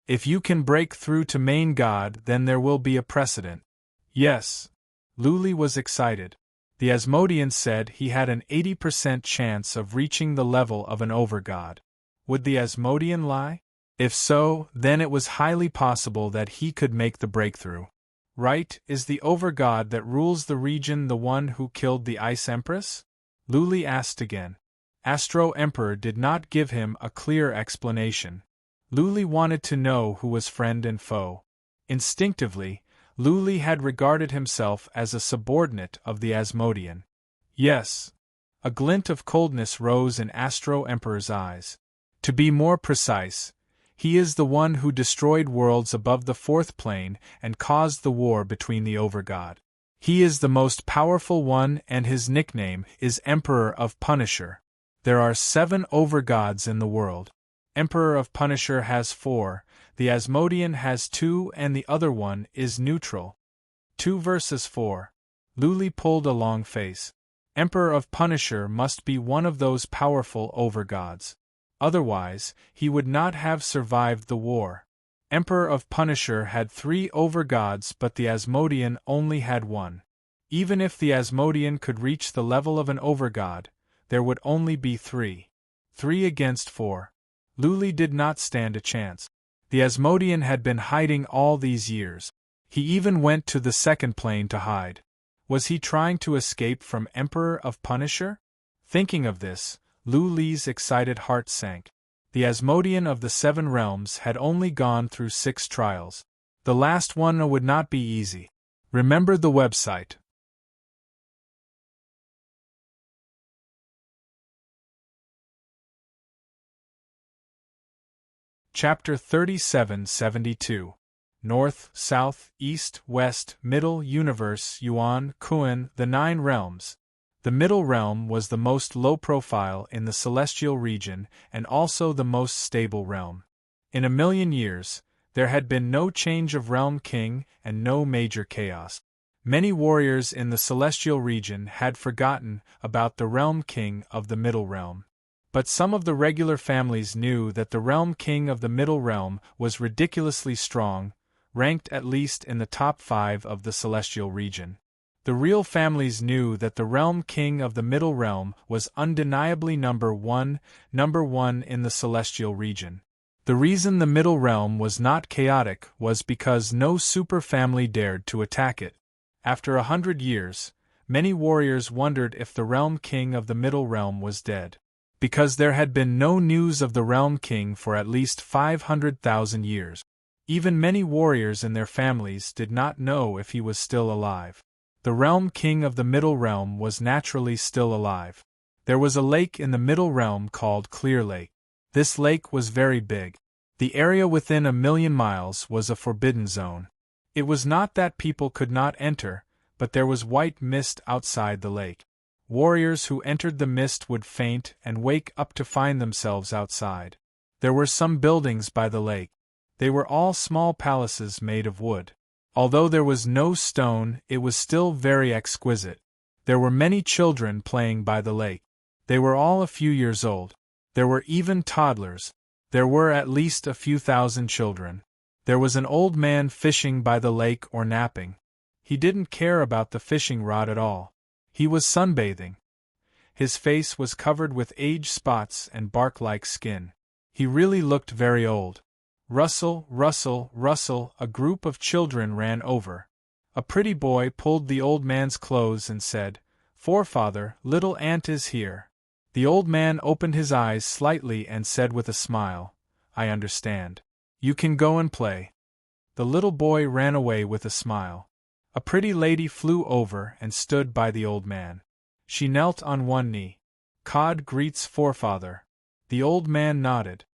If you can break through to main god, then there will be a precedent. Yes. Luli was excited. The Asmodean said he had an 80% chance of reaching the level of an overgod. Would the Asmodean lie? If so, then it was highly possible that he could make the breakthrough. Right, is the overgod that rules the region the one who killed the Ice Empress? Luli asked again. Astro Emperor did not give him a clear explanation. Luli wanted to know who was friend and foe. Instinctively, Luli had regarded himself as a subordinate of the Asmodean. Yes. A glint of coldness rose in Astro Emperor's eyes. To be more precise, he is the one who destroyed worlds above the 4th plane and caused the war between the overgod. He is the most powerful one and his nickname is Emperor of Punisher. There are 7 overgods in the world. Emperor of Punisher has 4, the Asmodean has 2 and the other one is neutral. 2 versus 4. Luli pulled a long face. Emperor of Punisher must be one of those powerful overgods. Otherwise, he would not have survived the war. Emperor of Punisher had 3 overgods but the Asmodean only had 1. Even if the Asmodean could reach the level of an overgod, there would only be 3. 3 against 4. Luli did not stand a chance. The Asmodean had been hiding all these years. He even went to the 2nd plane to hide. Was he trying to escape from Emperor of Punisher? Thinking of this, Luli's excited heart sank. The Asmodean of the 7 realms had only gone through 6 trials. The last one would not be easy. Remember the website. Chapter 3772. North, South, East, West, Middle, Universe, Yuan, Kuan, the 9 realms. The middle realm was the most low-profile in the celestial region and also the most stable realm. In a million years, there had been no change of realm king and no major chaos. Many warriors in the celestial region had forgotten about the realm king of the middle realm. But some of the regular families knew that the realm king of the middle realm was ridiculously strong, ranked at least in the top 5 of the celestial region. The real families knew that the realm king of the middle realm was undeniably number one in the celestial region. The reason the middle realm was not chaotic was because no super family dared to attack it. After 100 years, many warriors wondered if the realm king of the middle realm was dead. Because there had been no news of the realm king for at least 500,000 years. Even many warriors and their families did not know if he was still alive. The realm king of the middle realm was naturally still alive. There was a lake in the middle realm called Clear Lake. This lake was very big. The area within 1,000,000 miles was a forbidden zone. It was not that people could not enter, but there was white mist outside the lake. Warriors who entered the mist would faint and wake up to find themselves outside. There were some buildings by the lake. They were all small palaces made of wood. Although there was no stone, it was still very exquisite. There were many children playing by the lake. They were all a few years old. There were even toddlers. There were at least a few thousand children. There was an old man fishing by the lake or napping. He didn't care about the fishing rod at all. He was sunbathing. His face was covered with age spots and bark-like skin. He really looked very old. Rustle, rustle, rustle, a group of children ran over. A pretty boy pulled the old man's clothes and said, "Forefather, little Aunt is here." The old man opened his eyes slightly and said with a smile, "I understand. You can go and play." The little boy ran away with a smile. A pretty lady flew over and stood by the old man. She knelt on one knee. "Cod greets forefather." The old man nodded.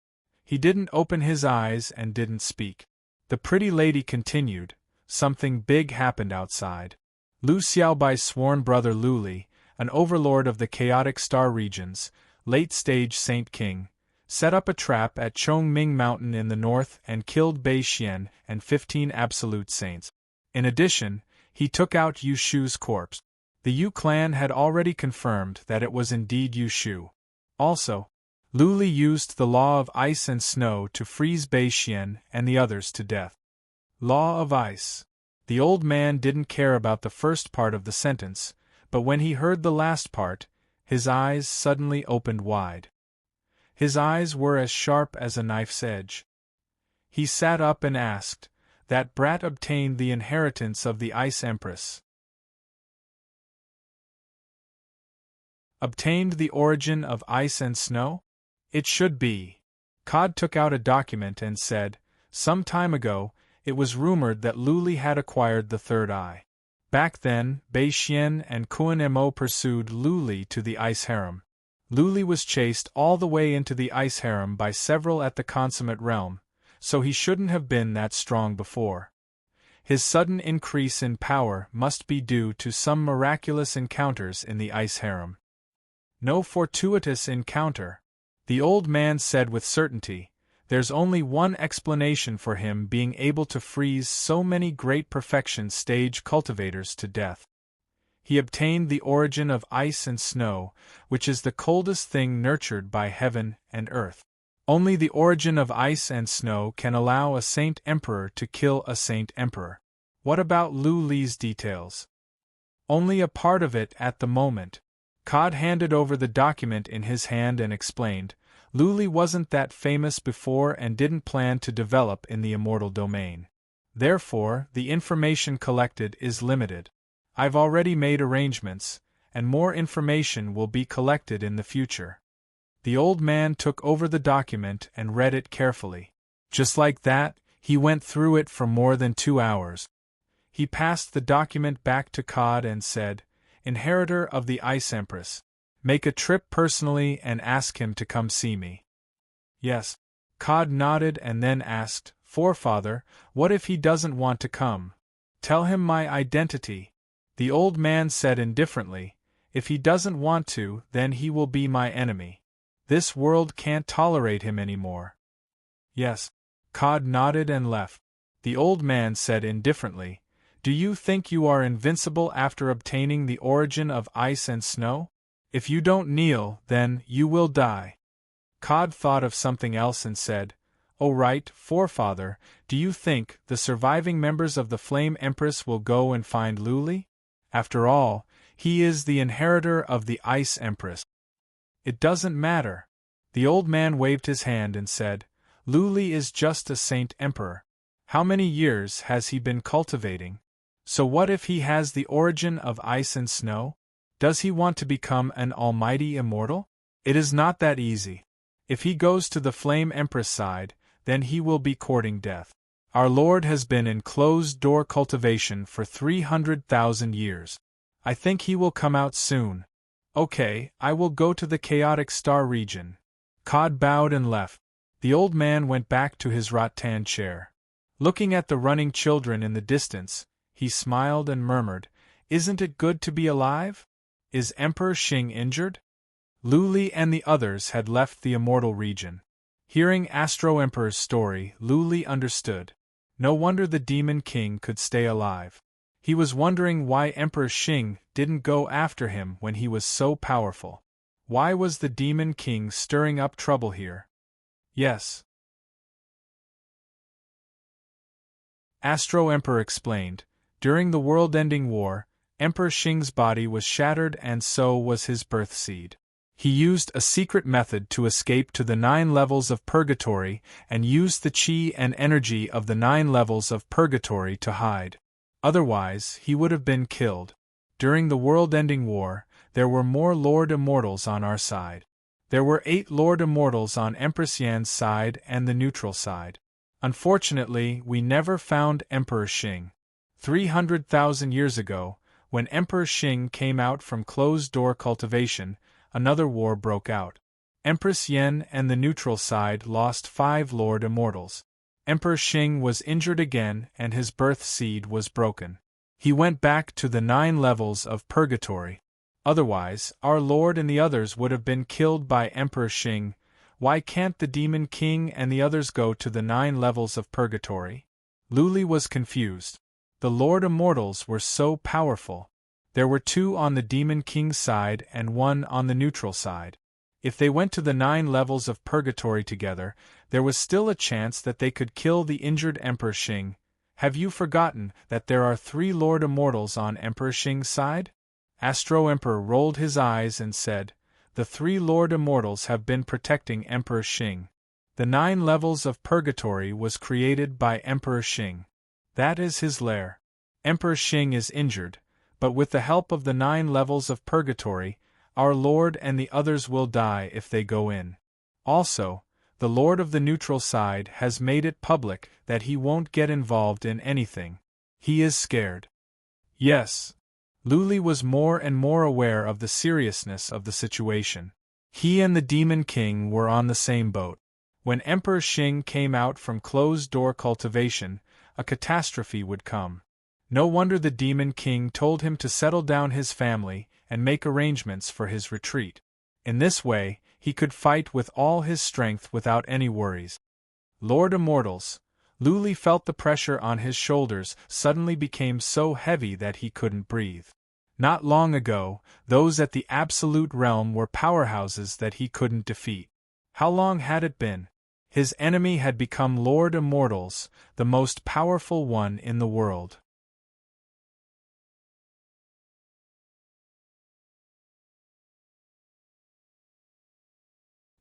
He didn't open his eyes and didn't speak. The pretty lady continued, "Something big happened outside. Lu Xiaobai's sworn brother Luli, an overlord of the chaotic star regions, late-stage Saint King, set up a trap at Chongming Mountain in the north and killed Bei Xian and 15 absolute saints. In addition, he took out Yu Shu's corpse. The Yu clan had already confirmed that it was indeed Yu Shu. Also, Luli used the law of ice and snow to freeze Bei Xian and the others to death. Law of ice. The old man didn't care about the first part of the sentence, but when he heard the last part, his eyes suddenly opened wide. His eyes were as sharp as a knife's edge. He sat up and asked, "That brat obtained the inheritance of the Ice Empress? Obtained the origin of ice and snow? It should be." Cod took out a document and said, "Some time ago, it was rumored that Luli had acquired the third eye. Back then, Bei Xian and Kuan Mo pursued Luli to the Ice Harem. Luli was chased all the way into the Ice Harem by several at the Consummate Realm, so he shouldn't have been that strong before. His sudden increase in power must be due to some miraculous encounters in the Ice Harem." "No fortuitous encounter," the old man said with certainty. "There's only one explanation for him being able to freeze so many great perfection stage cultivators to death. He obtained the origin of ice and snow, which is the coldest thing nurtured by heaven and earth. Only the origin of ice and snow can allow a Saint Emperor to kill a Saint Emperor. What about Lu Li's details?" "Only a part of it at the moment." Cod handed over the document in his hand and explained, "Luli wasn't that famous before and didn't plan to develop in the immortal domain. Therefore, the information collected is limited. I've already made arrangements, and more information will be collected in the future." The old man took over the document and read it carefully. Just like that, he went through it for more than 2 hours. He passed the document back to Cod and said, "Inheritor of the Ice Empress, make a trip personally and ask him to come see me." "Yes." Cod nodded and then asked, "Forefather, what if he doesn't want to come? Tell him my identity." The old man said indifferently, "If he doesn't want to, then he will be my enemy. This world can't tolerate him anymore." "Yes." Cod nodded and left. The old man said indifferently, "Do you think you are invincible after obtaining the origin of ice and snow? If you don't kneel, then you will die." Cod thought of something else and said, "Oh right, Forefather, do you think the surviving members of the Flame Empress will go and find Luli? After all, he is the inheritor of the Ice Empress." "It doesn't matter." The old man waved his hand and said, "Luli is just a Saint Emperor. How many years has he been cultivating? So what if he has the origin of ice and snow? Does he want to become an almighty immortal? It is not that easy. If he goes to the Flame Empress side, then he will be courting death. Our Lord has been in closed-door cultivation for 300,000 years. I think he will come out soon. Okay, I will go to the chaotic star region." Cod bowed and left. The old man went back to his rattan chair. Looking at the running children in the distance, he smiled and murmured, "Isn't it good to be alive? Is Emperor Xing injured?" Luli and the others had left the immortal region. Hearing Astro Emperor's story, Luli understood. No wonder the Demon King could stay alive. He was wondering why Emperor Xing didn't go after him when he was so powerful. Why was the Demon King stirring up trouble here? Yes, Astro Emperor explained. During the world-ending war, Emperor Xing's body was shattered and so was his birth seed. He used a secret method to escape to the 9 levels of purgatory and used the chi and energy of the 9 levels of purgatory to hide. Otherwise, he would have been killed. During the world-ending war, there were more Lord Immortals on our side. There were 8 Lord Immortals on Empress Yan's side and the neutral side. Unfortunately, we never found Emperor Xing. 300,000 years ago, when Emperor Xing came out from closed-door cultivation, another war broke out. Empress Yan and the neutral side lost 5 Lord Immortals. Emperor Xing was injured again and his birth seed was broken. He went back to the 9 levels of purgatory. Otherwise, our Lord and the others would have been killed by Emperor Xing. Why can't the Demon King and the others go to the 9 levels of purgatory? Luli was confused. The Lord Immortals were so powerful. There were 2 on the Demon King's side and 1 on the neutral side. If they went to the 9 levels of purgatory together, there was still a chance that they could kill the injured Emperor Xing. Have you forgotten that there are 3 Lord Immortals on Emperor Xing's side? Astro Emperor rolled his eyes and said, "The 3 Lord Immortals have been protecting Emperor Xing. The 9 levels of purgatory was created by Emperor Xing. That is his lair. Emperor Xing is injured, but with the help of the 9 levels of purgatory, our Lord and the others will die if they go in. Also, the Lord of the neutral side has made it public that he won't get involved in anything. He is scared." Yes. Luli was more and more aware of the seriousness of the situation. He and the Demon King were on the same boat. When Emperor Xing came out from closed-door cultivation, a catastrophe would come. No wonder the Demon King told him to settle down his family and make arrangements for his retreat. In this way, he could fight with all his strength without any worries. Lord Immortals, Luli felt the pressure on his shoulders suddenly became so heavy that he couldn't breathe. Not long ago, those at the Absolute Realm were powerhouses that he couldn't defeat. How long had it been? His enemy had become Lord Immortals, the most powerful one in the world.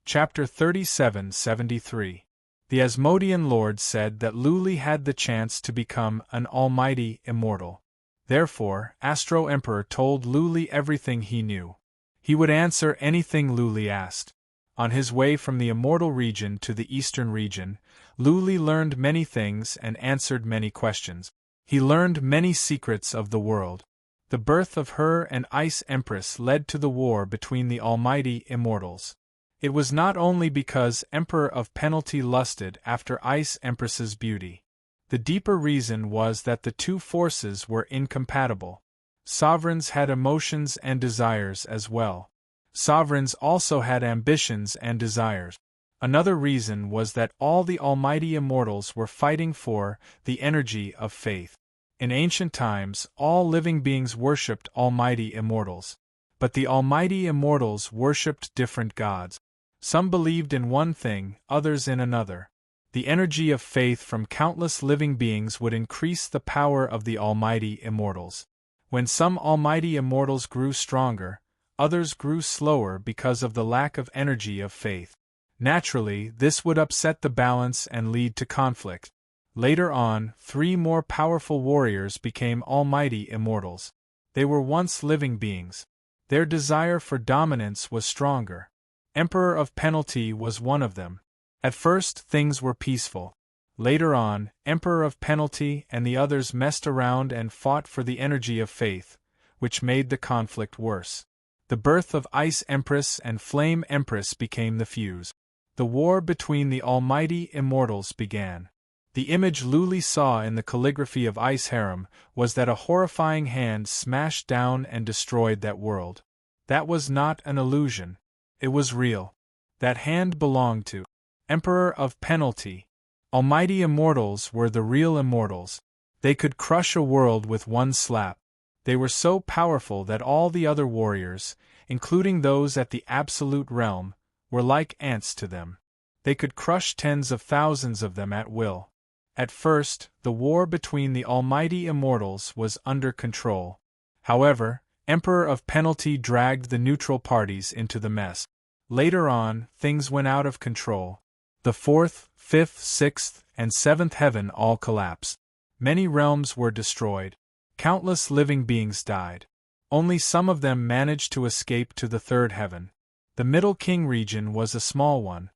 Chapter 37-73. The Asmodean Lord said that Luli had the chance to become an almighty immortal. Therefore, Astro Emperor told Luli everything he knew. He would answer anything Luli asked. On his way from the immortal region to the eastern region, Luli learned many things and answered many questions. He learned many secrets of the world. The birth of her and Ice Empress led to the war between the almighty immortals. It was not only because Emperor of Penalty lusted after Ice Empress's beauty. The deeper reason was that the 2 forces were incompatible. Sovereigns had emotions and desires as well. Sovereigns also had ambitions and desires. Another reason was that all the almighty immortals were fighting for the energy of faith. In ancient times, all living beings worshipped almighty immortals. But the almighty immortals worshipped different gods. Some believed in one thing, others in another. The energy of faith from countless living beings would increase the power of the almighty immortals. When some almighty immortals grew stronger, others grew slower because of the lack of energy of faith. Naturally, this would upset the balance and lead to conflict. Later on, 3 more powerful warriors became almighty immortals. They were once living beings. Their desire for dominance was stronger. Emperor of Penalty was one of them. At first, things were peaceful. Later on, Emperor of Penalty and the others messed around and fought for the energy of faith, which made the conflict worse. The birth of Ice Empress and Flame Empress became the fuse. The war between the almighty immortals began. The image Luli saw in the calligraphy of Ice Harem was that a horrifying hand smashed down and destroyed that world. That was not an illusion. It was real. That hand belonged to Emperor of Penalty. Almighty immortals were the real immortals. They could crush a world with one slap. They were so powerful that all the other warriors, including those at the Absolute Realm, were like ants to them. They could crush tens of thousands of them at will. At first, the war between the almighty immortals was under control. However, Emperor of Penalty dragged the neutral parties into the mess. Later on, things went out of control. The fourth, fifth, sixth, and seventh heaven all collapsed. Many realms were destroyed. Countless living beings died. Only some of them managed to escape to the third heaven. The Middle King region was a small one.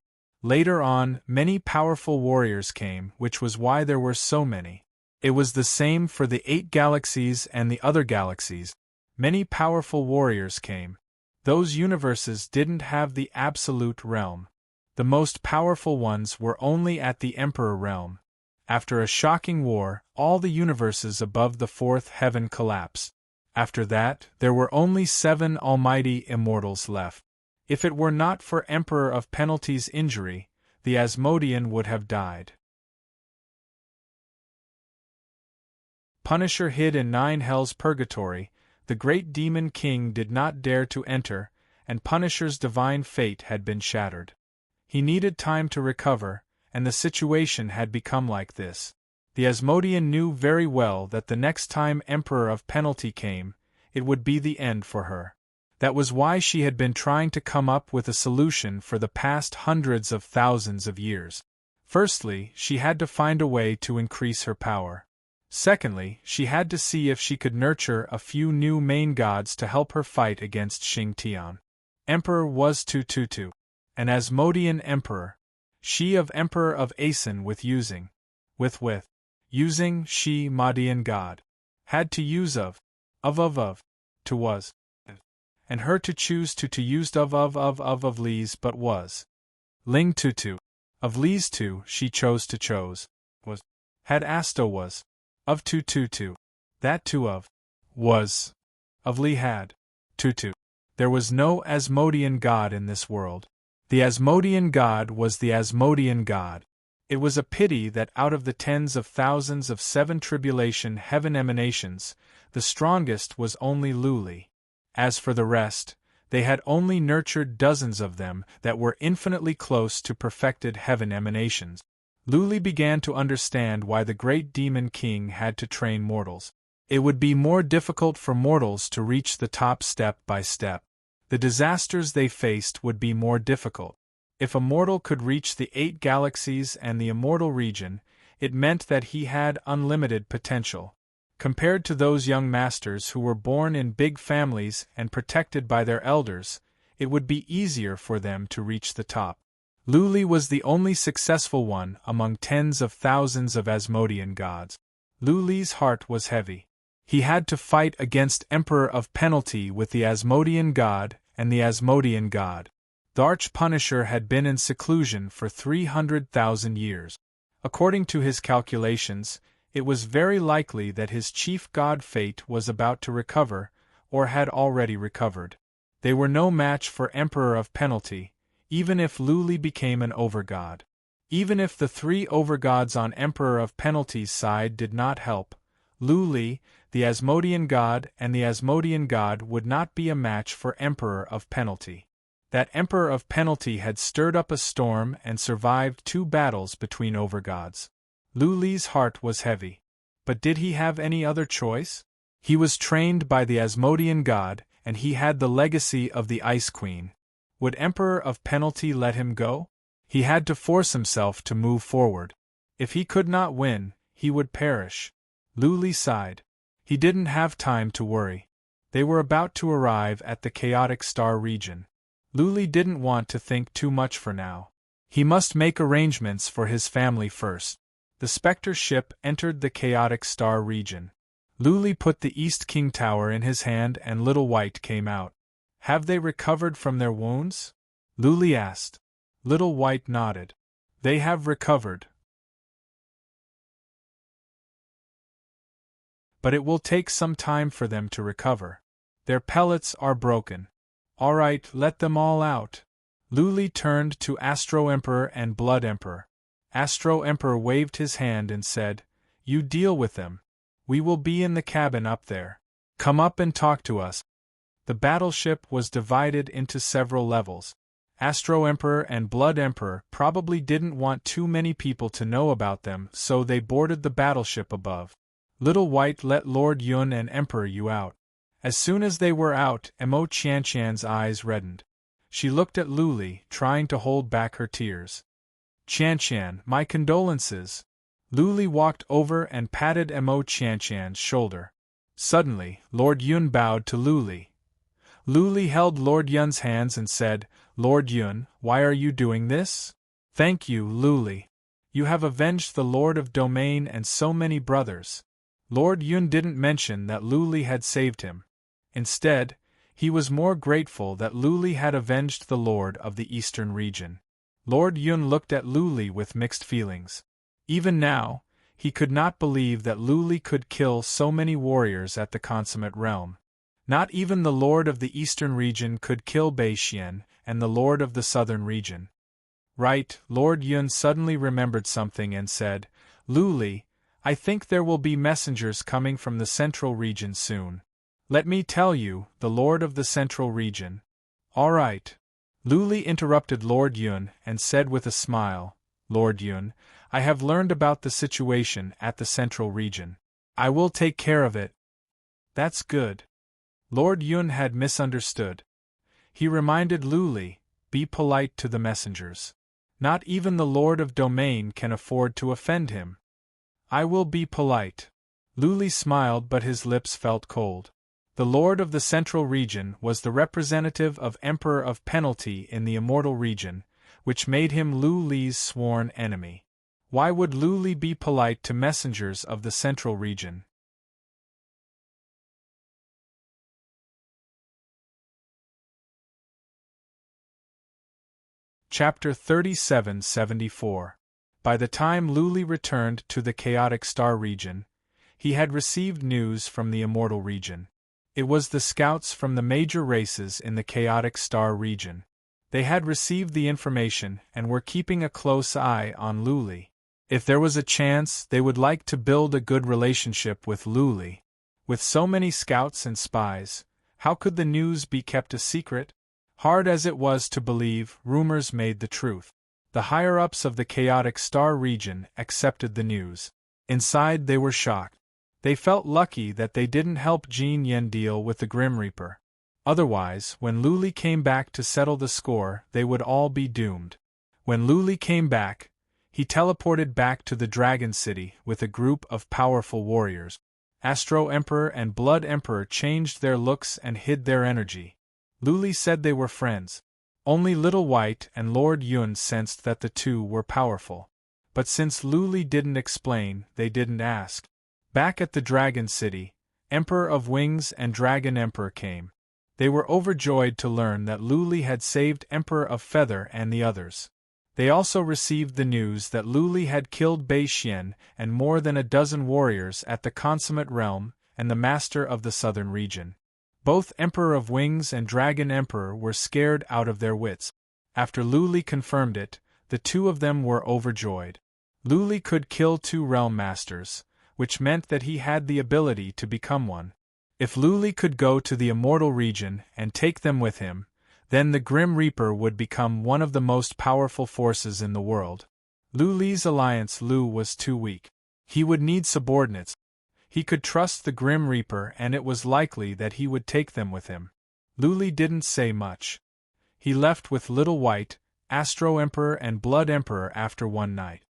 Later on, many powerful warriors came, which was why there were so many. It was the same for the 8 galaxies and the other galaxies. Many powerful warriors came. Those universes didn't have the absolute realm. The most powerful ones were only at the Emperor realm. After a shocking war, all the universes above the fourth heaven collapsed. After that, there were only 7 almighty immortals left. If it were not for Emperor of Penalty's injury, the Asmodean would have died. Punisher hid in 9 hells purgatory. The great demon king did not dare to enter, and Punisher's divine fate had been shattered. He needed time to recover, and the situation had become like this. The Asmodean knew very well that the next time Emperor of Penalty came, it would be the end for her. That was why she had been trying to come up with a solution for the past hundreds of thousands of years. Firstly, she had to find a way to increase her power. Secondly, she had to see if she could nurture a few new main gods to help her fight against Xing Tian. Emperor was Tututu, an Asmodean emperor. She of Emperor of Asen with using. Using she Madian god. Had to use of to was. And her to choose to used of Lee's but was. Ling Tutu. Of Lee's to she chose to chose. Was. Had Asto was. Of Tutu. That to of. Was. Of Lee had. Tutu. There was no Asmodean god in this world. The Asmodean god was the Asmodean god. It was a pity that out of the tens of thousands of 7 tribulation heaven emanations, the strongest was only Luli. As for the rest, they had only nurtured dozens of them that were infinitely close to perfected heaven emanations. Luli began to understand why the great demon king had to train mortals. It would be more difficult for mortals to reach the top step by step. The disasters they faced would be more difficult. If a mortal could reach the 8 galaxies and the immortal region, it meant that he had unlimited potential. Compared to those young masters who were born in big families and protected by their elders, it would be easier for them to reach the top. Luli was the only successful one among tens of thousands of Asmodean gods. Luli's heart was heavy. He had to fight against Emperor of Penalty with the Asmodean god and the Asmodean god. The Arch-Punisher had been in seclusion for 300,000 years. According to his calculations, it was very likely that his chief god Fate was about to recover, or had already recovered. They were no match for Emperor of Penalty, even if Luli became an overgod. Even if the 3 overgods on Emperor of Penalty's side did not help, Luli, the Asmodean god and the Asmodean god would not be a match for Emperor of Penalty. That Emperor of Penalty had stirred up a storm and survived 2 battles between overgods. Luli's heart was heavy. But did he have any other choice? He was trained by the Asmodean god, and he had the legacy of the Ice Queen. Would Emperor of Penalty let him go? He had to force himself to move forward. If he could not win, he would perish. Luli sighed. He didn't have time to worry. They were about to arrive at the chaotic star region. Luli didn't want to think too much for now. He must make arrangements for his family first. The Spectre ship entered the chaotic star region. Luli put the East King Tower in his hand and Little White came out. Have they recovered from their wounds? Luli asked. Little White nodded. They have recovered. But it will take some time for them to recover. Their pellets are broken. All right, let them all out. Luli turned to Astro Emperor and Blood Emperor. Astro Emperor waved his hand and said, You deal with them. We will be in the cabin up there. Come up and talk to us. The battleship was divided into several levels. Astro Emperor and Blood Emperor probably didn't want too many people to know about them, so they boarded the battleship above. Little White let Lord Yun and Emperor Yu out. As soon as they were out, Mo Qianshan's eyes reddened. She looked at Luli, trying to hold back her tears. Qianshan, my condolences. Luli walked over and patted Mo Qianshan's shoulder. Suddenly, Lord Yun bowed to Luli. Luli held Lord Yun's hands and said, Lord Yun, why are you doing this? Thank you, Luli. You have avenged the Lord of Domain and so many brothers. Lord Yun didn't mention that Luli had saved him. Instead, he was more grateful that Luli had avenged the Lord of the Eastern region. Lord Yun looked at Luli with mixed feelings. Even now, he could not believe that Luli could kill so many warriors at the Consummate Realm. Not even the Lord of the Eastern region could kill Bei Xian and the Lord of the Southern region. Right, Lord Yun suddenly remembered something and said, Luli, I think there will be messengers coming from the Central region soon. Let me tell you, the Lord of the Central region. All right. Luli interrupted Lord Yun and said with a smile, Lord Yun, I have learned about the situation at the Central region. I will take care of it. That's good. Lord Yun had misunderstood. He reminded Luli, be polite to the messengers. Not even the Lord of Domain can afford to offend him. I will be polite. Luli smiled, but his lips felt cold. The Lord of the Central region was the representative of Emperor of Penalty in the Immortal region, which made him Luli's sworn enemy. Why would Luli be polite to messengers of the Central region? Chapter 3774. By the time Luli returned to the Chaotic Star region, he had received news from the Immortal region. It was the scouts from the major races in the Chaotic Star region. They had received the information and were keeping a close eye on Luli. If there was a chance, they would like to build a good relationship with Luli. With so many scouts and spies, how could the news be kept a secret? Hard as it was to believe, rumors made the truth. The higher-ups of the Chaotic Star region accepted the news. Inside they were shocked. They felt lucky that they didn't help Jin Yen deal with the Grim Reaper. Otherwise, when Luli came back to settle the score, they would all be doomed. When Luli came back, he teleported back to the Dragon City with a group of powerful warriors. Astro Emperor and Blood Emperor changed their looks and hid their energy. Luli said they were friends. Only Little White and Lord Yun sensed that the two were powerful. But since Luli didn't explain, they didn't ask. Back at the Dragon City, Emperor of Wings and Dragon Emperor came. They were overjoyed to learn that Luli had saved Emperor of Feather and the others. They also received the news that Luli had killed Bei Xian and more than a dozen warriors at the Consummate Realm and the Master of the Southern region. Both Emperor of Wings and Dragon Emperor were scared out of their wits. After Luli confirmed it, the two of them were overjoyed. Luli could kill 2 Realm Masters, which meant that he had the ability to become one. If Luli could go to the Immortal region and take them with him, then the Grim Reaper would become one of the most powerful forces in the world. Luli's alliance Lu was too weak. He would need subordinates. He could trust the Grim Reaper and it was likely that he would take them with him. Luli didn't say much. He left with Little White, Astro Emperor and Blood Emperor after one night.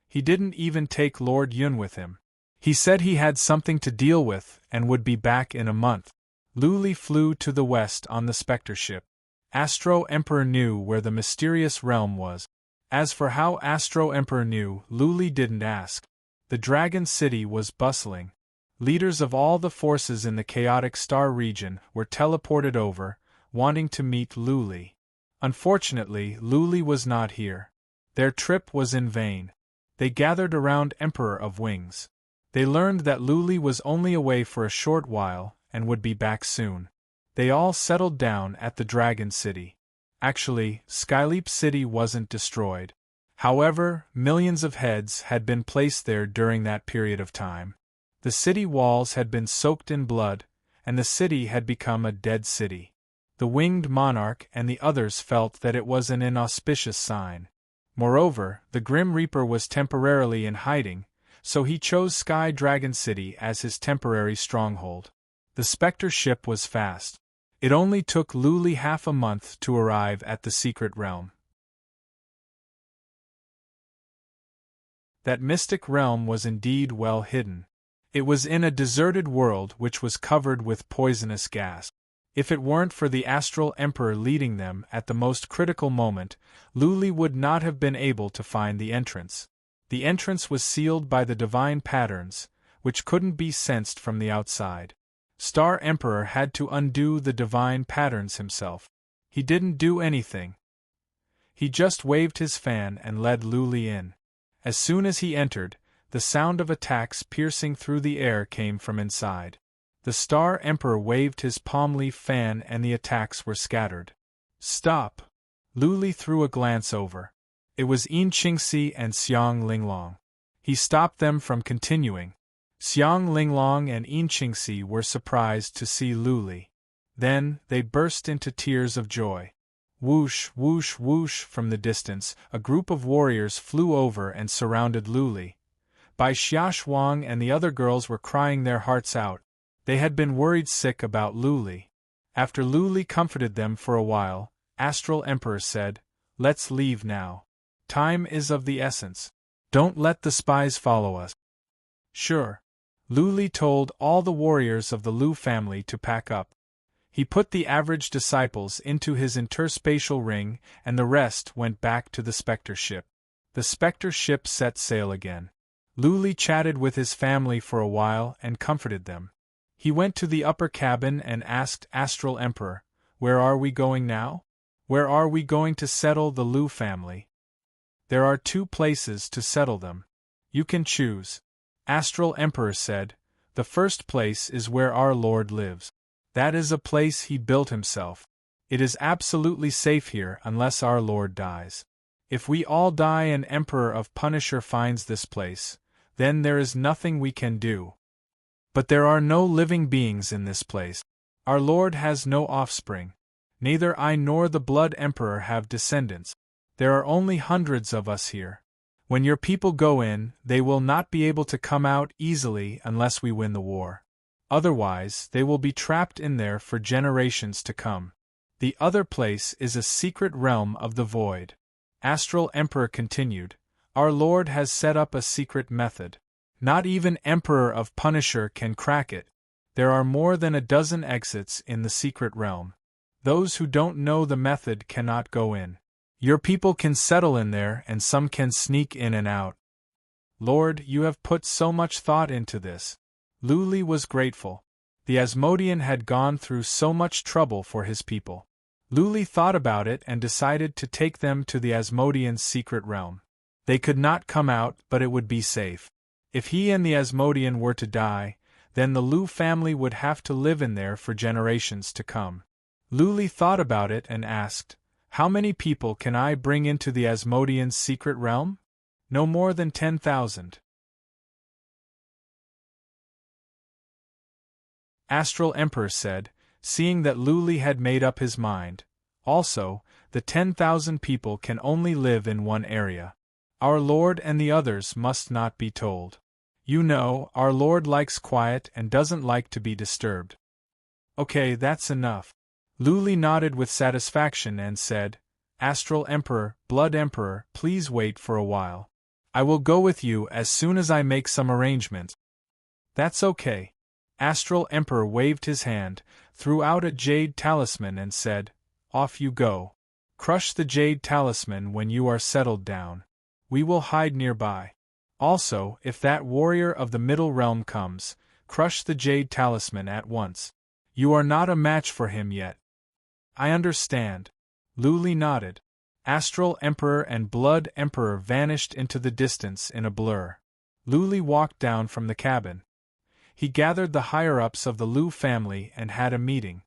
He didn't even take Lord Yun with him. He said he had something to deal with and would be back in a month. Luli flew to the west on the Spectre ship. Astro Emperor knew where the mysterious realm was. As for how Astro Emperor knew, Luli didn't ask. The Dragon City was bustling. Leaders of all the forces in the Chaotic Star region were teleported over, wanting to meet Luli. Unfortunately, Luli was not here. Their trip was in vain. They gathered around Emperor of Wings. They learned that Luli was only away for a short while and would be back soon. They all settled down at the Dragon City. Actually, Skyleap City wasn't destroyed. However, millions of heads had been placed there during that period of time. The city walls had been soaked in blood, and the city had become a dead city. The winged monarch and the others felt that it was an inauspicious sign. Moreover, the Grim Reaper was temporarily in hiding, so he chose Sky Dragon City as his temporary stronghold. The Spectre ship was fast. It only took Luli half a month to arrive at the secret realm. That mystic realm was indeed well hidden. It was in a deserted world which was covered with poisonous gas. If it weren't for the Astral Emperor leading them at the most critical moment, Luli would not have been able to find the entrance. The entrance was sealed by the divine patterns, which couldn't be sensed from the outside. Star Emperor had to undo the divine patterns himself. He didn't do anything. He just waved his fan and led Luli in. As soon as he entered, the sound of attacks piercing through the air came from inside. The Star Emperor waved his palm leaf fan and the attacks were scattered. Stop! Luli threw a glance over. It was Yin Qingxi and Xiang Linglong. He stopped them from continuing. Xiang Linglong and Yin Qingxi were surprised to see Luli. Then, they burst into tears of joy. Whoosh, whoosh, whoosh from the distance, a group of warriors flew over and surrounded Luli. Bai Xiaoxuang and the other girls were crying their hearts out. They had been worried sick about Luli. After Luli comforted them for a while, Astral Emperor said, "Let's leave now. Time is of the essence. Don't let the spies follow us." Sure. Luli told all the warriors of the Lu family to pack up. He put the average disciples into his interspatial ring, and the rest went back to the Spectre ship. The Spectre ship set sail again. Luli chatted with his family for a while and comforted them. He went to the upper cabin and asked Astral Emperor, "Where are we going now? Where are we going to settle the Lu family?" "There are 2 places to settle them. You can choose." Astral Emperor said, "The first place is where our Lord lives. That is a place he built himself. It is absolutely safe here unless our Lord dies. If we all die and Emperor of Punisher finds this place, then there is nothing we can do. But there are no living beings in this place. Our Lord has no offspring. Neither I nor the Blood Emperor have descendants. There are only hundreds of us here. When your people go in, they will not be able to come out easily unless we win the war. Otherwise, they will be trapped in there for generations to come. The other place is a secret realm of the void." Astral Emperor continued, "Our Lord has set up a secret method. Not even Emperor of Punisher can crack it. There are more than a dozen exits in the secret realm. Those who don't know the method cannot go in. Your people can settle in there and some can sneak in and out." "Lord, you have put so much thought into this." Luli was grateful. The Asmodean had gone through so much trouble for his people. Luli thought about it and decided to take them to the Asmodean's secret realm. They could not come out, but it would be safe. If he and the Asmodean were to die, then the Lu family would have to live in there for generations to come. Luli thought about it and asked, "How many people can I bring into the Asmodean's secret realm?" "No more than 10,000. Astral Emperor said, seeing that Luli had made up his mind. "Also, the 10,000 people can only live in one area. Our Lord and the others must not be told. You know, our Lord likes quiet and doesn't like to be disturbed." "Okay, that's enough." Luli nodded with satisfaction and said, "Astral Emperor, Blood Emperor, please wait for a while. I will go with you as soon as I make some arrangements." "That's okay." Astral Emperor waved his hand, threw out a jade talisman and said, "Off you go. Crush the jade talisman when you are settled down. We will hide nearby. Also, if that warrior of the Middle Realm comes, crush the jade talisman at once. You are not a match for him yet." "I understand." Luli nodded. Astral Emperor and Blood Emperor vanished into the distance in a blur. Luli walked down from the cabin. He gathered the higher-ups of the Lu family and had a meeting.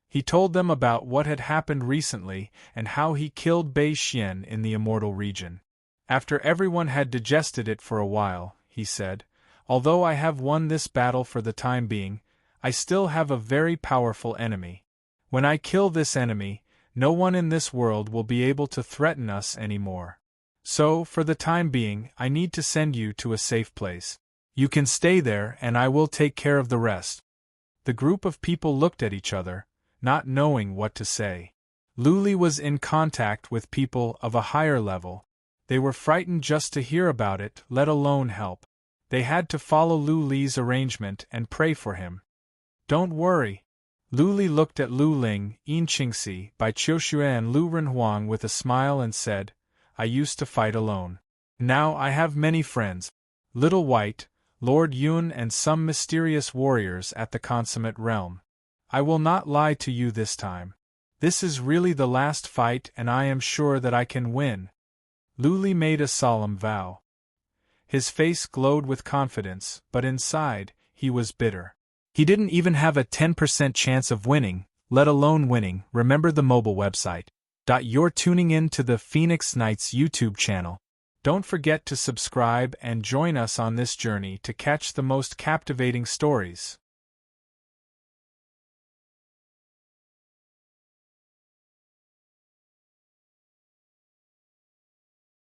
He told them about what had happened recently and how he killed Bei Xian in the Immortal Region. After everyone had digested it for a while, he said, "Although I have won this battle for the time being, I still have a very powerful enemy. When I kill this enemy, no one in this world will be able to threaten us anymore. So, for the time being, I need to send you to a safe place. You can stay there and I will take care of the rest." The group of people looked at each other, not knowing what to say. Luli was in contact with people of a higher level. They were frightened just to hear about it, let alone help. They had to follow Lu Li's arrangement and pray for him. "Don't worry." Lu Li looked at Lu Ling, Yin Qingxi, Bai Qiuxue and Lu Renhuang with a smile and said, "I used to fight alone. Now I have many friends. Little White, Lord Yun and some mysterious warriors at the Consummate Realm. I will not lie to you this time. This is really the last fight and I am sure that I can win." Lu Li made a solemn vow. His face glowed with confidence, but inside, he was bitter. He didn't even have a 10% chance of winning, let alone winning. Remember the mobile website. You're tuning in to the Phoenix Knights YouTube channel. Don't forget to subscribe and join us on this journey to catch the most captivating stories.